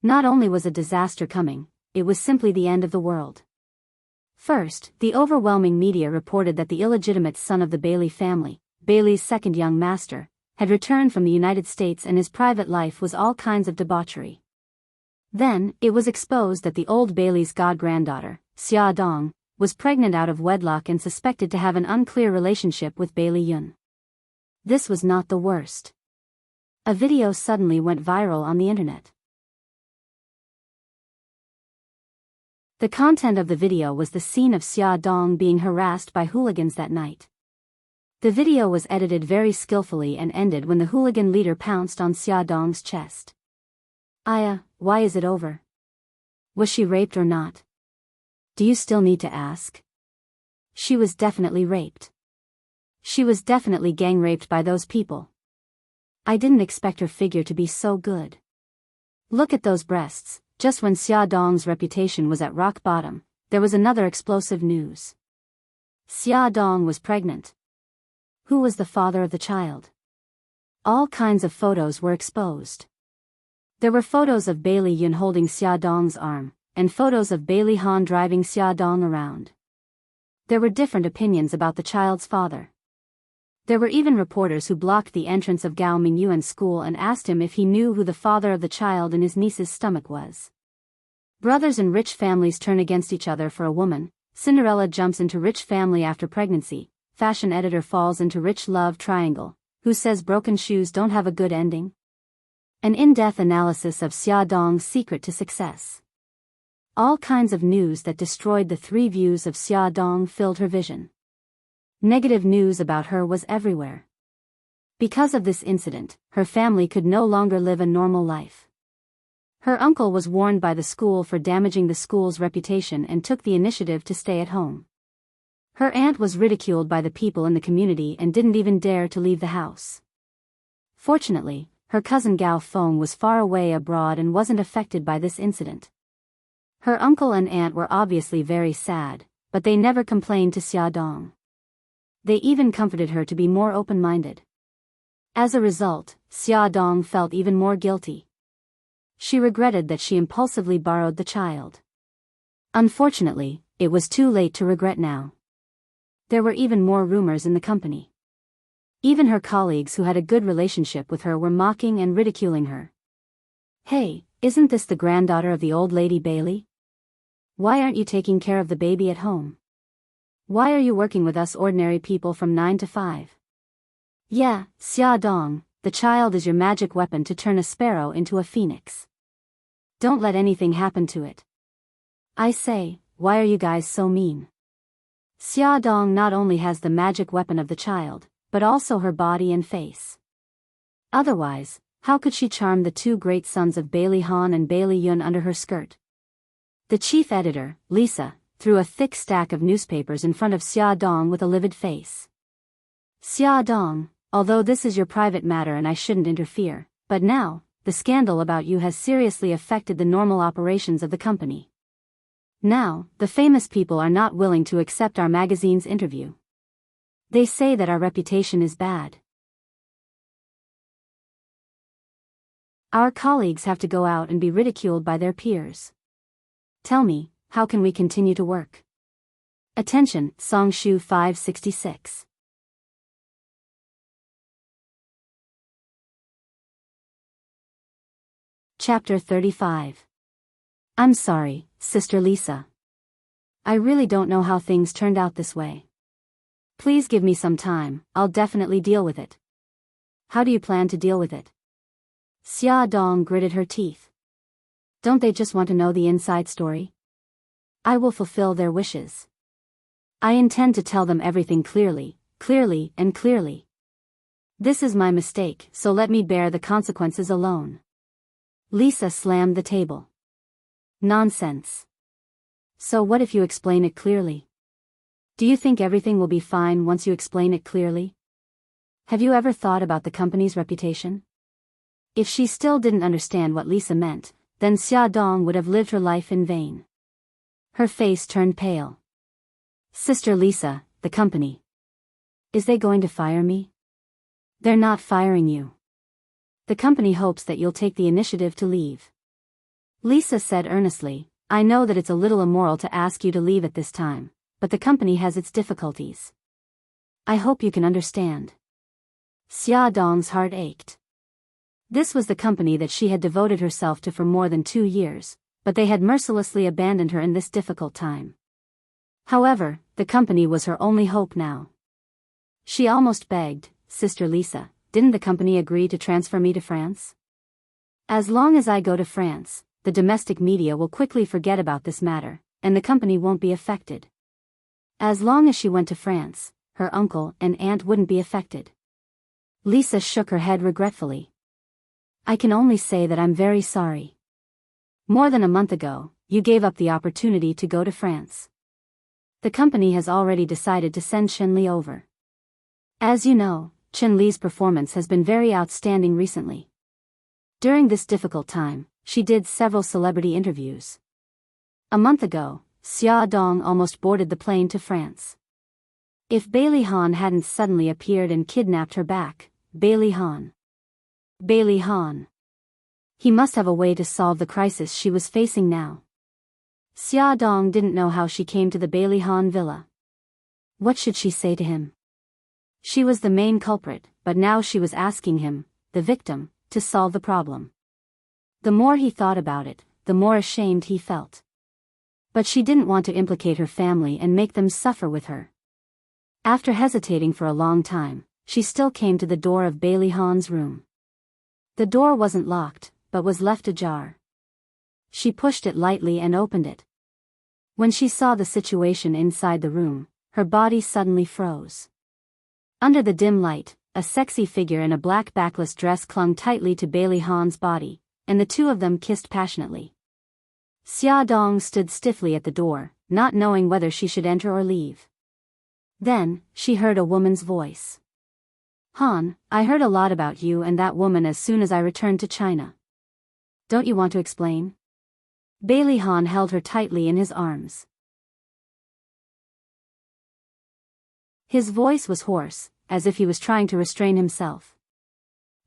Not only was a disaster coming, it was simply the end of the world. First, the overwhelming media reported that the illegitimate son of the Bailey family, Bailey's second young master, had returned from the United States and his private life was all kinds of debauchery. Then, it was exposed that the old Bailey's god-granddaughter, Xiaodong, was pregnant out of wedlock and suspected to have an unclear relationship with Bailey Yun. This was not the worst. A video suddenly went viral on the internet. The content of the video was the scene of Xiaodong being harassed by hooligans that night. The video was edited very skillfully and ended when the hooligan leader pounced on Xiaodong's chest. Aya, why is it over? Was she raped or not? Do you still need to ask? She was definitely raped. She was definitely gang raped by those people. I didn't expect her figure to be so good. Look at those breasts. Just when Xiaodong's reputation was at rock bottom, there was another explosive news. Xiaodong was pregnant. Who was the father of the child? All kinds of photos were exposed. There were photos of Bailey Yun holding Xiaodong's arm, and photos of Bailey Han driving Xiaodong around. There were different opinions about the child's father. There were even reporters who blocked the entrance of Gao Mingyuan's school and asked him if he knew who the father of the child in his niece's stomach was. Brothers in rich families turn against each other for a woman. Cinderella jumps into rich family after pregnancy. Fashion editor falls into rich love triangle. Who says broken shoes don't have a good ending? An in-depth analysis of Xiaodong's secret to success. All kinds of news that destroyed the three views of Xiaodong filled her vision. Negative news about her was everywhere. Because of this incident, her family could no longer live a normal life. Her uncle was warned by the school for damaging the school's reputation and took the initiative to stay at home. Her aunt was ridiculed by the people in the community and didn't even dare to leave the house. Fortunately, her cousin Gao Feng was far away abroad and wasn't affected by this incident. Her uncle and aunt were obviously very sad, but they never complained to Xiaodong. They even comforted her to be more open-minded. As a result, Xiaodong felt even more guilty. She regretted that she impulsively borrowed the child. Unfortunately, it was too late to regret now. There were even more rumors in the company. Even her colleagues who had a good relationship with her were mocking and ridiculing her. Hey, isn't this the granddaughter of the old lady Bailey? Why aren't you taking care of the baby at home? Why are you working with us ordinary people from 9 to 5? Yeah, Xiaodong, the child is your magic weapon to turn a sparrow into a phoenix. Don't let anything happen to it. I say, why are you guys so mean? Xia Dong not only has the magic weapon of the child, but also her body and face. Otherwise, how could she charm the two great sons of Bailey Han and Bailey Yun under her skirt? The chief editor, Lisa, threw a thick stack of newspapers in front of Xia Dong with a livid face. Xia Dong, although this is your private matter and I shouldn't interfere, but now, the scandal about you has seriously affected the normal operations of the company. Now, the famous people are not willing to accept our magazine's interview. They say that our reputation is bad. Our colleagues have to go out and be ridiculed by their peers. Tell me, how can we continue to work? Attention, Songshu 566. Chapter 35. I'm sorry, Sister Lisa. I really don't know how things turned out this way. Please give me some time, I'll definitely deal with it. How do you plan to deal with it? Xia Dong gritted her teeth. Don't they just want to know the inside story? I will fulfill their wishes. I intend to tell them everything clearly, and clearly. This is my mistake, so let me bear the consequences alone. Lisa slammed the table. Nonsense. So what if you explain it clearly? Do you think everything will be fine once you explain it clearly? Have you ever thought about the company's reputation? If she still didn't understand what Lisa meant, then Xia Dong would have lived her life in vain. Her face turned pale. Sister Lisa, the company. Is they going to fire me? They're not firing you. The company hopes that you'll take the initiative to leave. Lisa said earnestly, I know that it's a little immoral to ask you to leave at this time, but the company has its difficulties. I hope you can understand. Xia Dong's heart ached. This was the company that she had devoted herself to for more than 2 years, but they had mercilessly abandoned her in this difficult time. However, the company was her only hope now. She almost begged, Sister Lisa, didn't the company agree to transfer me to France? As long as I go to France, the domestic media will quickly forget about this matter, and the company won't be affected. As long as she went to France, her uncle and aunt wouldn't be affected. Lisa shook her head regretfully. I can only say that I'm very sorry. More than a month ago, you gave up the opportunity to go to France. The company has already decided to send Chen Li over. As you know, Chen Li's performance has been very outstanding recently. During this difficult time, she did several celebrity interviews. A month ago, Xia Dong almost boarded the plane to France. If Bailey Han hadn't suddenly appeared and kidnapped her back, Bailey Han. He must have a way to solve the crisis she was facing now. Xia Dong didn't know how she came to the Bailey Han villa. What should she say to him? She was the main culprit, but now she was asking him, the victim, to solve the problem. The more he thought about it, the more ashamed he felt. But she didn't want to implicate her family and make them suffer with her. After hesitating for a long time, she still came to the door of Bailey Han's room. The door wasn't locked, but was left ajar. She pushed it lightly and opened it. When she saw the situation inside the room, her body suddenly froze. Under the dim light, a sexy figure in a black backless dress clung tightly to Bailey Han's body, and the two of them kissed passionately. Xia Dong stood stiffly at the door, not knowing whether she should enter or leave. Then, she heard a woman's voice. Han, I heard a lot about you and that woman as soon as I returned to China. Don't you want to explain? Bailey Han held her tightly in his arms. His voice was hoarse, as if he was trying to restrain himself.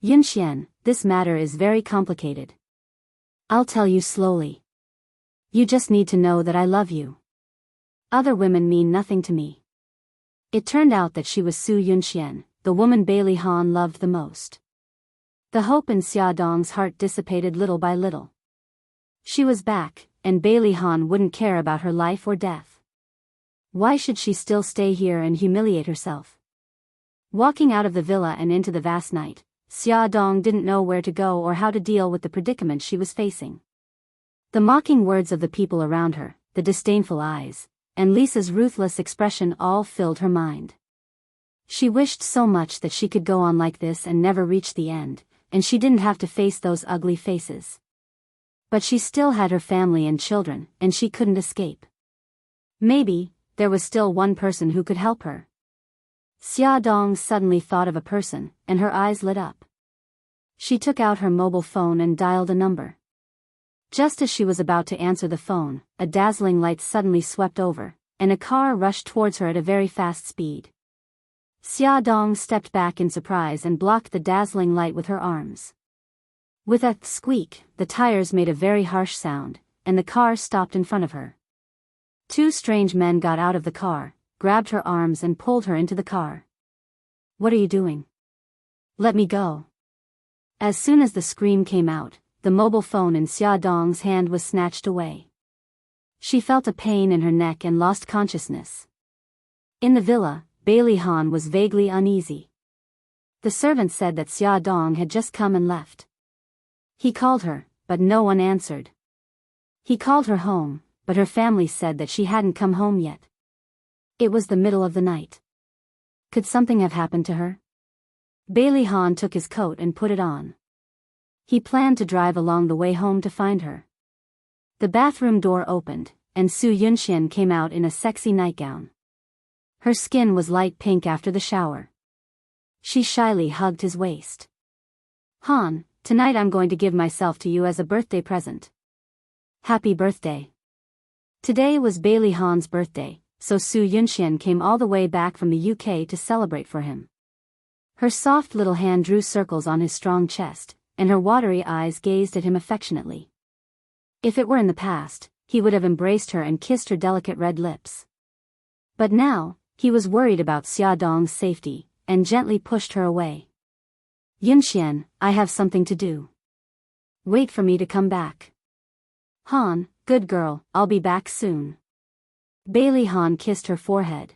Yunxian, this matter is very complicated. I'll tell you slowly. You just need to know that I love you. Other women mean nothing to me. It turned out that she was Su Yunxian, the woman Bailey Han loved the most. The hope in Xia Dong's heart dissipated little by little. She was back, and Bailey Han wouldn't care about her life or death. Why should she still stay here and humiliate herself? Walking out of the villa and into the vast night, Xia Dong didn't know where to go or how to deal with the predicament she was facing. The mocking words of the people around her, the disdainful eyes, and Lisa's ruthless expression all filled her mind. She wished so much that she could go on like this and never reach the end, and she didn't have to face those ugly faces. But she still had her family and children, and she couldn't escape. Maybe there was still one person who could help her. Xia Dong suddenly thought of a person, and her eyes lit up. She took out her mobile phone and dialed a number. Just as she was about to answer the phone, a dazzling light suddenly swept over, and a car rushed towards her at a very fast speed. Xia Dong stepped back in surprise and blocked the dazzling light with her arms. With a squeak, the tires made a very harsh sound, and the car stopped in front of her. Two strange men got out of the car, grabbed her arms and pulled her into the car. "What are you doing? Let me go." As soon as the scream came out, the mobile phone in Xia Dong's hand was snatched away. She felt a pain in her neck and lost consciousness. In the villa, Bailey Han was vaguely uneasy. The servant said that Xia Dong had just come and left. He called her, but no one answered. He called her home, but her family said that she hadn't come home yet. It was the middle of the night. Could something have happened to her? Bailey Han took his coat and put it on. He planned to drive along the way home to find her. The bathroom door opened, and Su Yunxian came out in a sexy nightgown. Her skin was light pink after the shower. She shyly hugged his waist. "Han, tonight I'm going to give myself to you as a birthday present." "Happy birthday." Today was Bailey Han's birthday, so Su Yunxian came all the way back from the UK to celebrate for him. Her soft little hand drew circles on his strong chest, and her watery eyes gazed at him affectionately. If it were in the past, he would have embraced her and kissed her delicate red lips. But now, he was worried about Xia Dong's safety, and gently pushed her away. "Yunxian, I have something to do. Wait for me to come back." "Han, good girl, I'll be back soon." Bailey Han kissed her forehead.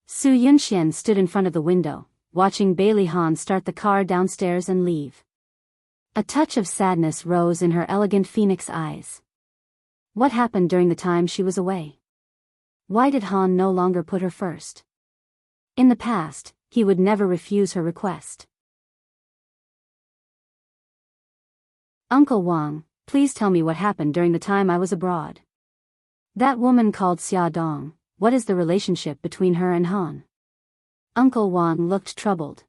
Su Yunxian stood in front of the window, watching Bailey Han start the car downstairs and leave. A touch of sadness rose in her elegant phoenix eyes. What happened during the time she was away? Why did Han no longer put her first? In the past, he would never refuse her request. "Uncle Wang, please tell me what happened during the time I was abroad. That woman called Xia Dong, what is the relationship between her and Han?" Uncle Wang looked troubled.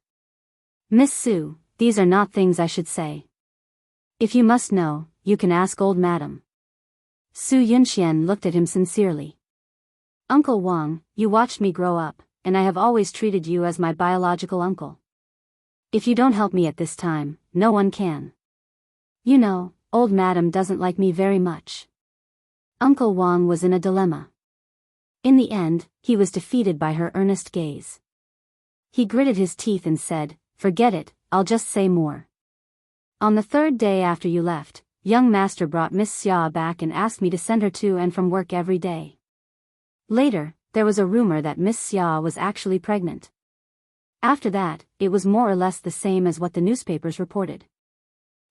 "Miss Su, these are not things I should say. If you must know, you can ask old madam." Su Yunxian looked at him sincerely. "Uncle Wang, you watched me grow up, and I have always treated you as my biological uncle. If you don't help me at this time, no one can. You know, old madam doesn't like me very much." Uncle Wang was in a dilemma. In the end, he was defeated by her earnest gaze. He gritted his teeth and said, "Forget it, I'll just say more. On the third day after you left, young master brought Miss Xia back and asked me to send her to and from work every day. Later, there was a rumor that Miss Xia was actually pregnant. After that, it was more or less the same as what the newspapers reported.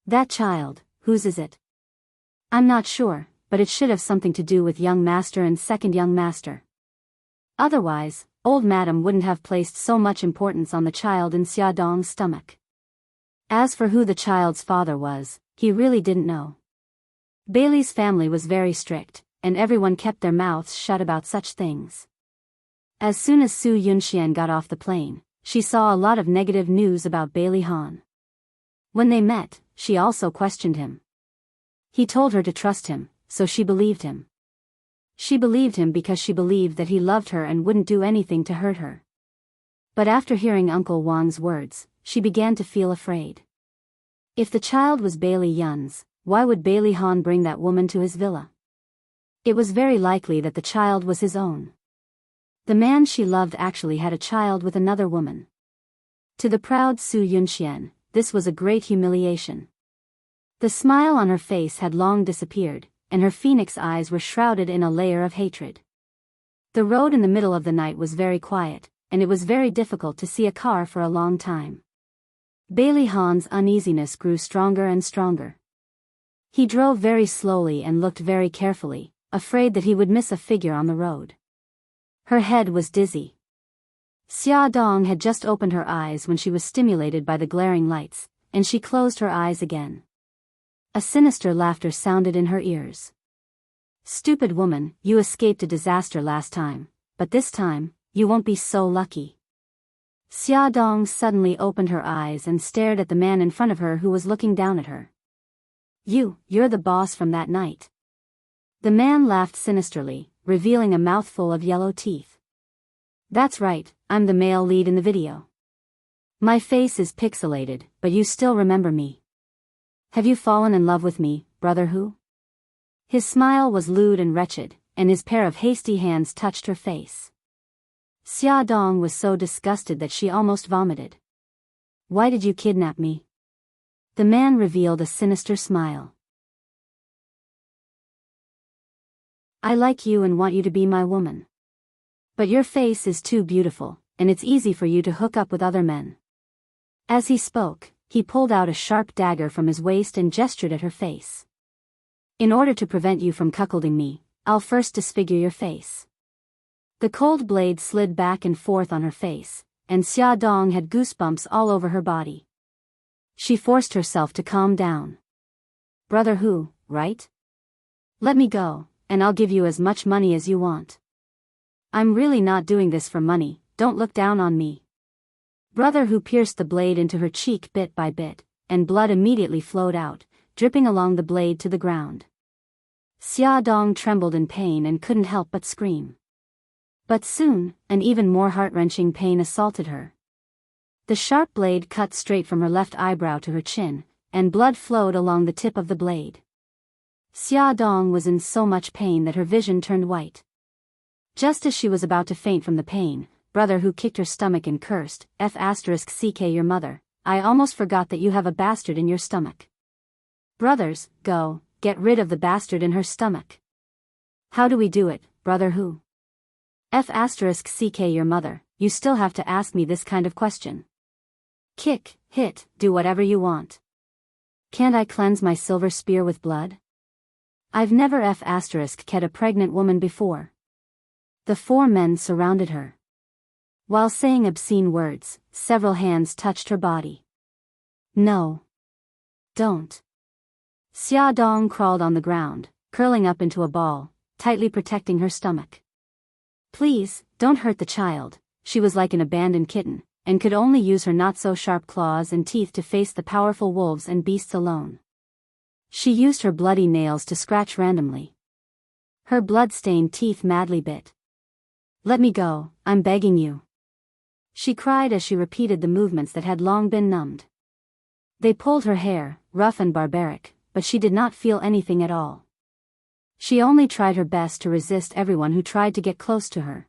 That child, whose is it? I'm not sure, but it should have something to do with young master and second young master. Otherwise, old madam wouldn't have placed so much importance on the child in Xia Dong's stomach. As for who the child's father was, he really didn't know." Bailey's family was very strict, and everyone kept their mouths shut about such things. As soon as Su Yunxian got off the plane, she saw a lot of negative news about Bailey Han. When they met, she also questioned him. He told her to trust him, so she believed him. She believed him because she believed that he loved her and wouldn't do anything to hurt her. But after hearing Uncle Wang's words, she began to feel afraid. If the child was Bailey Yun's, why would Bailey Han bring that woman to his villa? It was very likely that the child was his own. The man she loved actually had a child with another woman. To the proud Su Yunxian, this was a great humiliation. The smile on her face had long disappeared, and her phoenix eyes were shrouded in a layer of hatred. The road in the middle of the night was very quiet, and it was very difficult to see a car for a long time. Bailey Hahn's uneasiness grew stronger and stronger. He drove very slowly and looked very carefully, afraid that he would miss a figure on the road. Her head was dizzy. Xia Dong had just opened her eyes when she was stimulated by the glaring lights, and she closed her eyes again. A sinister laughter sounded in her ears. "Stupid woman, you escaped a disaster last time, but this time, you won't be so lucky." Xia Dong suddenly opened her eyes and stared at the man in front of her who was looking down at her. You're the boss from that night." The man laughed sinisterly, revealing a mouthful of yellow teeth. "That's right, I'm the male lead in the video. My face is pixelated, but you still remember me. Have you fallen in love with me, brother Hu?" His smile was lewd and wretched, and his pair of hasty hands touched her face. Xia Dong was so disgusted that she almost vomited. "Why did you kidnap me?" The man revealed a sinister smile. "I like you and want you to be my woman. But your face is too beautiful, and it's easy for you to hook up with other men." As he spoke, he pulled out a sharp dagger from his waist and gestured at her face. "In order to prevent you from cuckolding me, I'll first disfigure your face." The cold blade slid back and forth on her face, and Xia Dong had goosebumps all over her body. She forced herself to calm down. "Brother Hu, right? Let me go, and I'll give you as much money as you want." "I'm really not doing this for money, don't look down on me." Brother Hu pierced the blade into her cheek bit by bit, and blood immediately flowed out, dripping along the blade to the ground. Xia Dong trembled in pain and couldn't help but scream. But soon, an even more heart-wrenching pain assaulted her. The sharp blade cut straight from her left eyebrow to her chin, and blood flowed along the tip of the blade. Xia Dong was in so much pain that her vision turned white. Just as she was about to faint from the pain, Brother Hu kicked her stomach and cursed, "F***ck your mother, I almost forgot that you have a bastard in your stomach. Brothers, go, get rid of the bastard in her stomach." "How do we do it, Brother Hu?" "F***ck your mother, you still have to ask me this kind of question. Kick, hit, do whatever you want. Can't I cleanse my silver spear with blood? I've never **ked a pregnant woman before." The four men surrounded her. While saying obscene words, several hands touched her body. "No. Don't." Xia Dong crawled on the ground, curling up into a ball, tightly protecting her stomach. "Please, don't hurt the child," she was like an abandoned kitten, and could only use her not-so-sharp claws and teeth to face the powerful wolves and beasts alone. She used her bloody nails to scratch randomly. Her blood-stained teeth madly bit. "Let me go, I'm begging you," she cried as she repeated the movements that had long been numbed. They pulled her hair, rough and barbaric, but she did not feel anything at all. She only tried her best to resist everyone who tried to get close to her.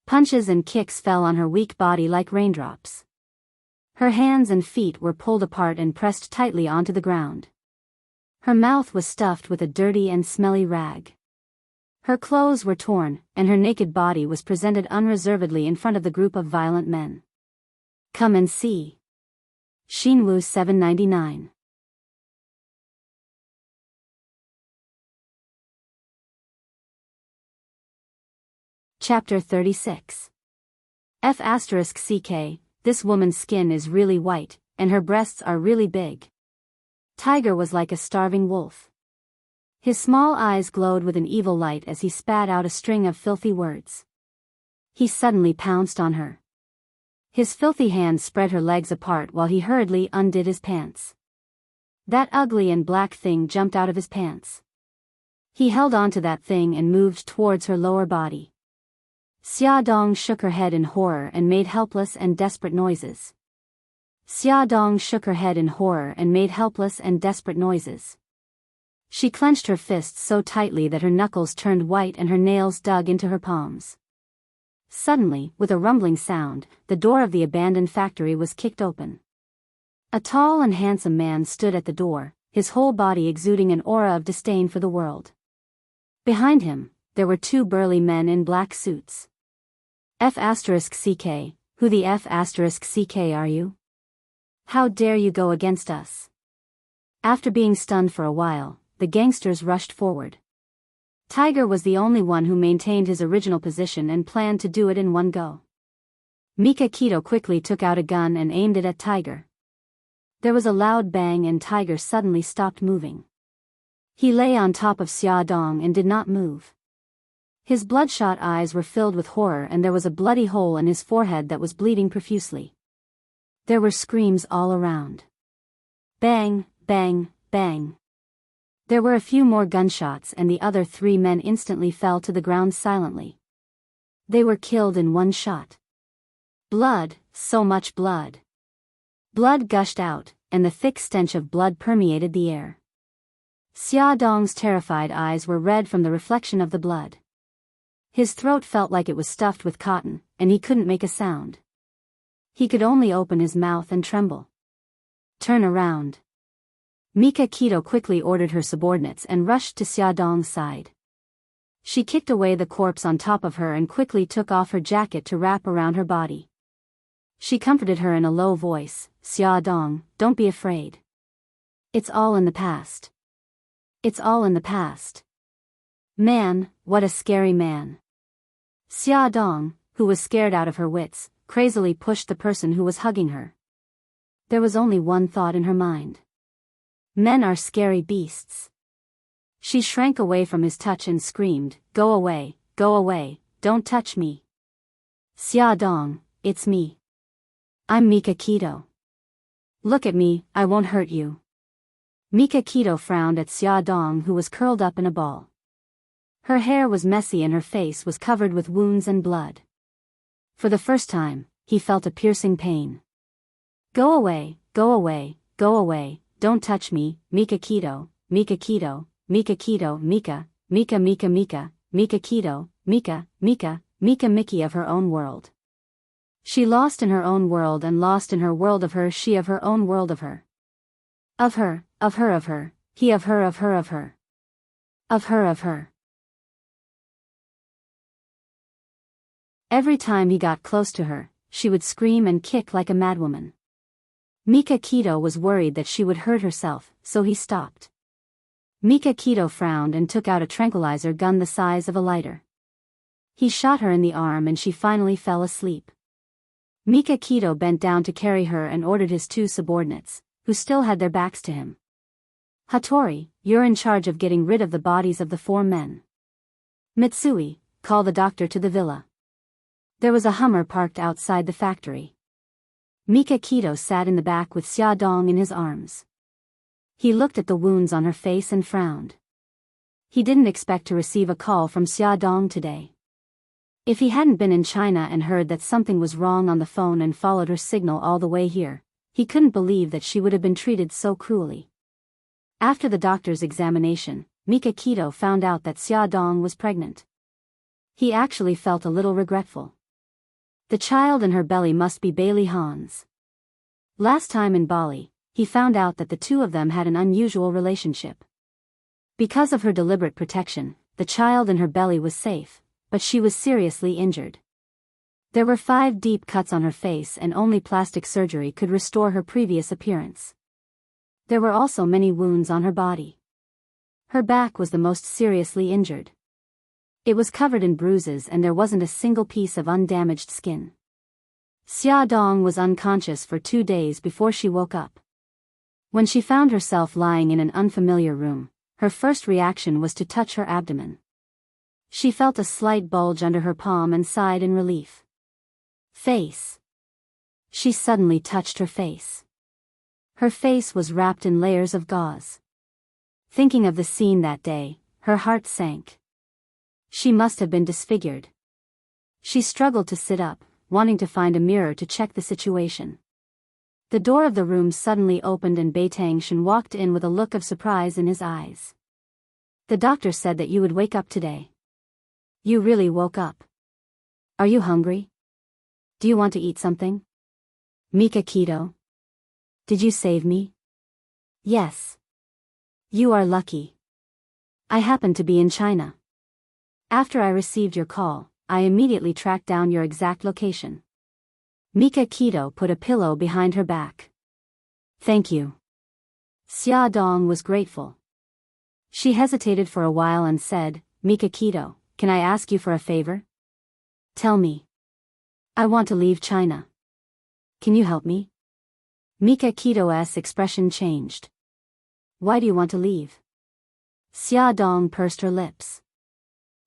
Punches and kicks fell on her weak body like raindrops. Her hands and feet were pulled apart and pressed tightly onto the ground. Her mouth was stuffed with a dirty and smelly rag. Her clothes were torn, and her naked body was presented unreservedly in front of the group of violent men. Come and see. Xinwu 799. Chapter 36. F***ck, this woman's skin is really white, and her breasts are really big. Tiger was like a starving wolf. His small eyes glowed with an evil light as he spat out a string of filthy words. He suddenly pounced on her. His filthy hands spread her legs apart while he hurriedly undid his pants. That ugly and black thing jumped out of his pants. He held on to that thing and moved towards her lower body. Xia Dong shook her head in horror and made helpless and desperate noises. Xia Dong shook her head in horror and made helpless and desperate noises. She clenched her fists so tightly that her knuckles turned white and her nails dug into her palms. Suddenly, with a rumbling sound, the door of the abandoned factory was kicked open. A tall and handsome man stood at the door, his whole body exuding an aura of disdain for the world. Behind him, there were two burly men in black suits. F***ck, who the F***ck are you? How dare you go against us? After being stunned for a while, the gangsters rushed forward. Tiger was the only one who maintained his original position and planned to do it in one go. Mika Kito quickly took out a gun and aimed it at Tiger. There was a loud bang and Tiger suddenly stopped moving. He lay on top of Xia Dong and did not move. His bloodshot eyes were filled with horror and there was a bloody hole in his forehead that was bleeding profusely. There were screams all around. Bang, bang, bang. There were a few more gunshots and the other 3 men instantly fell to the ground silently. They were killed in one shot. Blood, so much blood. Blood gushed out, and the thick stench of blood permeated the air. Xia Dong's terrified eyes were red from the reflection of the blood. His throat felt like it was stuffed with cotton, and he couldn't make a sound. He could only open his mouth and tremble. Turn around. Mika Kito quickly ordered her subordinates and rushed to Xia Dong's side. She kicked away the corpse on top of her and quickly took off her jacket to wrap around her body. She comforted her in a low voice, Xia Dong, don't be afraid. It's all in the past. It's all in the past. Man, what a scary man. Xia Dong, who was scared out of her wits, crazily pushed the person who was hugging her. There was only one thought in her mind. Men are scary beasts. She shrank away from his touch and screamed, go away, don't touch me. Xia Dong, it's me. I'm Mika Kito. Look at me, I won't hurt you. Mika Kito frowned at Xia Dong who was curled up in a ball. Her hair was messy and her face was covered with wounds and blood. For the first time, he felt a piercing pain. Go away, don't touch me, Mika Kito, Mika Kito, Mika Kito, Mika Kito, Mika Mickey of her own world. She lost in her own world and lost in her world of her, she of her own world of her. Of her, he of her, of her. Of her. Every time he got close to her, she would scream and kick like a madwoman. Mika Kito was worried that she would hurt herself, so he stopped. Mika Kito frowned and took out a tranquilizer gun the size of a lighter. He shot her in the arm and she finally fell asleep. Mika Kito bent down to carry her and ordered his 2 subordinates, who still had their backs to him. Hattori, you're in charge of getting rid of the bodies of the 4 men. Mitsui, call the doctor to the villa. There was a Hummer parked outside the factory. Mika Kito sat in the back with Xia Dong in his arms. He looked at the wounds on her face and frowned. He didn't expect to receive a call from Xia Dong today. If he hadn't been in China and heard that something was wrong on the phone and followed her signal all the way here, he couldn't believe that she would have been treated so cruelly. After the doctor's examination, Mika Kito found out that Xia Dong was pregnant. He actually felt a little regretful. The child in her belly must be Bailey Han's. Last time in Bali, he found out that the 2 of them had an unusual relationship. Because of her deliberate protection, the child in her belly was safe, but she was seriously injured. There were 5 deep cuts on her face and only plastic surgery could restore her previous appearance. There were also many wounds on her body. Her back was the most seriously injured. It was covered in bruises and there wasn't a single piece of undamaged skin. Xia Dong was unconscious for 2 days before she woke up. When she found herself lying in an unfamiliar room, her first reaction was to touch her abdomen. She felt a slight bulge under her palm and sighed in relief. Face. She suddenly touched her face. Her face was wrapped in layers of gauze. Thinking of the scene that day, her heart sank. She must have been disfigured. She struggled to sit up, wanting to find a mirror to check the situation. The door of the room suddenly opened and Beitang Shen walked in with a look of surprise in his eyes. The doctor said that you would wake up today. You really woke up. Are you hungry? Do you want to eat something? Mika Kito. Did you save me? Yes. You are lucky. I happened to be in China. After I received your call, I immediately tracked down your exact location. Mika Kito put a pillow behind her back. Thank you. Xia Dong was grateful. She hesitated for a while and said, Mika Keto, can I ask you for a favor? Tell me. I want to leave China. Can you help me? Mika Keto's expression changed. Why do you want to leave? Xia Dong pursed her lips.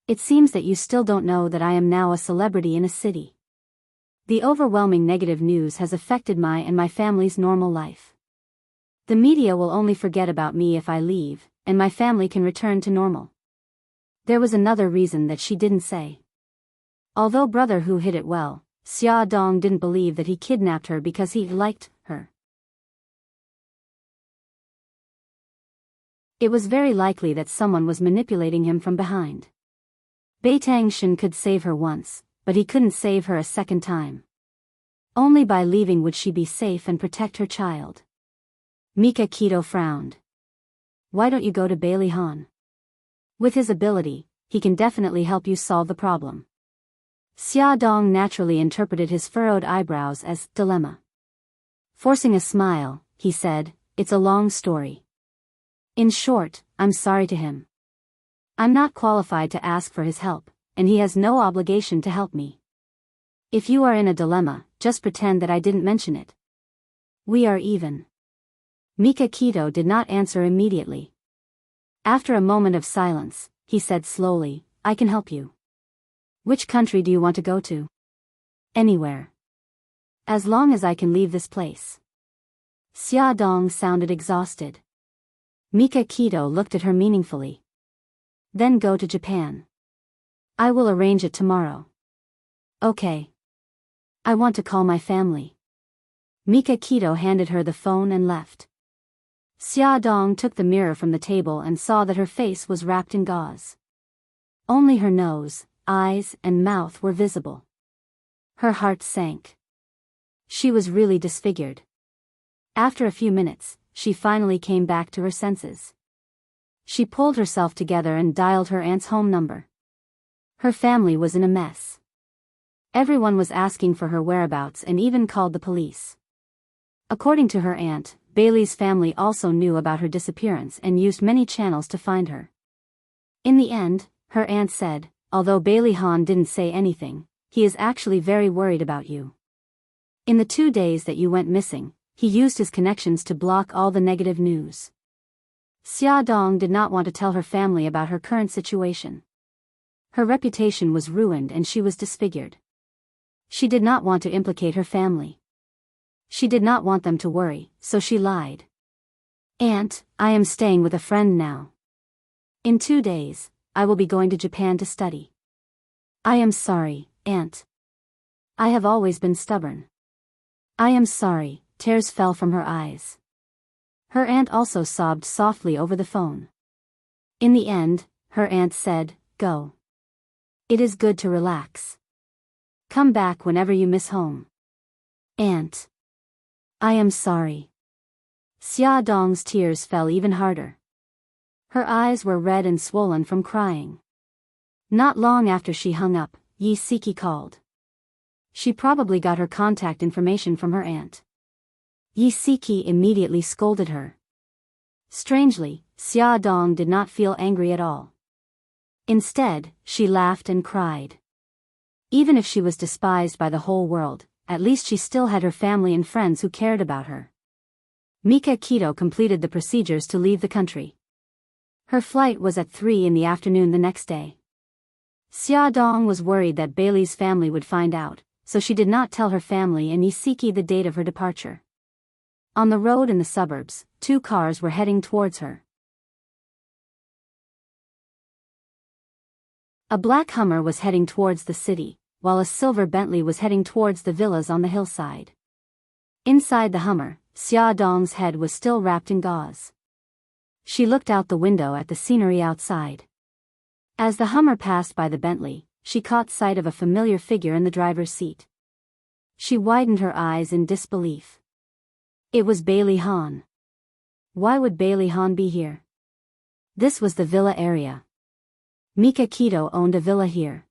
It seems that you still don't know that I am now a celebrity in a city. The overwhelming negative news has affected my and my family's normal life. The media will only forget about me if I leave, and my family can return to normal. There was another reason that she didn't say. Although Brother Hu hid it well, Xia Dong didn't believe that he kidnapped her because he liked her. It was very likely that someone was manipulating him from behind. Beitang Shen could save her once, but he couldn't save her a second time. Only by leaving would she be safe and protect her child. Mika Keto frowned. Why don't you go to Bailey Han? With his ability, he can definitely help you solve the problem. Xia Dong naturally interpreted his furrowed eyebrows as dilemma. Forcing a smile, he said, it's a long story. In short, I'm sorry to him. I'm not qualified to ask for his help, and he has no obligation to help me. If you are in a dilemma, just pretend that I didn't mention it. We are even. Mika Keto did not answer immediately. After a moment of silence, he said slowly, I can help you. Which country do you want to go to? Anywhere. As long as I can leave this place. Xia Dong sounded exhausted. Mika Keto looked at her meaningfully. Then go to Japan. I will arrange it tomorrow. Okay. I want to call my family. Mika Keto handed her the phone and left. Xia Dong took the mirror from the table and saw that her face was wrapped in gauze. Only her nose, eyes, and mouth were visible. Her heart sank. She was really disfigured. After a few minutes, she finally came back to her senses. She pulled herself together and dialed her aunt's home number. Her family was in a mess. Everyone was asking for her whereabouts and even called the police. According to her aunt, Bailey's family also knew about her disappearance and used many channels to find her. In the end, her aunt said, although Bailey Han didn't say anything, he is actually very worried about you. In the 2 days that you went missing, he used his connections to block all the negative news. Xia Dong did not want to tell her family about her current situation. Her reputation was ruined and she was disfigured. She did not want to implicate her family. She did not want them to worry, so she lied. Aunt, I am staying with a friend now. In 2 days, I will be going to Japan to study. I am sorry, Aunt. I have always been stubborn. I am sorry, tears fell from her eyes. Her aunt also sobbed softly over the phone. In the end, her aunt said, go. It is good to relax. Come back whenever you miss home. Aunt. I am sorry. Xia Dong's tears fell even harder. Her eyes were red and swollen from crying. Not long after she hung up, Yi Siki called. She probably got her contact information from her aunt. Yi Siki immediately scolded her. Strangely, Xia Dong did not feel angry at all. Instead, she laughed and cried. Even if she was despised by the whole world, at least she still had her family and friends who cared about her. Mika Keto completed the procedures to leave the country. Her flight was at 3 in the afternoon the next day. Xia Dong was worried that Bailey's family would find out, so she did not tell her family and Isiki the date of her departure. On the road in the suburbs, 2 cars were heading towards her. A black Hummer was heading towards the city, while a silver Bentley was heading towards the villas on the hillside. Inside the Hummer, Xia Dong's head was still wrapped in gauze. She looked out the window at the scenery outside. As the Hummer passed by the Bentley, she caught sight of a familiar figure in the driver's seat. She widened her eyes in disbelief. It was Bailey Han. Why would Bailey Han be here? This was the villa area. Mika Keto owned a villa here.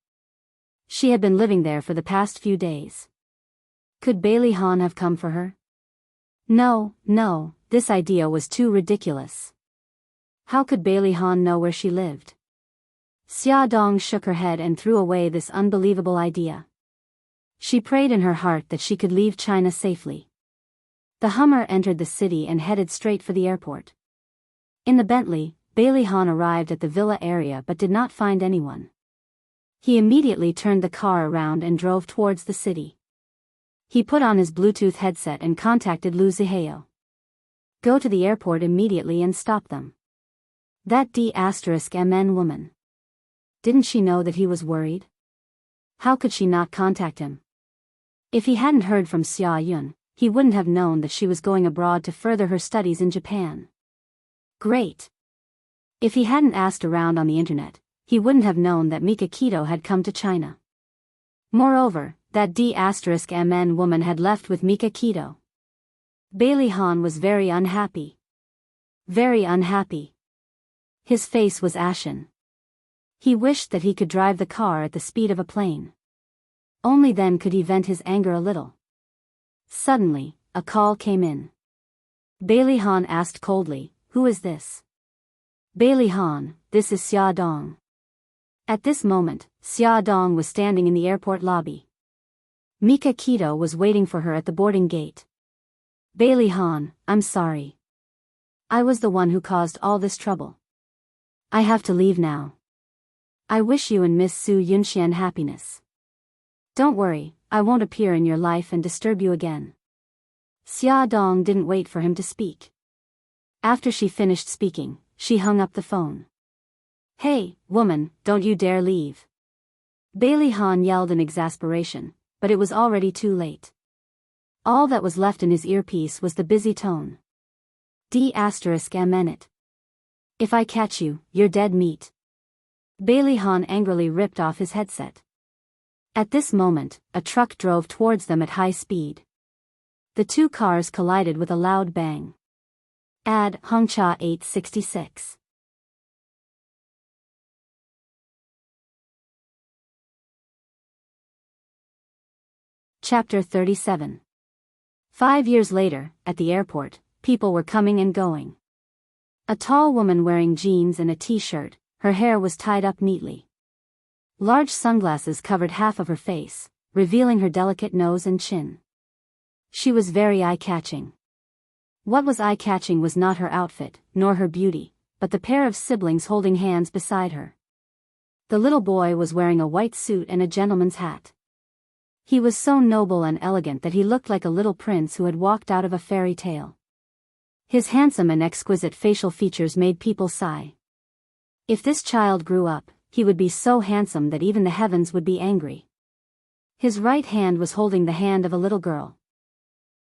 She had been living there for the past few days. Could Bailey Han have come for her? No, no, this idea was too ridiculous. How could Bailey Han know where she lived? Xia Dong shook her head and threw away this unbelievable idea. She prayed in her heart that she could leave China safely. The Hummer entered the city and headed straight for the airport. In the Bentley, Bailey Han arrived at the villa area but did not find anyone. He immediately turned the car around and drove towards the city. He put on his Bluetooth headset and contacted Lu Zihao. Go to the airport immediately and stop them. That D*MN woman. Didn't she know that he was worried? How could she not contact him? If he hadn't heard from Xia Yun, he wouldn't have known that she was going abroad to further her studies in Japan. Great. If he hadn't asked around on the internet, he wouldn't have known that Mika Keto had come to China. Moreover, that D*MN woman had left with Mika Keto. Bailey Han was very unhappy. Very unhappy. His face was ashen. He wished that he could drive the car at the speed of a plane. Only then could he vent his anger a little. Suddenly, a call came in. Bailey Han asked coldly, "Who is this?" "Bailey Han, this is Xia Dong." At this moment, Xia Dong was standing in the airport lobby. Mika Keto was waiting for her at the boarding gate. "Bailey Han, I'm sorry. I was the one who caused all this trouble. I have to leave now. I wish you and Miss Su Yunxian happiness. Don't worry, I won't appear in your life and disturb you again." Xia Dong didn't wait for him to speak. After she finished speaking, she hung up the phone. "Hey, woman, don't you dare leave." Bailey Han yelled in exasperation, but it was already too late. All that was left in his earpiece was the busy tone. D*MN it. "If I catch you, you're dead meat." Bailey Han angrily ripped off his headset. At this moment, a truck drove towards them at high speed. The two cars collided with a loud bang. Ad Hongcha 866. Chapter 37. 5 years later, at the airport, people were coming and going. A tall woman wearing jeans and a t-shirt, her hair was tied up neatly. Large sunglasses covered half of her face, revealing her delicate nose and chin. She was very eye-catching. What was eye-catching was not her outfit, nor her beauty, but the pair of siblings holding hands beside her. The little boy was wearing a white suit and a gentleman's hat. He was so noble and elegant that he looked like a little prince who had walked out of a fairy tale. His handsome and exquisite facial features made people sigh. If this child grew up, he would be so handsome that even the heavens would be angry. His right hand was holding the hand of a little girl.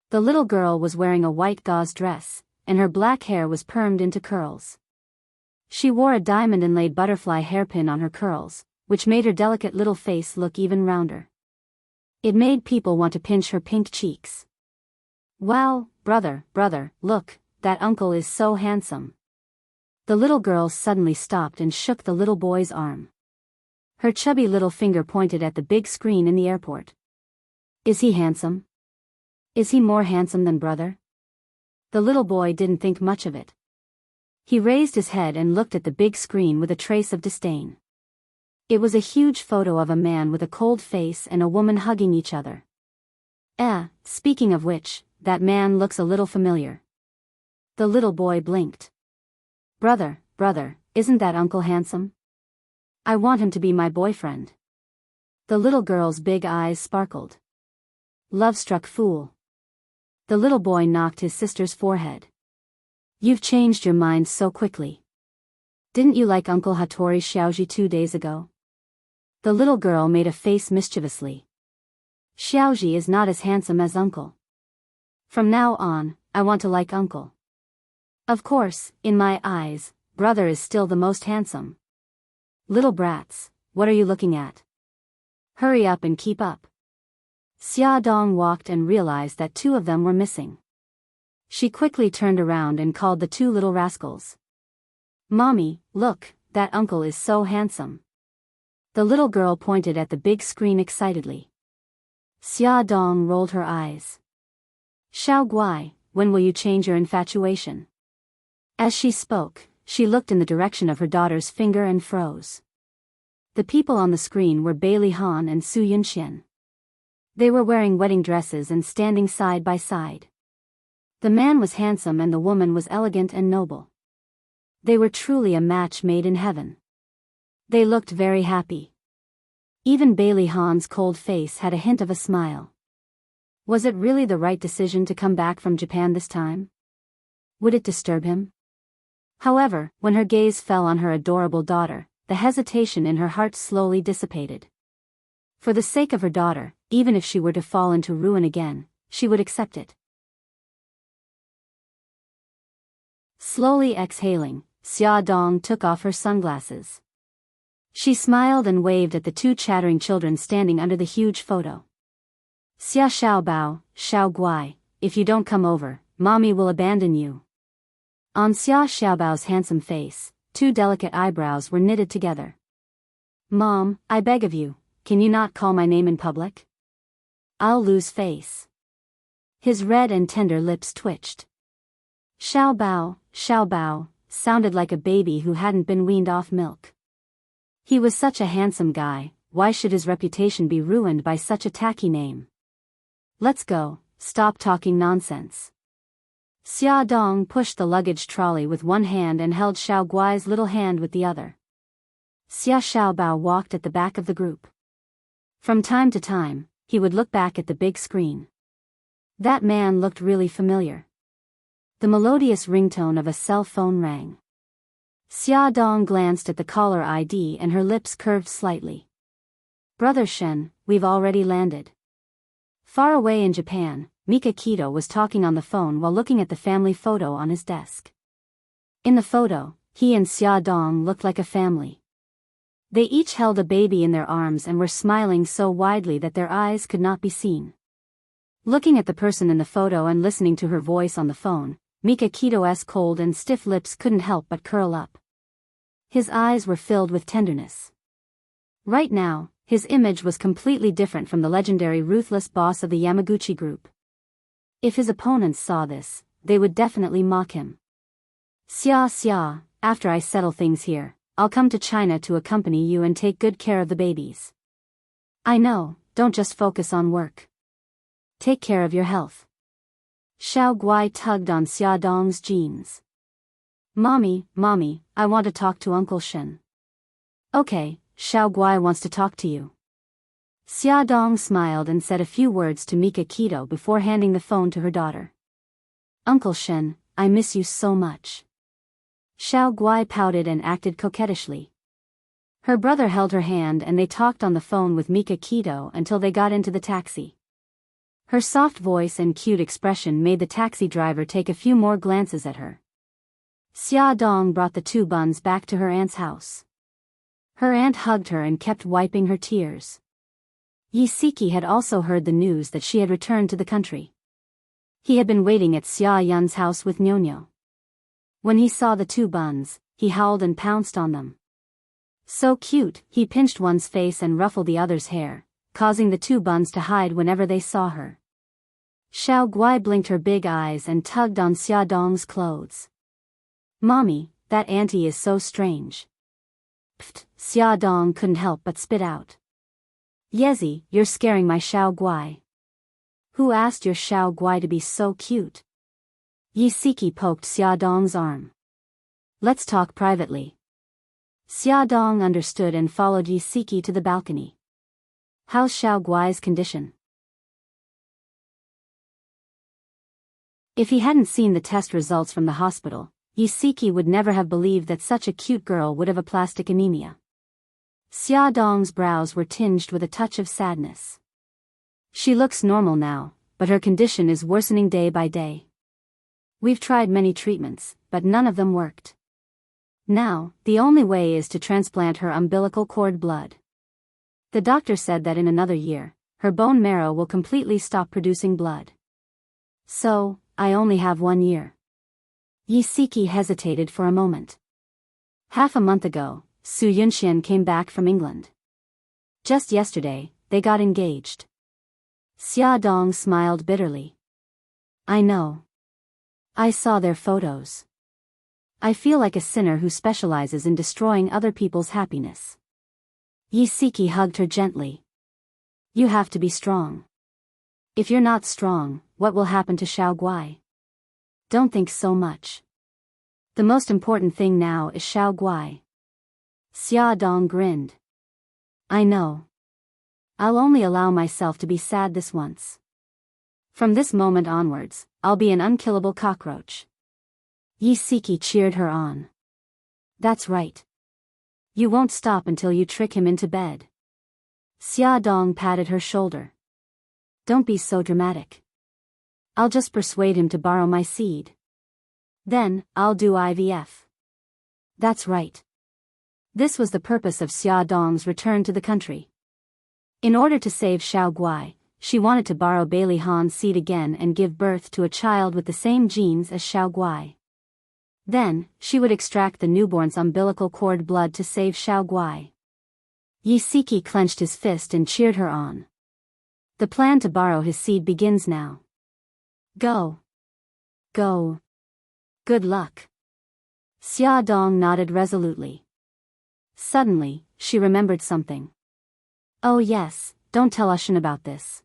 The little girl was wearing a white gauze dress, and her black hair was permed into curls. She wore a diamond-inlaid butterfly hairpin on her curls, which made her delicate little face look even rounder. It made people want to pinch her pink cheeks. "Wow, brother, look, that uncle is so handsome." The little girl suddenly stopped and shook the little boy's arm. Her chubby little finger pointed at the big screen in the airport. "Is he handsome? Is he more handsome than brother?" The little boy didn't think much of it. He raised his head and looked at the big screen with a trace of disdain. It was a huge photo of a man with a cold face and a woman hugging each other. Speaking of which, that man looks a little familiar." The little boy blinked. Brother, isn't that uncle handsome? I want him to be my boyfriend." The little girl's big eyes sparkled. "Love-struck fool." The little boy knocked his sister's forehead. "You've changed your mind so quickly. Didn't you like Uncle Hattori Xiaoji 2 days ago?" The little girl made a face mischievously. "Xiaoji is not as handsome as Uncle. From now on, I want to like Uncle. Of course, in my eyes, brother is still the most handsome." "Little brats, what are you looking at? Hurry up and keep up." Xia Dong walked and realized that 2 of them were missing. She quickly turned around and called the 2 little rascals. "Mommy, look, that uncle is so handsome." The little girl pointed at the big screen excitedly. Xia Dong rolled her eyes. "Xiao Guai, when will you change your infatuation? As she spoke, she looked in the direction of her daughter's finger and froze. The people on the screen were Bailey Han and Su Yunxian. They were wearing wedding dresses and standing side by side. The man was handsome and the woman was elegant and noble. They were truly a match made in heaven. They looked very happy. Even Bailey Han's cold face had a hint of a smile. Was it really the right decision to come back from Japan this time? Would it disturb him? However, when her gaze fell on her adorable daughter, the hesitation in her heart slowly dissipated. For the sake of her daughter, even if she were to fall into ruin again, she would accept it. Slowly exhaling, Xia Dong took off her sunglasses. She smiled and waved at the two chattering children standing under the huge photo. Xia Xiaobao, Xiao Guai, if you don't come over, mommy will abandon you. On Xia Xiaobao's handsome face, two delicate eyebrows were knitted together. Mom, I beg of you, can you not call my name in public? I'll lose face. His red and tender lips twitched. Xiaobao sounded like a baby who hadn't been weaned off milk. He was such a handsome guy, why should his reputation be ruined by such a tacky name? Let's go, stop talking nonsense. Xia Dong pushed the luggage trolley with one hand and held Xiao Guai's little hand with the other. Xia Xiaobao walked at the back of the group. From time to time, he would look back at the big screen. That man looked really familiar. The melodious ringtone of a cell phone rang. Xia Dong glanced at the caller ID and her lips curved slightly. Brother Shen, we've already landed. Far away in Japan, Mika Kito was talking on the phone while looking at the family photo on his desk. In the photo, he and Xia Dong looked like a family. They each held a baby in their arms and were smiling so widely that their eyes could not be seen. Looking at the person in the photo and listening to her voice on the phone, Mika Kito's cold and stiff lips couldn't help but curl up. His eyes were filled with tenderness. Right now, his image was completely different from the legendary ruthless boss of the Yamaguchi group. If his opponents saw this, they would definitely mock him. Xia, after I settle things here, I'll come to China to accompany you and take good care of the babies. I know, don't just focus on work. Take care of your health. Xiao Guai tugged on Xia Dong's jeans. Mommy, I want to talk to Uncle Shen. Okay, Xiao Guai wants to talk to you. Xia Dong smiled and said a few words to Mika Kito before handing the phone to her daughter. Uncle Shen, I miss you so much. Xiao Guai pouted and acted coquettishly. Her brother held her hand and they talked on the phone with Mika Kito until they got into the taxi. Her soft voice and cute expression made the taxi driver take a few more glances at her. Xia Dong brought the two buns back to her aunt's house. Her aunt hugged her and kept wiping her tears. Yisiki had also heard the news that she had returned to the country. He had been waiting at Xia Yun's house with Nyonyo. When he saw the two buns, he howled and pounced on them. So cute, he pinched one's face and ruffled the other's hair, causing the two buns to hide whenever they saw her. Xiao Guai blinked her big eyes and tugged on Xia Dong's clothes. Mommy, that auntie is so strange. Pfft, Xia Dong couldn't help but spit out. Yezi, you're scaring my Xiao Guai. Who asked your Xiao Guai to be so cute? Yisiki poked Xia Dong's arm. Let's talk privately. Xia Dong understood and followed Yisiki to the balcony. How's Xiao Guai's condition? If he hadn't seen the test results from the hospital, Yisiki would never have believed that such a cute girl would have aplastic anemia. Xia Dong's brows were tinged with a touch of sadness. She looks normal now, but her condition is worsening day by day. We've tried many treatments, but none of them worked. Now, the only way is to transplant her umbilical cord blood. The doctor said that in another year, her bone marrow will completely stop producing blood. So, I only have 1 year. Yisiki hesitated for a moment. Half a month ago, Su Yunxian came back from England. Just yesterday, they got engaged. Xia Dong smiled bitterly. I know. I saw their photos. I feel like a sinner who specializes in destroying other people's happiness. Yisiki hugged her gently. You have to be strong. If you're not strong, what will happen to Xiao Guai? Don't think so much. The most important thing now is Xiao Guai. Xia Dong grinned. I know. I'll only allow myself to be sad this once. From this moment onwards, I'll be an unkillable cockroach. Yisiki cheered her on. That's right. You won't stop until you trick him into bed. Xia Dong patted her shoulder. Don't be so dramatic. I'll just persuade him to borrow my seed. Then, I'll do IVF. That's right. This was the purpose of Xia Dong's return to the country. In order to save Xiao Guai, she wanted to borrow Bailey Han's seed again and give birth to a child with the same genes as Xiao Guai. Then, she would extract the newborn's umbilical cord blood to save Xiao Guai. Yisiki clenched his fist and cheered her on. The plan to borrow his seed begins now. Go. Go. Good luck. Xia Dong nodded resolutely. Suddenly, she remembered something. Oh yes, don't tell Ushin about this.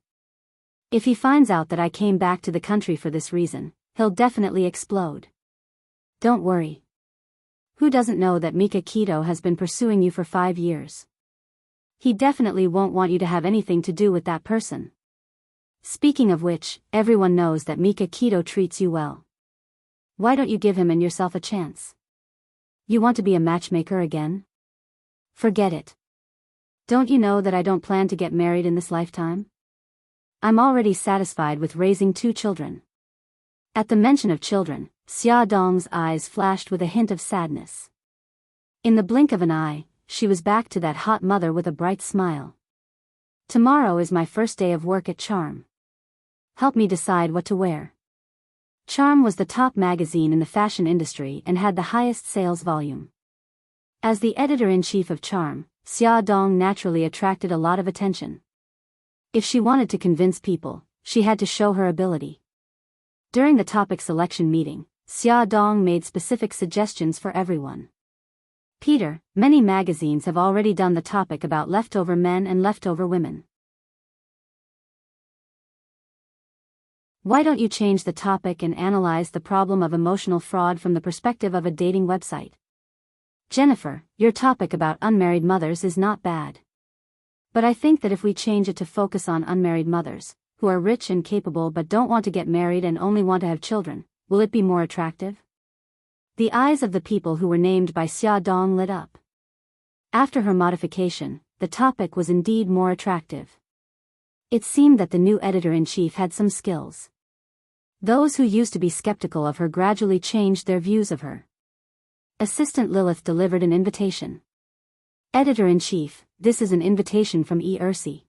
If he finds out that I came back to the country for this reason, he'll definitely explode. Don't worry. Who doesn't know that Mika Keto has been pursuing you for 5 years? He definitely won't want you to have anything to do with that person. Speaking of which, everyone knows that Mika Keto treats you well. Why don't you give him and yourself a chance? You want to be a matchmaker again? Forget it. Don't you know that I don't plan to get married in this lifetime? I'm already satisfied with raising 2 children. At the mention of children, Xia Dong's eyes flashed with a hint of sadness. In the blink of an eye, she was back to that hot mother with a bright smile. Tomorrow is my first day of work at Charm. Help me decide what to wear. Charm was the top magazine in the fashion industry and had the highest sales volume. As the editor-in-chief of Charm, Xia Dong naturally attracted a lot of attention. If she wanted to convince people, she had to show her ability. During the topic selection meeting, Xia Dong made specific suggestions for everyone. Peter, many magazines have already done the topic about leftover men and leftover women. Why don't you change the topic and analyze the problem of emotional fraud from the perspective of a dating website? Jennifer, your topic about unmarried mothers is not bad. But I think that if we change it to focus on unmarried mothers, who are rich and capable but don't want to get married and only want to have children, will it be more attractive? The eyes of the people who were named by Xia Dong lit up. After her modification, the topic was indeed more attractive. It seemed that the new editor-in-chief had some skills. Those who used to be skeptical of her gradually changed their views of her. Assistant Lilith delivered an invitation. Editor-in-chief, this is an invitation from E. Ursi.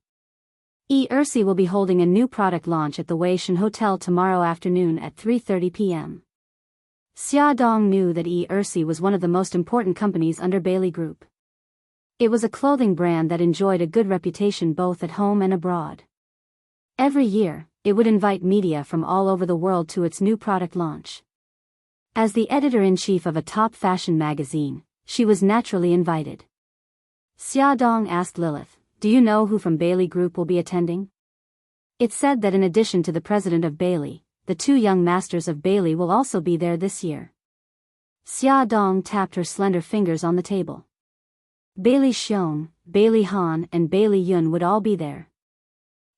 E. Ursi will be holding a new product launch at the Wei Shan Hotel tomorrow afternoon at 3:30 p.m. Xia Dong knew that E. Ursi was one of the most important companies under Bailey Group. It was a clothing brand that enjoyed a good reputation both at home and abroad. Every year, it would invite media from all over the world to its new product launch. As the editor-in-chief of a top fashion magazine, she was naturally invited. Xia Dong asked Lilith, do you know who from Bailey Group will be attending? It said that in addition to the president of Bailey, the 2 young masters of Bailey will also be there this year. Xia Dong tapped her slender fingers on the table. Bailey Xiong, Bailey Han and Bailey Yun would all be there.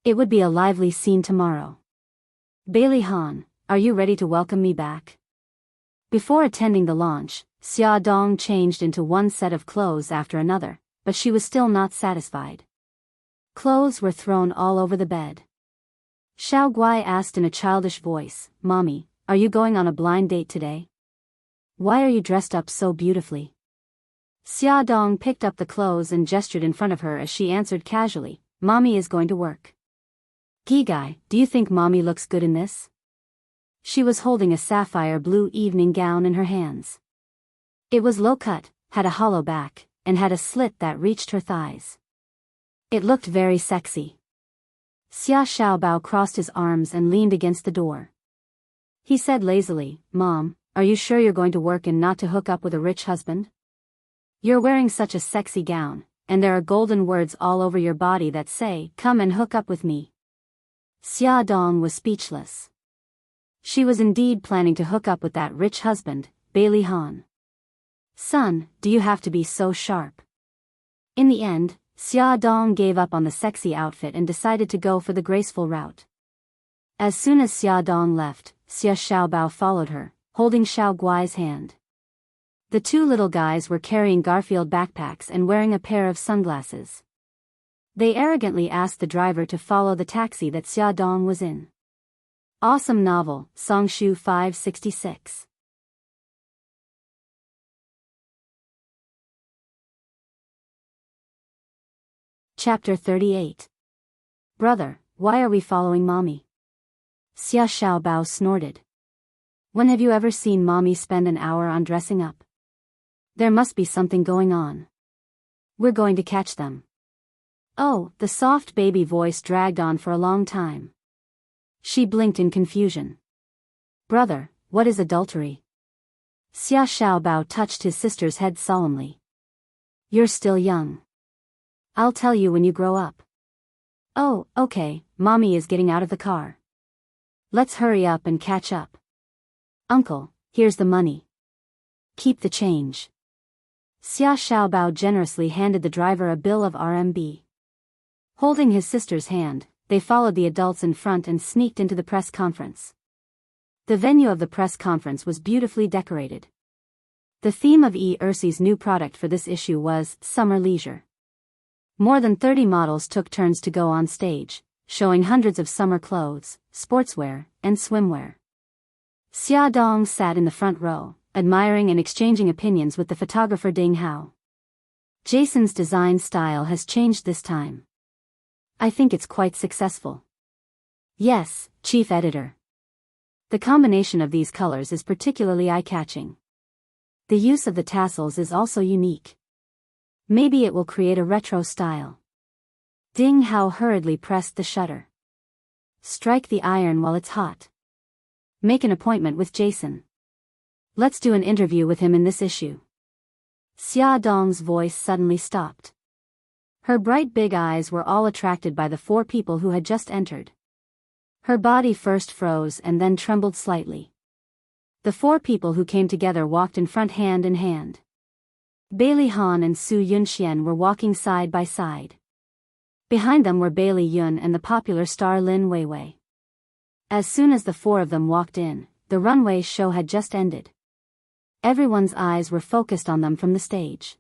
It would be a lively scene tomorrow. Bailey Han, are you ready to welcome me back? Before attending the launch, Xia Dong changed into one set of clothes after another, but she was still not satisfied. Clothes were thrown all over the bed. Xiao Guai asked in a childish voice, Mommy, are you going on a blind date today? Why are you dressed up so beautifully? Xia Dong picked up the clothes and gestured in front of her as she answered casually, Mommy is going to work. Gigai, do you think Mommy looks good in this? She was holding a sapphire blue evening gown in her hands. It was low-cut, had a hollow back, and had a slit that reached her thighs. It looked very sexy. Xia Xiaobao crossed his arms and leaned against the door. He said lazily, Mom, are you sure you're going to work and not to hook up with a rich husband? You're wearing such a sexy gown, and there are golden words all over your body that say, come and hook up with me. Xia Dong was speechless. She was indeed planning to hook up with that rich husband, Bailey Han. Son, do you have to be so sharp? In the end, Xia Dong gave up on the sexy outfit and decided to go for the graceful route. As soon as Xia Dong left, Xia Xiaobao followed her, holding Xiao Guai's hand. The two little guys were carrying Garfield backpacks and wearing a pair of sunglasses. They arrogantly asked the driver to follow the taxi that Xia Dong was in. Awesome novel, Songshu 566. Chapter 38. Brother, why are we following Mommy? Xia Xiaobao snorted. When have you ever seen Mommy spend an hour on dressing up? There must be something going on. We're going to catch them. Oh, the soft baby voice dragged on for a long time. She blinked in confusion. Brother, what is adultery? Xia Xiaobao touched his sister's head solemnly. You're still young. I'll tell you when you grow up. Oh, okay, Mommy is getting out of the car. Let's hurry up and catch up. Uncle, here's the money. Keep the change. Xia Xiaobao generously handed the driver a bill of RMB. Holding his sister's hand, they followed the adults in front and sneaked into the press conference. The venue of the press conference was beautifully decorated. The theme of Ersi's new product for this issue was Summer Leisure. More than 30 models took turns to go on stage, showing hundreds of summer clothes, sportswear, and swimwear. Xia Dong sat in the front row, admiring and exchanging opinions with the photographer Ding Hao. Jason's design style has changed this time. I think it's quite successful. Yes, Chief Editor. The combination of these colors is particularly eye-catching. The use of the tassels is also unique. Maybe it will create a retro style. Ding Hao hurriedly pressed the shutter. Strike the iron while it's hot. Make an appointment with Jason. Let's do an interview with him in this issue. Xia Dong's voice suddenly stopped. Her bright big eyes were all attracted by the four people who had just entered. Her body first froze and then trembled slightly. The four people who came together walked in front hand in hand. Bailey Han and Su Yunxian were walking side by side. Behind them were Bailey Yun and the popular star Lin Weiwei. As soon as the four of them walked in, the runway show had just ended. Everyone's eyes were focused on them from the stage.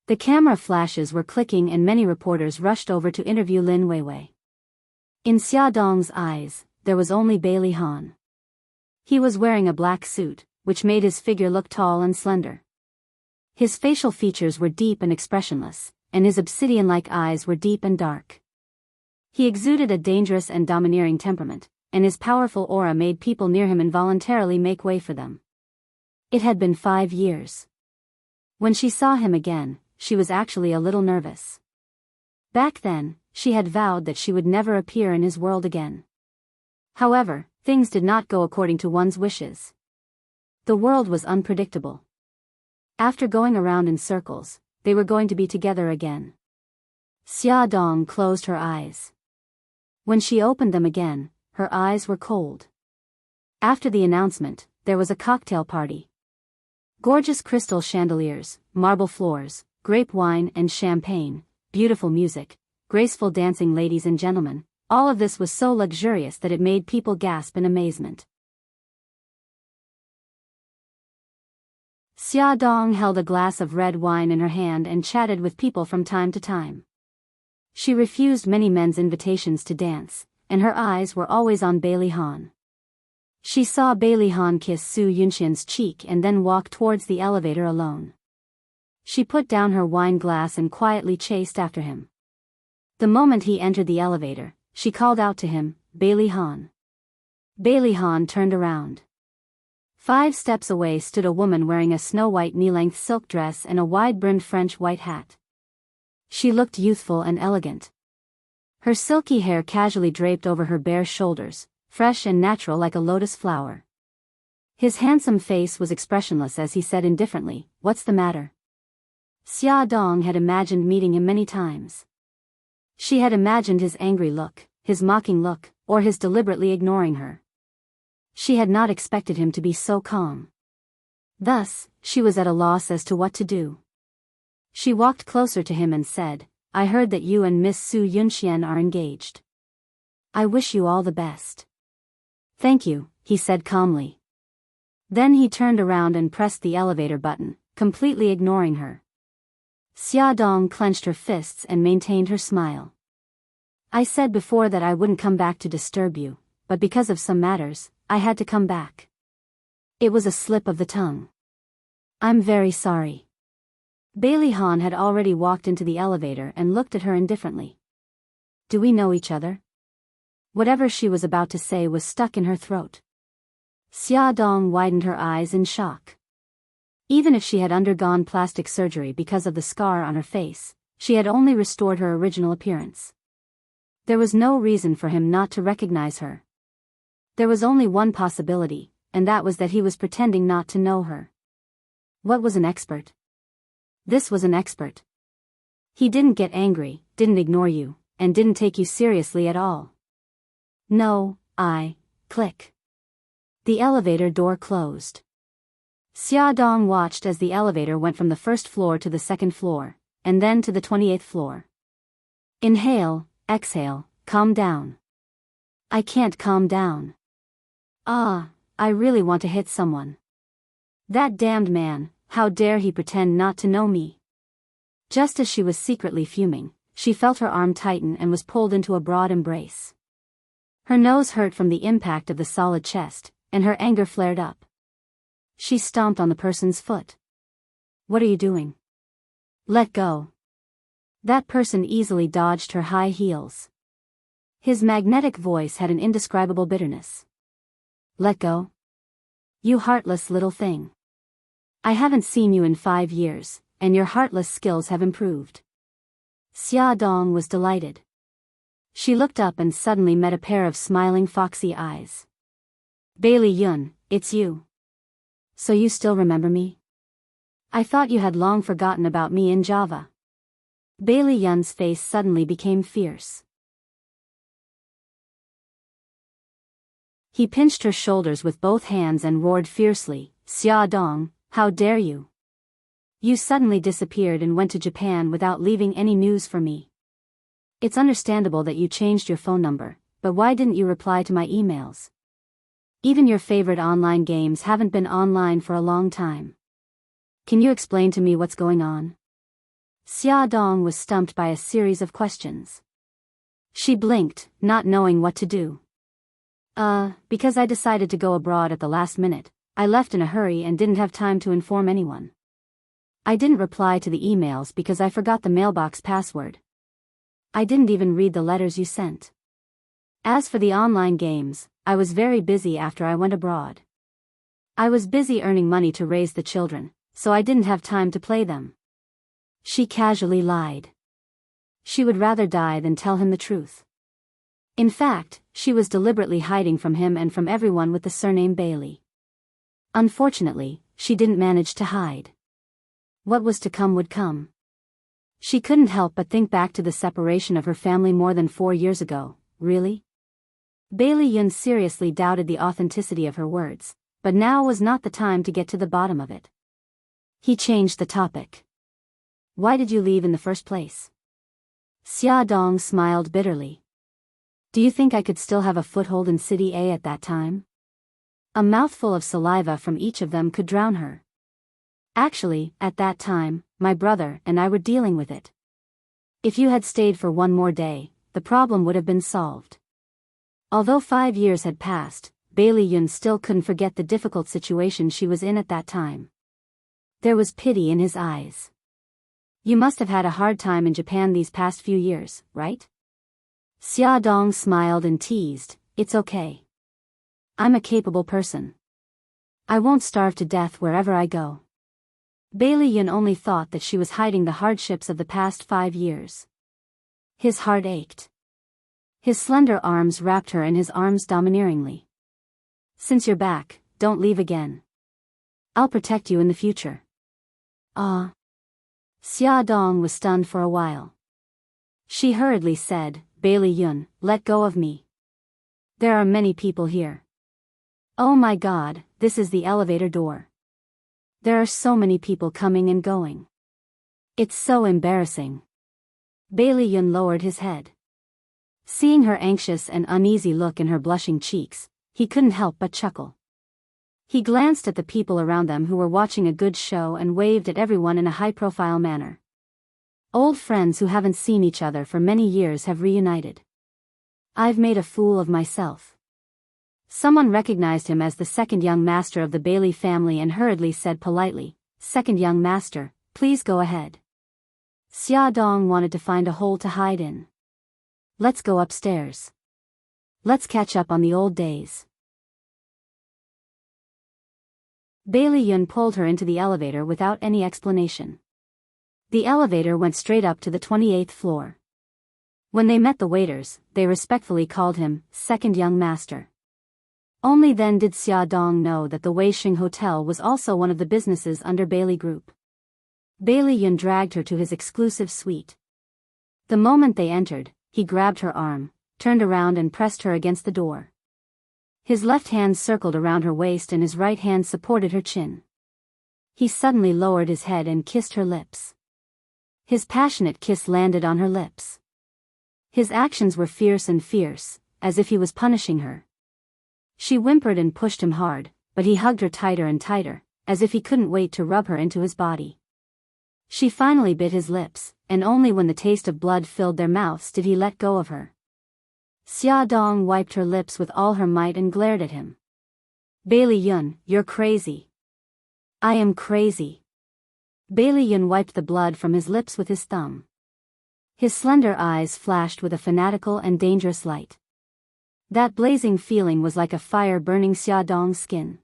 The camera flashes were clicking and many reporters rushed over to interview Lin Weiwei. In Xia Dong's eyes, there was only Bailey Han. He was wearing a black suit, which made his figure look tall and slender. His facial features were deep and expressionless, and his obsidian-like eyes were deep and dark. He exuded a dangerous and domineering temperament, and his powerful aura made people near him involuntarily make way for them. It had been 5 years. When she saw him again, she was actually a little nervous. Back then, she had vowed that she would never appear in his world again. However, things did not go according to one's wishes. The world was unpredictable. After going around in circles, they were going to be together again. Xia Dong closed her eyes. When she opened them again, her eyes were cold. After the announcement, there was a cocktail party. Gorgeous crystal chandeliers, marble floors, grape wine and champagne, beautiful music, graceful dancing ladies and gentlemen, all of this was so luxurious that it made people gasp in amazement. Xia Dong held a glass of red wine in her hand and chatted with people from time to time. She refused many men's invitations to dance, and her eyes were always on Bailey Han. She saw Bailey Han kiss Su Yunxian's cheek and then walk towards the elevator alone. She put down her wine glass and quietly chased after him. The moment he entered the elevator, she called out to him, Bailey Han. Bailey Han turned around. 5 steps away stood a woman wearing a snow-white knee-length silk dress and a wide-brimmed French white hat. She looked youthful and elegant. Her silky hair casually draped over her bare shoulders, fresh and natural like a lotus flower. His handsome face was expressionless as he said indifferently, "What's the matter?" Xia Dong had imagined meeting him many times. She had imagined his angry look, his mocking look, or his deliberately ignoring her. She had not expected him to be so calm. Thus, she was at a loss as to what to do. She walked closer to him and said, "I heard that you and Miss Su Yunxian are engaged. I wish you all the best." "Thank you," he said calmly. Then he turned around and pressed the elevator button, completely ignoring her. Xia Dong clenched her fists and maintained her smile. "I said before that I wouldn't come back to disturb you, but because of some matters, I had to come back. It was a slip of the tongue. I'm very sorry." Bailey Han had already walked into the elevator and looked at her indifferently. "Do we know each other?" Whatever she was about to say was stuck in her throat. Xia Dong widened her eyes in shock. Even if she had undergone plastic surgery because of the scar on her face, she had only restored her original appearance. There was no reason for him not to recognize her. There was only one possibility, and that was that he was pretending not to know her. What was an expert? This was an expert. He didn't get angry, didn't ignore you, and didn't take you seriously at all. No, click. The elevator door closed. Xia Dong watched as the elevator went from the first floor to the second floor, and then to the 28th floor. Inhale, exhale, calm down. I can't calm down. I really want to hit someone. That damned man, how dare he pretend not to know me? Just as she was secretly fuming, she felt her arm tighten and was pulled into a broad embrace. Her nose hurt from the impact of the solid chest, and her anger flared up. She stomped on the person's foot. "What are you doing? Let go." That person easily dodged her high heels. His magnetic voice had an indescribable bitterness. "Let go? You heartless little thing. I haven't seen you in 5 years, and your heartless skills have improved." Xia Dong was delighted. She looked up and suddenly met a pair of smiling foxy eyes. "Bailey Yun, it's you. So you still remember me? I thought you had long forgotten about me in Java." Bailey Yun's face suddenly became fierce. He pinched her shoulders with both hands and roared fiercely, "Xia Dong, how dare you? You suddenly disappeared and went to Japan without leaving any news for me. It's understandable that you changed your phone number, but why didn't you reply to my emails? Even your favorite online games haven't been online for a long time. Can you explain to me what's going on?" Xia Dong was stumped by a series of questions. She blinked, not knowing what to do. Because I decided to go abroad at the last minute, I left in a hurry and didn't have time to inform anyone. I didn't reply to the emails because I forgot the mailbox password. I didn't even read the letters you sent. As for the online games, I was very busy after I went abroad. I was busy earning money to raise the children, so I didn't have time to play them. She casually lied. She would rather die than tell him the truth. In fact, she was deliberately hiding from him and from everyone with the surname Bailey. Unfortunately, she didn't manage to hide. What was to come would come. She couldn't help but think back to the separation of her family more than 4 years ago. Really? Bailey Yun seriously doubted the authenticity of her words, but now was not the time to get to the bottom of it. He changed the topic. "Why did you leave in the first place?" Xia Dong smiled bitterly. "Do you think I could still have a foothold in City A at that time?" A mouthful of saliva from each of them could drown her. "Actually, at that time, my brother and I were dealing with it. If you had stayed for one more day, the problem would have been solved." Although 5 years had passed, Bailey Yun still couldn't forget the difficult situation she was in at that time. There was pity in his eyes. "You must have had a hard time in Japan these past few years, right?" Xia Dong smiled and teased, "It's okay. I'm a capable person. I won't starve to death wherever I go." Bailey Yun only thought that she was hiding the hardships of the past 5 years. His heart ached. His slender arms wrapped her in his arms domineeringly. "Since you're back, don't leave again. I'll protect you in the future. Ah. Xia Dong was stunned for a while. She hurriedly said, Bailey Yun, let go of me. There are many people here. Oh my God, this is the elevator door. There are so many people coming and going. It's so embarrassing. Bailey Yun lowered his head. Seeing her anxious and uneasy look in her blushing cheeks, he couldn't help but chuckle. He glanced at the people around them who were watching a good show and waved at everyone in a high-profile manner. Old friends who haven't seen each other for many years have reunited. I've made a fool of myself. Someone recognized him as the second young master of the Bailey family and hurriedly said politely, Second young master, please go ahead. Xia Dong wanted to find a hole to hide in. Let's go upstairs. Let's catch up on the old days. Bailey Yun pulled her into the elevator without any explanation. The elevator went straight up to the 28th floor. When they met the waiters, they respectfully called him, Second Young Master. Only then did Xia Dong know that the Weixing Hotel was also one of the businesses under Bailey Group. Bailey Yun dragged her to his exclusive suite. The moment they entered, he grabbed her arm, turned around and pressed her against the door. His left hand circled around her waist and his right hand supported her chin. He suddenly lowered his head and kissed her lips. His passionate kiss landed on her lips. His actions were fierce, as if he was punishing her. She whimpered and pushed him hard, but he hugged her tighter and tighter, as if he couldn't wait to rub her into his body. She finally bit his lips, and only when the taste of blood filled their mouths did he let go of her. Xia Dong wiped her lips with all her might and glared at him. Bailey Yun, you're crazy. I am crazy. Bailey Yun wiped the blood from his lips with his thumb. His slender eyes flashed with a fanatical and dangerous light. That blazing feeling was like a fire burning Xia Dong's skin.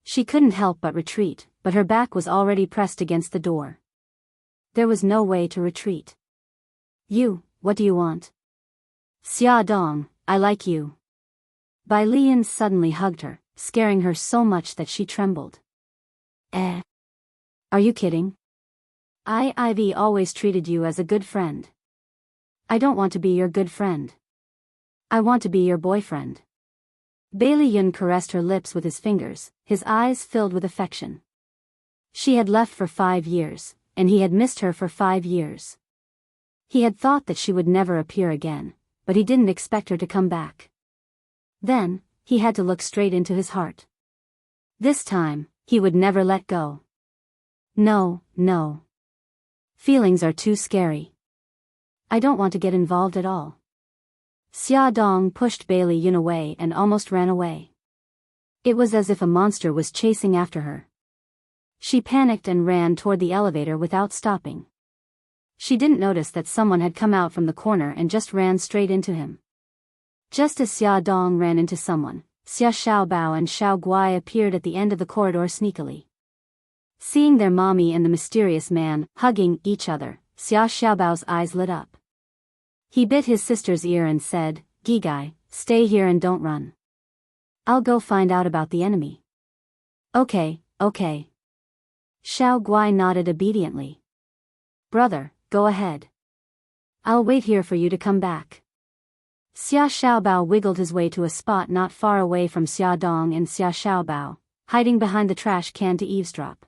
She couldn't help but retreat, but her back was already pressed against the door. There was no way to retreat. You, what do you want? Xia Dong, I like you. Bai Lian suddenly hugged her, scaring her so much that she trembled. Are you kidding? I've always treated you as a good friend. I don't want to be your good friend. I want to be your boyfriend. Bailey Yun caressed her lips with his fingers, his eyes filled with affection. She had left for 5 years, and he had missed her for 5 years. He had thought that she would never appear again, but he didn't expect her to come back. Then, he had to look straight into his heart. This time, he would never let go. No. Feelings are too scary. I don't want to get involved at all. Xia Dong pushed Bailey Yun away and almost ran away. It was as if a monster was chasing after her. She panicked and ran toward the elevator without stopping. She didn't notice that someone had come out from the corner and just ran straight into him. Just as Xia Dong ran into someone, Xia Xiaobao and Xiao Guai appeared at the end of the corridor sneakily. Seeing their mommy and the mysterious man hugging each other, Xia Xiaobao's eyes lit up. He bit his sister's ear and said, Gigai, stay here and don't run. I'll go find out about the enemy. Okay. Xiao Guai nodded obediently. Brother, go ahead. I'll wait here for you to come back. Xia Xiaobao wiggled his way to a spot not far away from Xia Dong and Xia Xiaobao, hiding behind the trash can to eavesdrop.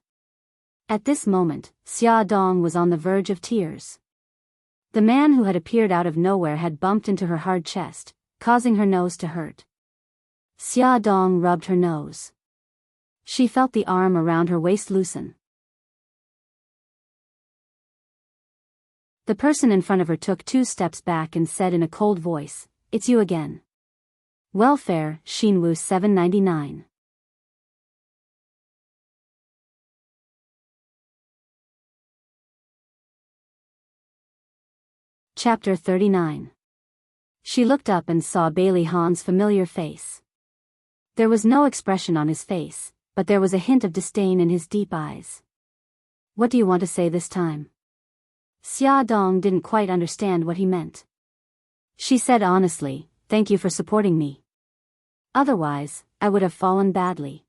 At this moment, Xia Dong was on the verge of tears. The man who had appeared out of nowhere had bumped into her hard chest, causing her nose to hurt. Xia Dong rubbed her nose. She felt the arm around her waist loosen. The person in front of her took 2 steps back and said in a cold voice, It's you again. Welfare, Xinwu 799. Chapter 39. She looked up and saw Bailey Han's familiar face. There was no expression on his face, but there was a hint of disdain in his deep eyes. What do you want to say this time? Xia Dong didn't quite understand what he meant. She said honestly, Thank you for supporting me. Otherwise, I would have fallen badly.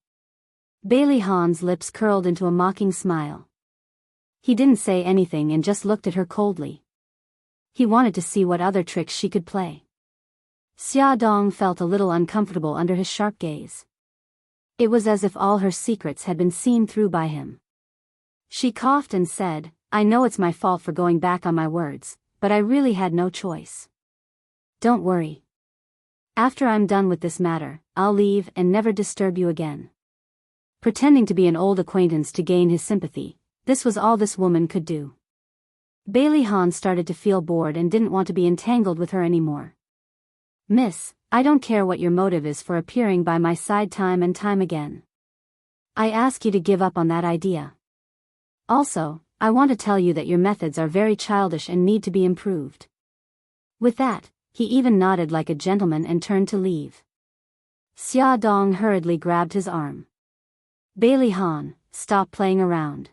Bailey Han's lips curled into a mocking smile. He didn't say anything and just looked at her coldly. He wanted to see what other tricks she could play. Xia Dong felt a little uncomfortable under his sharp gaze. It was as if all her secrets had been seen through by him. She coughed and said, I know it's my fault for going back on my words, but I really had no choice. Don't worry. After I'm done with this matter, I'll leave and never disturb you again. Pretending to be an old acquaintance to gain his sympathy, this was all this woman could do. Bailey Han started to feel bored and didn't want to be entangled with her anymore. Miss, I don't care what your motive is for appearing by my side time and time again. I ask you to give up on that idea. Also, I want to tell you that your methods are very childish and need to be improved. With that, he even nodded like a gentleman and turned to leave. Xia Dong hurriedly grabbed his arm. Bailey Han, stop playing around.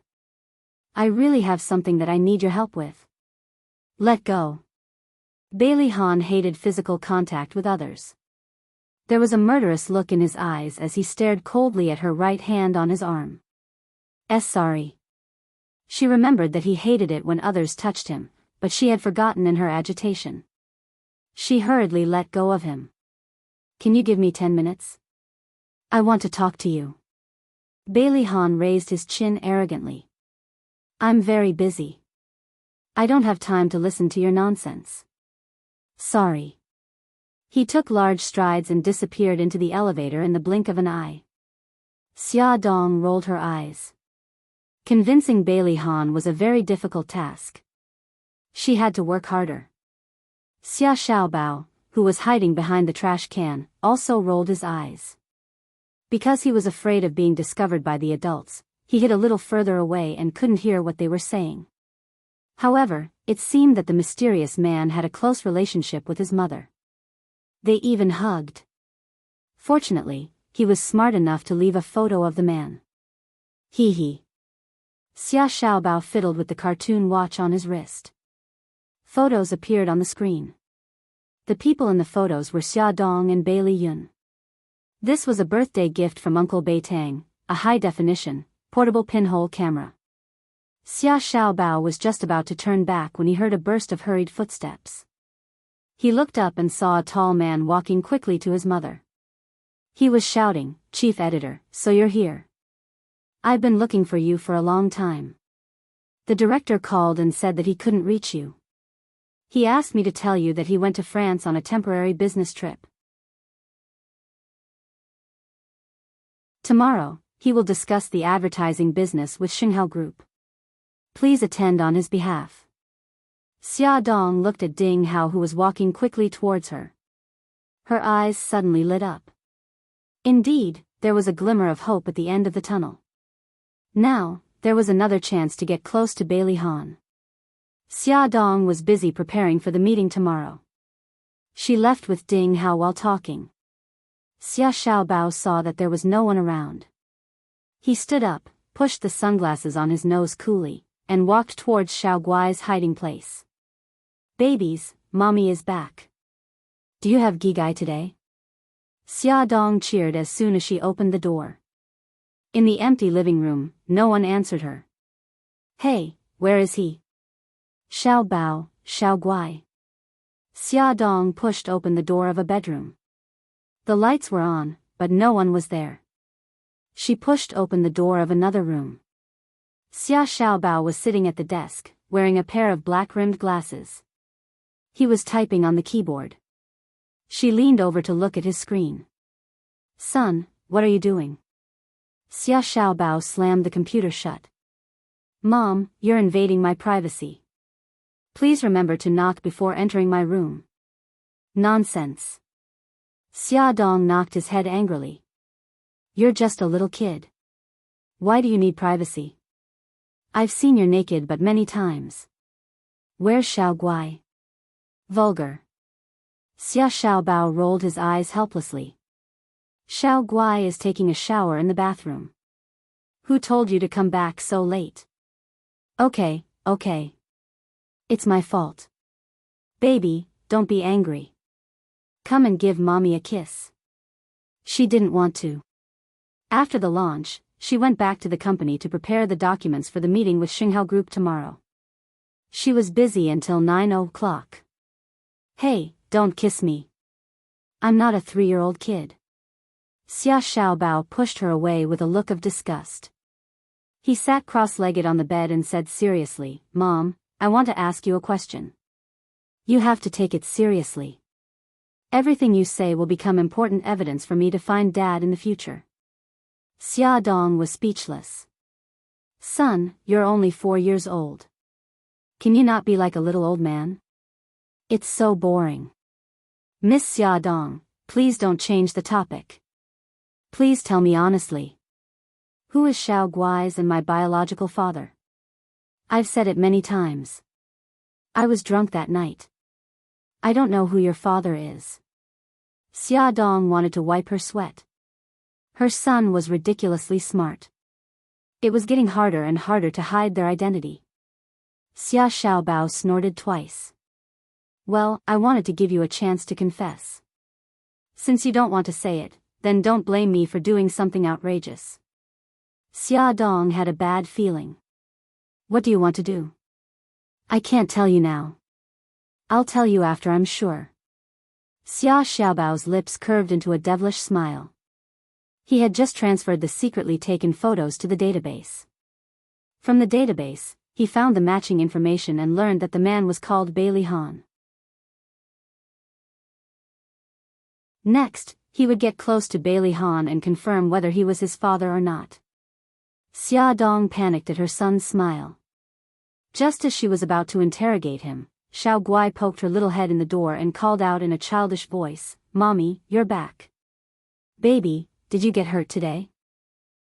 I really have something that I need your help with. Let go. Bailey Han hated physical contact with others. There was a murderous look in his eyes as he stared coldly at her right hand on his arm. Sorry. She remembered that he hated it when others touched him, but she had forgotten in her agitation. She hurriedly let go of him. Can you give me 10 minutes? I want to talk to you. Bailey Han raised his chin arrogantly. I'm very busy. I don't have time to listen to your nonsense. Sorry. He took large strides and disappeared into the elevator in the blink of an eye. Xia Dong rolled her eyes. Convincing Bailey Han was a very difficult task. She had to work harder. Xia Xiaobao, who was hiding behind the trash can, also rolled his eyes. Because he was afraid of being discovered by the adults, he hid a little further away and couldn't hear what they were saying. However, it seemed that the mysterious man had a close relationship with his mother. They even hugged. Fortunately, he was smart enough to leave a photo of the man. Hee hee. Xia Xiaobao fiddled with the cartoon watch on his wrist. Photos appeared on the screen. The people in the photos were Xia Dong and Bailey Yun. This was a birthday gift from Uncle Bei Tang, a high-definition, portable pinhole camera. Xia Xiaobao was just about to turn back when he heard a burst of hurried footsteps. He looked up and saw a tall man walking quickly to his mother. He was shouting, Chief Editor, so you're here. I've been looking for you for a long time. The director called and said that he couldn't reach you. He asked me to tell you that he went to France on a temporary business trip. Tomorrow, he will discuss the advertising business with Xinghao Group. Please attend on his behalf. Xia Dong looked at Ding Hao, who was walking quickly towards her. Her eyes suddenly lit up. Indeed, there was a glimmer of hope at the end of the tunnel. Now, there was another chance to get close to Bailey Han. Xia Dong was busy preparing for the meeting tomorrow. She left with Ding Hao while talking. Xia Xiaobao saw that there was no one around. He stood up, pushed the sunglasses on his nose coolly, and walked towards Xiao Guai's hiding place. Babies, mommy is back. Do you have Gigai today? Xia Dong cheered as soon as she opened the door. In the empty living room, no one answered her. Hey, where is he? Xiao Bao, Xiao Guai. Xia Dong pushed open the door of a bedroom. The lights were on, but no one was there. She pushed open the door of another room. Xia Xiaobao was sitting at the desk, wearing a pair of black-rimmed glasses. He was typing on the keyboard. She leaned over to look at his screen. Son, what are you doing? Xia Xiaobao slammed the computer shut. Mom, you're invading my privacy. Please remember to knock before entering my room. Nonsense. Xia Dong knocked his head angrily. You're just a little kid. Why do you need privacy? I've seen you naked but many times. Where's Xiao Guai? Vulgar. Xia Xiaobao rolled his eyes helplessly. Xiao Guai is taking a shower in the bathroom. Who told you to come back so late? Okay. It's my fault. Baby, don't be angry. Come and give mommy a kiss. She didn't want to. After the launch, she went back to the company to prepare the documents for the meeting with Xinghao Group tomorrow. She was busy until 9 o'clock. Hey, don't kiss me. I'm not a 3-year-old kid. Xia Xiaobao pushed her away with a look of disgust. He sat cross-legged on the bed and said seriously, Mom, I want to ask you a question. You have to take it seriously. Everything you say will become important evidence for me to find Dad in the future. Xia Dong was speechless. Son, you're only 4 years old. Can you not be like a little old man? It's so boring. Miss Xia Dong, please don't change the topic. Please tell me honestly. Who is Xiao Guai's and my biological father? I've said it many times. I was drunk that night. I don't know who your father is. Xia Dong wanted to wipe her sweat. Her son was ridiculously smart. It was getting harder and harder to hide their identity. Xia Xiaobao snorted twice. Well, I wanted to give you a chance to confess. Since you don't want to say it, then don't blame me for doing something outrageous. Xia Dong had a bad feeling. What do you want to do? I can't tell you now. I'll tell you after I'm sure. Xia Xiaobao's lips curved into a devilish smile. He had just transferred the secretly taken photos to the database. From the database, he found the matching information and learned that the man was called Bailey Han. Next, he would get close to Bailey Han and confirm whether he was his father or not. Xia Dong panicked at her son's smile. Just as she was about to interrogate him, Xiao Guai poked her little head in the door and called out in a childish voice, Mommy, you're back. Baby, did you get hurt today?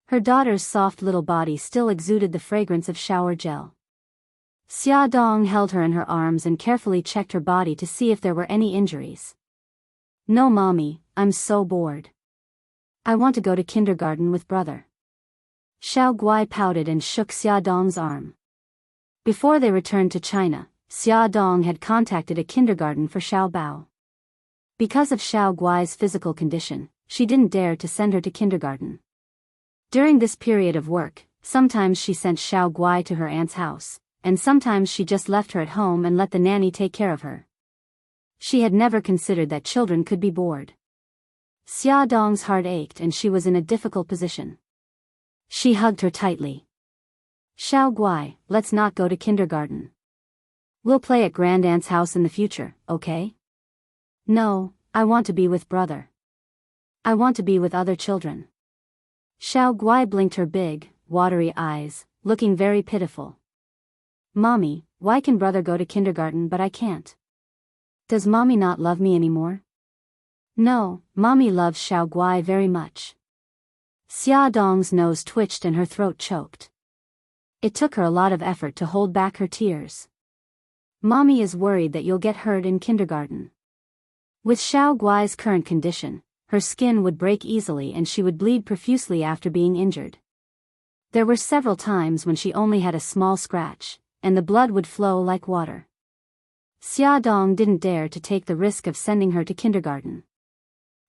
Her daughter's soft little body still exuded the fragrance of shower gel. Xia Dong held her in her arms and carefully checked her body to see if there were any injuries. No, Mommy, I'm so bored. I want to go to kindergarten with brother. Xiao Guai pouted and shook Xia Dong's arm. Before they returned to China, Xia Dong had contacted a kindergarten for Xiao Bao. Because of Xiao Guai's physical condition, she didn't dare to send her to kindergarten. During this period of work, sometimes she sent Xiao Guai to her aunt's house, and sometimes she just left her at home and let the nanny take care of her. She had never considered that children could be bored. Xia Dong's heart ached and she was in a difficult position. She hugged her tightly. Xiao Guai, let's not go to kindergarten. We'll play at Grandaunt's house in the future, okay? No, I want to be with brother. I want to be with other children. Xiao Guai blinked her big, watery eyes, looking very pitiful. Mommy, why can brother go to kindergarten but I can't? Does Mommy not love me anymore? No, Mommy loves Xiao Guai very much. Xia Dong's nose twitched and her throat choked. It took her a lot of effort to hold back her tears. Mommy is worried that you'll get hurt in kindergarten. With Xiao Guai's current condition, her skin would break easily and she would bleed profusely after being injured. There were several times when she only had a small scratch, and the blood would flow like water. Xia Dong didn't dare to take the risk of sending her to kindergarten.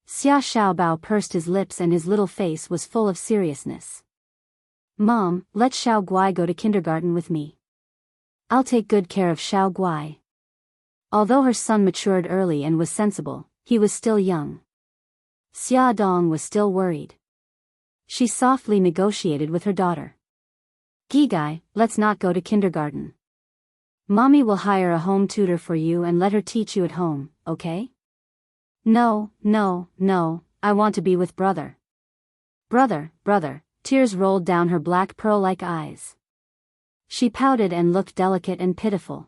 Xia Xiaobao pursed his lips and his little face was full of seriousness. Mom, let Xiao Guai go to kindergarten with me. I'll take good care of Xiao Guai. Although her son matured early and was sensible, he was still young. Xia Dong was still worried. She softly negotiated with her daughter. Gigai, let's not go to kindergarten. Mommy will hire a home tutor for you and let her teach you at home, okay? No, no, no, I want to be with brother. Brother, brother, tears rolled down her black pearl-like eyes. She pouted and looked delicate and pitiful.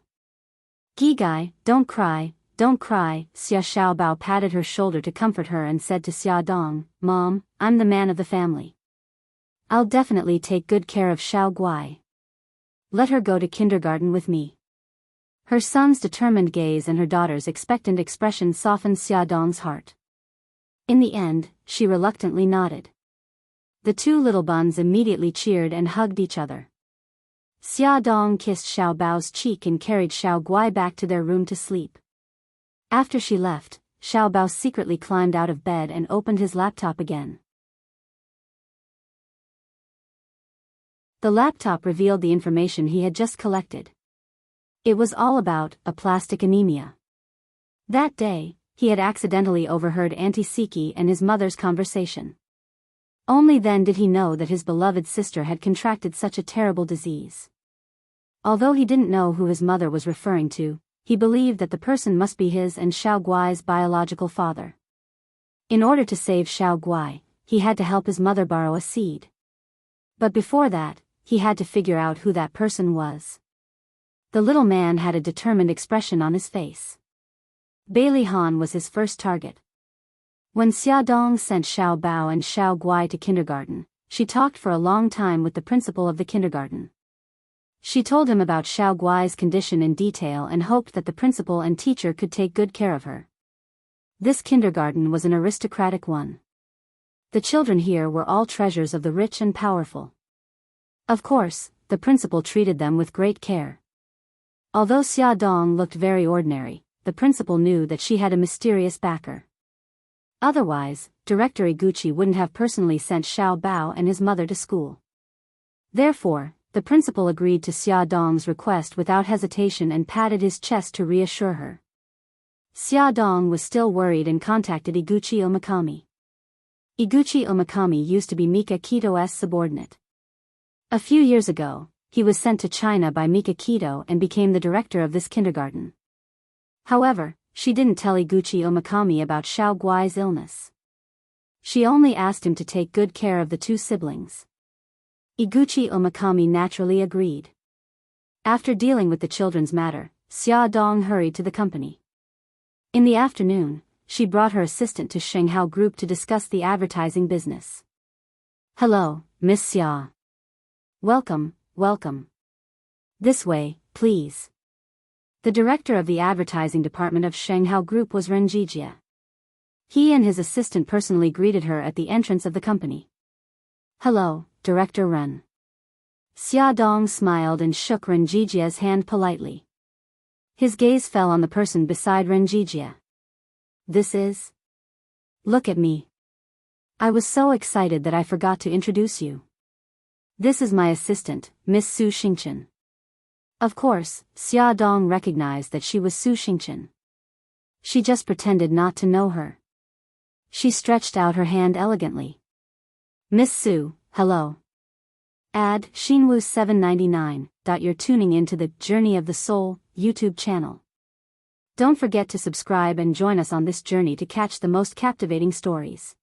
Gigai, don't cry, Xia Xiaobao patted her shoulder to comfort her and said to Xia Dong, Mom, I'm the man of the family. I'll definitely take good care of Xiao Guai. Let her go to kindergarten with me. Her son's determined gaze and her daughter's expectant expression softened Xia Dong's heart. In the end, she reluctantly nodded. The two little buns immediately cheered and hugged each other. Xia Dong kissed Xiao Bao's cheek and carried Xiao Guai back to their room to sleep. After she left, Xiao Bao secretly climbed out of bed and opened his laptop again. The laptop revealed the information he had just collected. It was all about aplastic anemia. That day, he had accidentally overheard Auntie Siki and his mother's conversation. Only then did he know that his beloved sister had contracted such a terrible disease. Although he didn't know who his mother was referring to, he believed that the person must be his and Xiao Guai's biological father. In order to save Xiao Guai, he had to help his mother borrow a seed. But before that, he had to figure out who that person was. The little man had a determined expression on his face. Bailey Han was his first target. When Xia Dong sent Xiao Bao and Xiao Guai to kindergarten, she talked for a long time with the principal of the kindergarten. She told him about Xiao Guai's condition in detail and hoped that the principal and teacher could take good care of her. This kindergarten was an aristocratic one. The children here were all treasures of the rich and powerful. Of course, the principal treated them with great care. Although Xia Dong looked very ordinary, the principal knew that she had a mysterious backer. Otherwise, Director Iguchi wouldn't have personally sent Xiao Bao and his mother to school. Therefore, the principal agreed to Xia Dong's request without hesitation and patted his chest to reassure her. Xia Dong was still worried and contacted Iguchi Omakami. Iguchi Omakami used to be Mika Kito's subordinate. A few years ago, he was sent to China by Mika Kito and became the director of this kindergarten. However, she didn't tell Iguchi Omakami about Xiao Guai's illness. She only asked him to take good care of the two siblings. Iguchi Omakami naturally agreed. After dealing with the children's matter, Xia Dong hurried to the company. In the afternoon, she brought her assistant to Shanghao Group to discuss the advertising business. "Hello, Miss Xia. Welcome, welcome. This way, please." The director of the advertising department of Shanghao Group was Ren Jijia. He and his assistant personally greeted her at the entrance of the company. "Hello, Director Ren." Xia Dong smiled and shook Ren Jijia's hand politely. His gaze fell on the person beside Ren Jijia. "This is? Look at me. I was so excited that I forgot to introduce you. This is my assistant, Miss Su Xingchen." Of course, Xia Dong recognized that she was Su Xingchen. She just pretended not to know her. She stretched out her hand elegantly. "Miss Su, hello. Ad Shinwu 799. You're tuning into the Journey of the Soul YouTube channel. Don't forget to subscribe and join us on this journey to catch the most captivating stories.